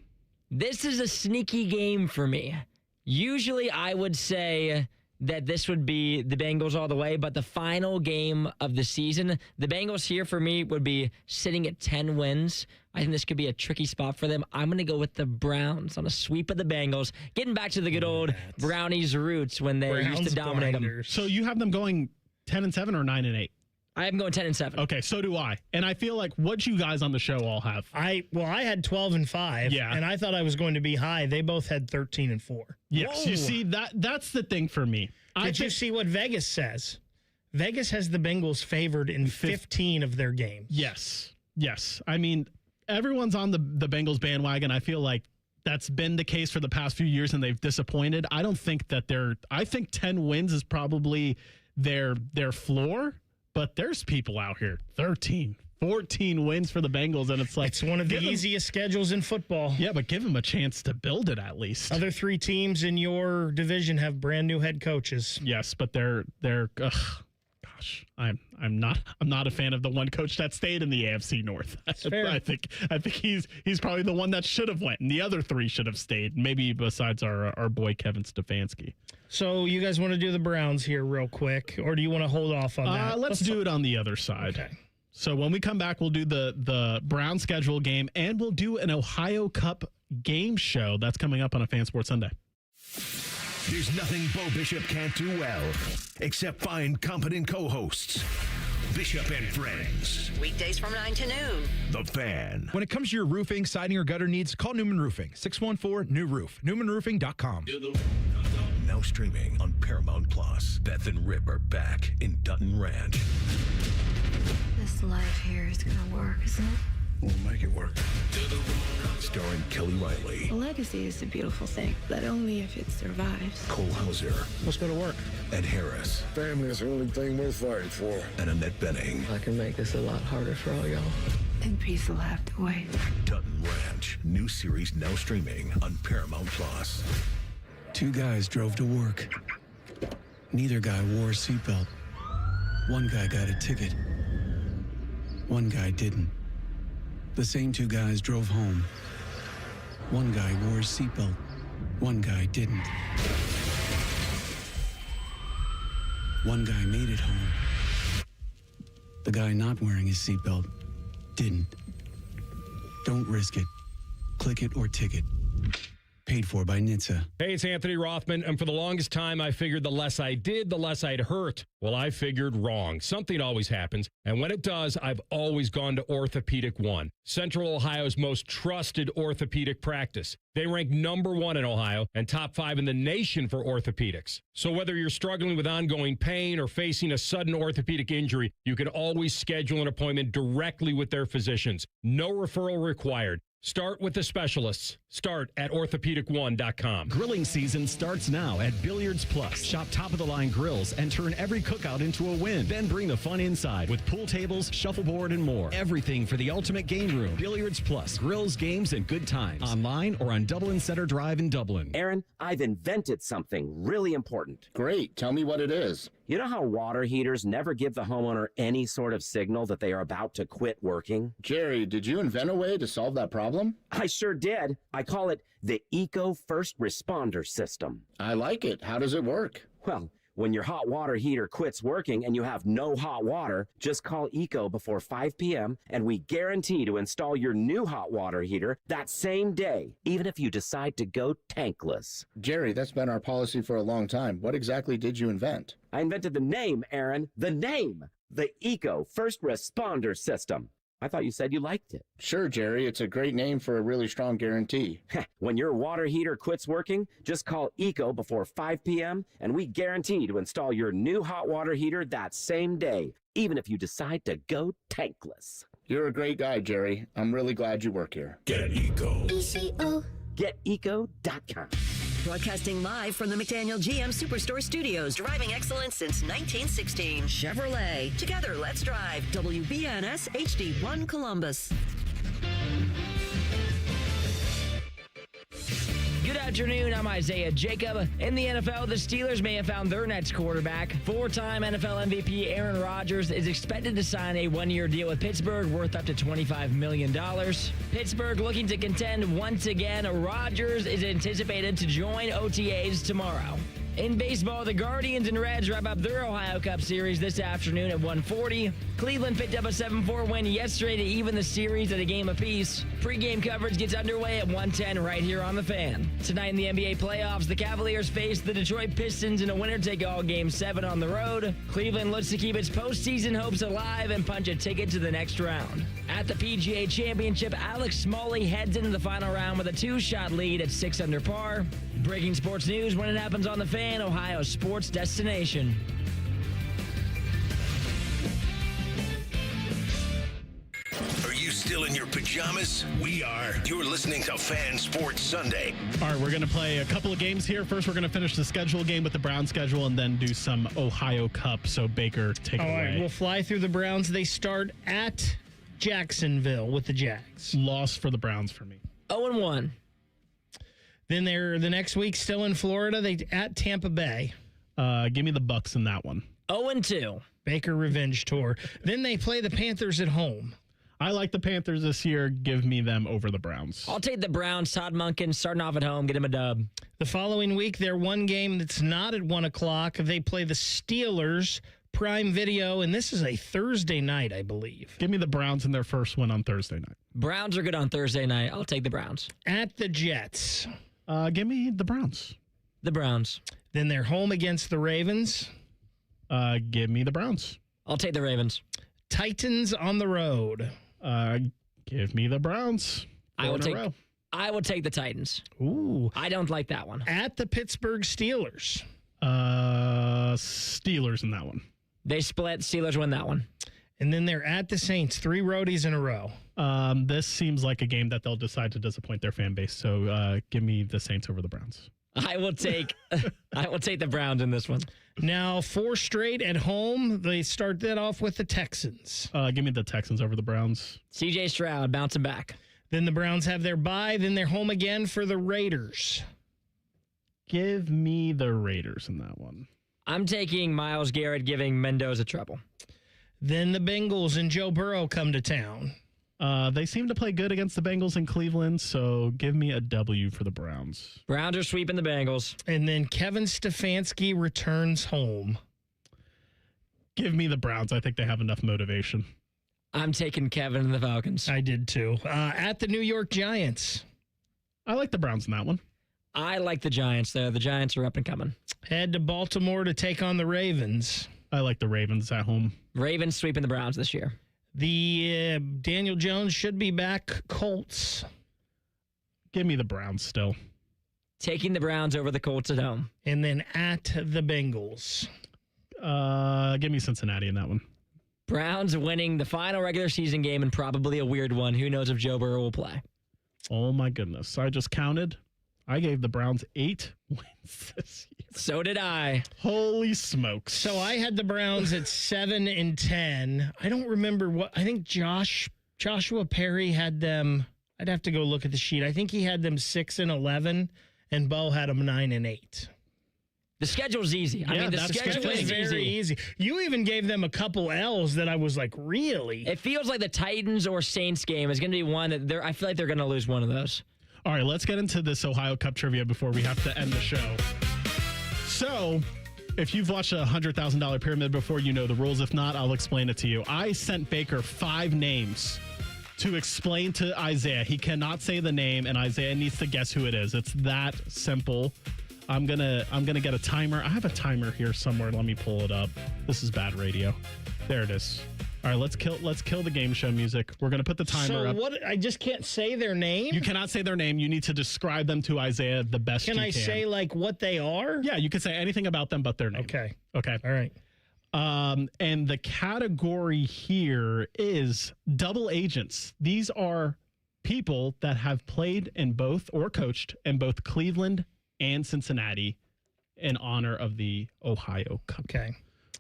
This is a sneaky game for me. Usually I would say that this would be the Bengals all the way, but the final game of the season, the Bengals here for me would be sitting at 10 wins. I think this could be a tricky spot for them. I'm going to go with the Browns on a sweep of the Bengals, getting back to the good old Brownies roots when they used to dominate them. So you have them going 10-7 or 9-8? I am going 10-7. Okay, so do I. And I feel like what you guys on the show all have. I had 12-5. Yeah. And I thought I was going to be high. They both had 13-4. Yes, Whoa. you see that's the thing for me. Did you see what Vegas says? Vegas has the Bengals favored in 15 of their games. Yes. I mean, everyone's on the Bengals bandwagon. I feel like that's been the case for the past few years, and they've disappointed. I don't think that I think 10 wins is probably their floor, but there's people out here, 13, 14 wins for the Bengals, and it's like... It's one of the easiest schedules in football. Yeah, but give them a chance to build it at least. Other three teams in your division have brand new head coaches. Yes, but they're gosh, I'm not a fan of the one coach that stayed in the AFC North. That's fair. I think he's probably the one that should have went, and the other three should have stayed. Maybe besides our boy Kevin Stefanski. So you guys want to do the Browns here real quick, or do you want to hold off on that? Let's do it on the other side. Okay. So when we come back, we'll do the Brown schedule game, and we'll do an Ohio Cup game show that's coming up on a Fan Sports Sunday. There's nothing Bo Bishop can't do well, except find competent co-hosts. Bishop and Friends. Weekdays from 9 to noon. The Fan. When it comes to your roofing, siding, or gutter needs, call Newman Roofing. 614-NEW-ROOF. NewmanRoofing.com. Now streaming on Paramount Plus. Beth and Rip are back in Dutton Ranch. This life here is gonna work, isn't it? We'll make it work. Starring Kelly Riley. A legacy is a beautiful thing, but only if it survives. Cole Hauser. Let's go to work. Ed Harris. Family is the only thing worth fighting for. And Annette Benning. I can make this a lot harder for all y'all. And peace will have to wait. Dutton Ranch. New series now streaming on Paramount Plus. Two guys drove to work. Neither guy wore a seatbelt. One guy got a ticket. One guy didn't. The same two guys drove home. One guy wore a seatbelt. One guy didn't. One guy made it home. The guy not wearing his seatbelt didn't. Don't risk it. Click it or ticket. Paid for by NHTSA. Hey, it's Anthony Rothman, and for the longest time, I figured the less I did, the less I'd hurt. Well, I figured wrong. Something always happens, and when it does, I've always gone to Orthopedic One, Central Ohio's most trusted orthopedic practice. They rank #1 in Ohio and top 5 in the nation for orthopedics. So whether you're struggling with ongoing pain or facing a sudden orthopedic injury, you can always schedule an appointment directly with their physicians. No referral required. Start with the specialists. Start at orthopedic1.com. Grilling season starts now at Billiards Plus. Shop top-of-the-line grills and turn every cookout into a win. Then bring the fun inside with pool tables, shuffleboard, and more. Everything for the ultimate game room. Billiards Plus. Grills, games, and good times. Online or on Dublin Center Drive in Dublin. Aaron, I've invented something really important. Great. Tell me what it is. You know how water heaters never give the homeowner any sort of signal that they are about to quit working? Jerry, did you invent a way to solve that problem? I sure did. I call it the Eco First Responder System. I like it. How does it work? Well, when your hot water heater quits working and you have no hot water, just call Eco before 5 p.m. and we guarantee to install your new hot water heater that same day, even if you decide to go tankless. Jerry, that's been our policy for a long time. What exactly did you invent? I invented the name, Aaron. The name. The Eco First Responder System. I thought you said you liked it. Sure, Jerry. It's a great name for a really strong guarantee. When your water heater quits working, just call ECO before 5 p.m. and we guarantee to install your new hot water heater that same day, even if you decide to go tankless. You're a great guy, Jerry. I'm really glad you work here. Get ECO. ECO. GetEco.com. Broadcasting live from the McDaniel GM Superstore Studios. Driving excellence since 1916. Chevrolet. Together, let's drive. WBNS HD1 Columbus. Good afternoon, I'm Isaiah Jacob. In the NFL, the Steelers may have found their next quarterback. Four-time NFL MVP Aaron Rodgers is expected to sign a one-year deal with Pittsburgh worth up to $25 million. Pittsburgh looking to contend once again. Rodgers is anticipated to join OTAs tomorrow. In baseball, the Guardians and Reds wrap up their Ohio Cup series this afternoon at 1:40. Cleveland picked up a 7-4 win yesterday to even the series at a game apiece. Pre-game coverage gets underway at 1:10 right here on The Fan. Tonight in the NBA playoffs, the Cavaliers face the Detroit Pistons in a winner-take-all Game 7 on the road. Cleveland looks to keep its postseason hopes alive and punch a ticket to the next round. At the PGA Championship, Alex Smalley heads into the final round with a 2-shot lead at 6 under par. Breaking sports news when it happens on The Fan, Ohio's sports destination. Are you still in your pajamas? We are. You're listening to Fan Sports Sunday. All right, we're going to play a couple of games here. First, we're going to finish the schedule game with the Browns schedule and then do some Ohio Cup. So, Baker, take it away. All right, we'll fly through the Browns. They start at Jacksonville with the Jags. Loss for the Browns for me. 0-1. Then they're the next week still in Florida. They at Tampa Bay. Give me the Bucks in that one. 0-2. Baker revenge tour. Then they play the Panthers at home. I like the Panthers this year. Give me them over the Browns. I'll take the Browns. Todd Monken starting off at home. Get him a dub. The following week, their one game that's not at 1 o'clock. They play the Steelers. Prime Video, and this is a Thursday night, I believe. Give me the Browns in their first win on Thursday night. Browns are good on Thursday night. I'll take the Browns. At the Jets. Give me the Browns. The Browns. Then they're home against the Ravens. Give me the Browns. I'll take the Ravens. Titans on the road. Give me the Browns. I will take the Titans. Ooh. I don't like that one. At the Pittsburgh Steelers. Steelers in that one. They split. Steelers win that one. And then they're at the Saints. 3 roadies in a row. This seems like a game that they'll decide to disappoint their fan base. So give me the Saints over the Browns. I will take the Browns in this one. Now 4 straight at home. They start that off with the Texans. Give me the Texans over the Browns. CJ Stroud bouncing back. Then the Browns have their bye. Then they're home again for the Raiders. Give me the Raiders in that one. I'm taking Myles Garrett, giving Mendoza trouble. Then the Bengals and Joe Burrow come to town. They seem to play good against the Bengals in Cleveland, so give me a W for the Browns. Browns are sweeping the Bengals. And then Kevin Stefanski returns home. Give me the Browns. I think they have enough motivation. I'm taking Kevin and the Falcons. I did too. At the New York Giants. I like the Browns in that one. I like the Giants, though. The Giants are up and coming. Head to Baltimore to take on the Ravens. I like the Ravens at home. Ravens sweeping the Browns this year. The Daniel Jones should be back. Colts. Give me the Browns still. Taking the Browns over the Colts at home. And then at the Bengals. Give me Cincinnati in that one. Browns winning the final regular season game and probably a weird one. Who knows if Joe Burrow will play? Oh, my goodness. I just counted. I gave the Browns 8 wins this year. So did I. Holy smokes. So I had the Browns at 7-10. I don't remember what. I think Joshua Perry had them. I'd have to go look at the sheet. I think he had them 6-11, and Bo had them 9-8. The schedule's easy. I mean, the schedule is very easy. You even gave them a couple L's that I was like, really? It feels like the Titans or Saints game is going to be one that I feel like they're going to lose one of those. All right, let's get into this Ohio Cup trivia before we have to end the show. So, if you've watched a $100,000 pyramid before, you know the rules. If not, I'll explain it to you. I sent Baker 5 names to explain to Isaiah. He cannot say the name, and Isaiah needs to guess who it is. It's that simple. I'm gonna get a timer. I have a timer here somewhere. Let me pull it up. This is bad radio. There it is. All right, let's kill the game show music. We're going to put the timer up. So what? I just can't say their name? You cannot say their name. You need to describe them to Isaiah the best you can. Can I say, like, what they are? Yeah, you can say anything about them but their name. Okay. All right. And the category here is double agents. These are people that have played in both or coached in both Cleveland and Cincinnati in honor of the Ohio Cup. Okay.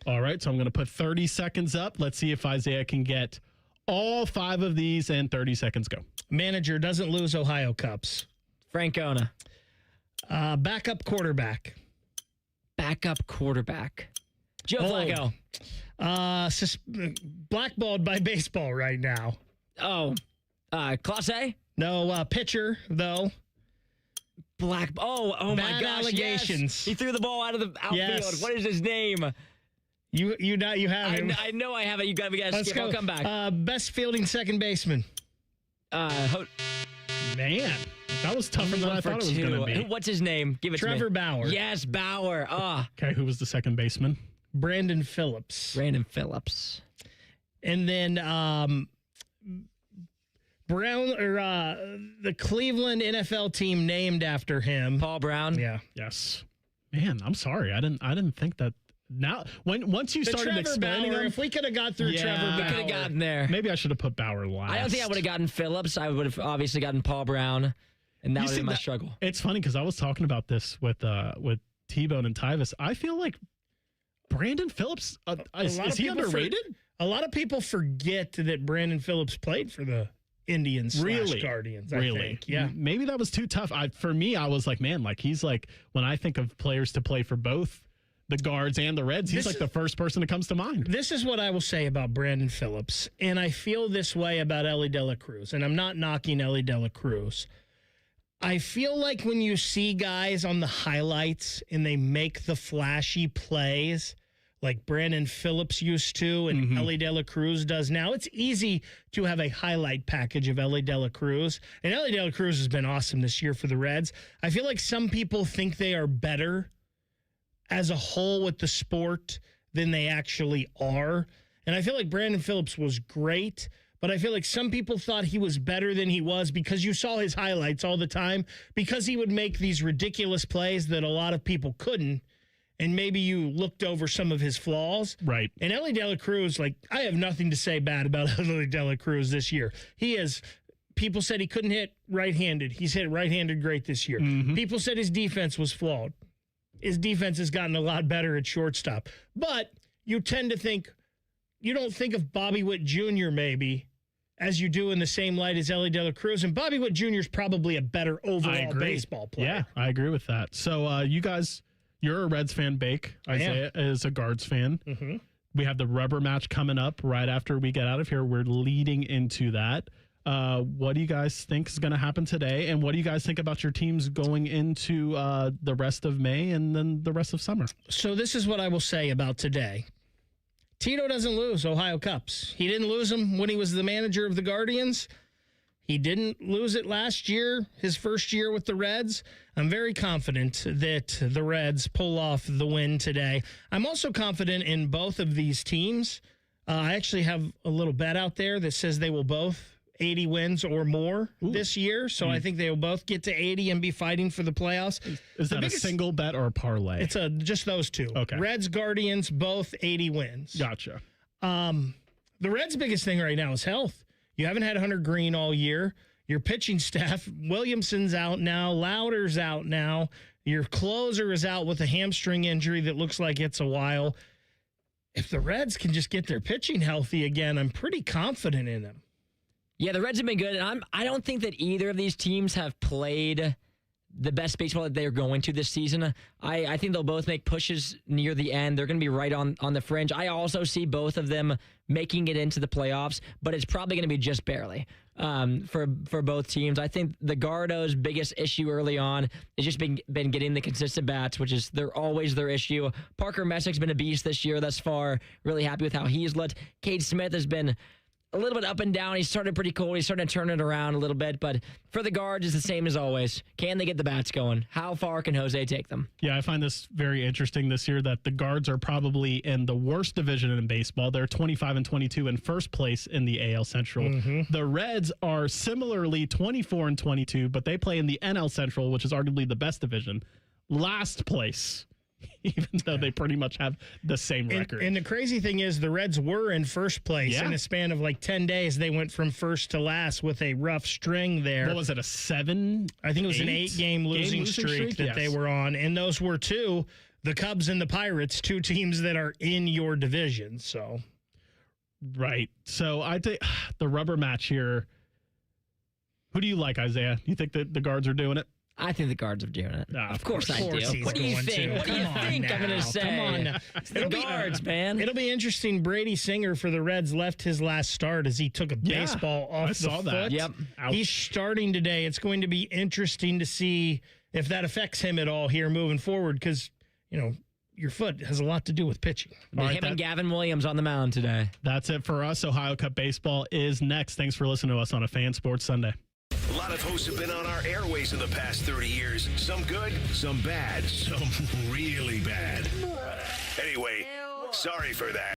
All right, so I'm going to put 30 seconds up. Let's see if Isaiah can get all 5 of these in 30 seconds. Go. Manager doesn't lose Ohio Cups. Francona. Backup quarterback. Joe Flacco. Blackballed by baseball right now. Oh. Class A? No, pitcher, though. Oh my Bad gosh. allegations. Yes. He threw the ball out of the outfield. Yes. What is his name? You have him. I know I have it. We got to skip. Go. I'll come back. Best fielding second baseman. Man, that was tougher than I thought it was going to be. What's his name? Give it to me. Trevor Bauer. Yes, Bauer. Okay, who was the second baseman? Brandon Phillips. And then the Cleveland NFL team named after him. Paul Brown. Yeah. Yes. Man, I'm sorry. I didn't think that. Now, once you started Trevor explaining Bauer, them, if we could have got through Trevor Bauer. We could have gotten there. Maybe I should have put Bauer last. I don't think I would have gotten Phillips. I would have obviously gotten Paul Brown, and that would have been my struggle. It's funny because I was talking about this with T-Bone and Tyvis. I feel like Brandon Phillips, is he underrated? A lot of people forget that Brandon Phillips played for the Indians / Guardians, I think. Yeah. Maybe that was too tough. For me, I was like, man, like he's like, when I think of players to play for both the Guards and the Reds, he's like the first person that comes to mind. This is what I will say about Brandon Phillips, and I feel this way about Ellie De La Cruz, and I'm not knocking Ellie De La Cruz. I feel like when you see guys on the highlights and they make the flashy plays like Brandon Phillips used to and Ellie De La Cruz does now, it's easy to have a highlight package of Ellie De La Cruz. And Ellie De La Cruz has been awesome this year for the Reds. I feel like some people think they are better as a whole with the sport than they actually are. And I feel like Brandon Phillips was great, but I feel like some people thought he was better than he was because you saw his highlights all the time, because he would make these ridiculous plays that a lot of people couldn't. And maybe you looked over some of his flaws. Right. And Ellie De La Cruz, like, I have nothing to say bad about Ellie De La Cruz this year. People said he couldn't hit right-handed. He's hit right-handed great this year. People said his defense was flawed. His defense has gotten a lot better at shortstop. But you tend to think, you don't think of Bobby Witt Jr. maybe as you do in the same light as Ellie De La Cruz. And Bobby Witt Jr. is probably a better overall baseball player. Yeah, I agree with that. So you guys, you're a Reds fan, Bake. Isaiah is a Guards fan. We have the rubber match coming up right after we get out of here. We're leading into that. What do you guys think is going to happen today? And what do you guys think about your teams going into the rest of May and then the rest of summer? So this is what I will say about today. Tito doesn't lose Ohio Cups. He didn't lose them when he was the manager of the Guardians. He didn't lose it last year, his first year with the Reds. I'm very confident that the Reds pull off the win today. I'm also confident in both of these teams. I actually have a little bet out there that says they will both 80 wins or more this year. So I think they will both get to 80 and be fighting for the playoffs. Is that a single bet or a parlay? It's just those two. Okay. Reds, Guardians, both 80 wins. Gotcha. The Reds' biggest thing right now is health. You haven't had Hunter Green all year. Your pitching staff, Williamson's out now. Lauder's out now. Your closer is out with a hamstring injury that looks like it's a while. If the Reds can just get their pitching healthy again, I'm pretty confident in them. Yeah, the Reds have been good, and I don't think that either of these teams have played the best baseball that they're going to this season. I think they'll both make pushes near the end. They're going to be right on the fringe. I also see both of them making it into the playoffs, but it's probably going to be just barely for both teams. I think the Gardo's biggest issue early on is just been getting the consistent bats, which is they're always their issue. Parker Messick's been a beast this year thus far. Really happy with how he's looked. Cade Smith has been a little bit up and down. He started pretty cold. He's starting to turn it around a little bit. But for the guards, it's the same as always. Can they get the bats going? How far can Jose take them? Yeah, I find this very interesting this year that the guards are probably in the worst division in baseball. They're 25-22 in first place in the AL Central. The Reds are similarly 24-22, but they play in the NL Central, which is arguably the best division. Last place. Even though they pretty much have the same record. And the crazy thing is the Reds were in first place in a span of like 10 days. They went from first to last with a rough string there. What was it, a 7? I think it was an 8-game losing streak that they were on. And those were the Cubs and the Pirates, 2 teams that are in your division. So, right. So I think the rubber match here. Who do you like, Isaiah? You think that the guards are doing it? I think the guards are doing it. Of course I do. What do you think? What do you think I'm going to say? Come on now. It's the guards, man. It'll be interesting. Brady Singer for the Reds left his last start as he took a baseball off the foot. That. Yep. He's starting today. It's going to be interesting to see if that affects him at all here moving forward because, your foot has a lot to do with pitching. Him and Gavin Williams on the mound today. That's it for us. Ohio Cup Baseball is next. Thanks for listening to us on a Fan Sports Sunday. A lot of hosts have been on our airways in the past 30 years. Some good, some bad, some really bad. Anyway, sorry for that.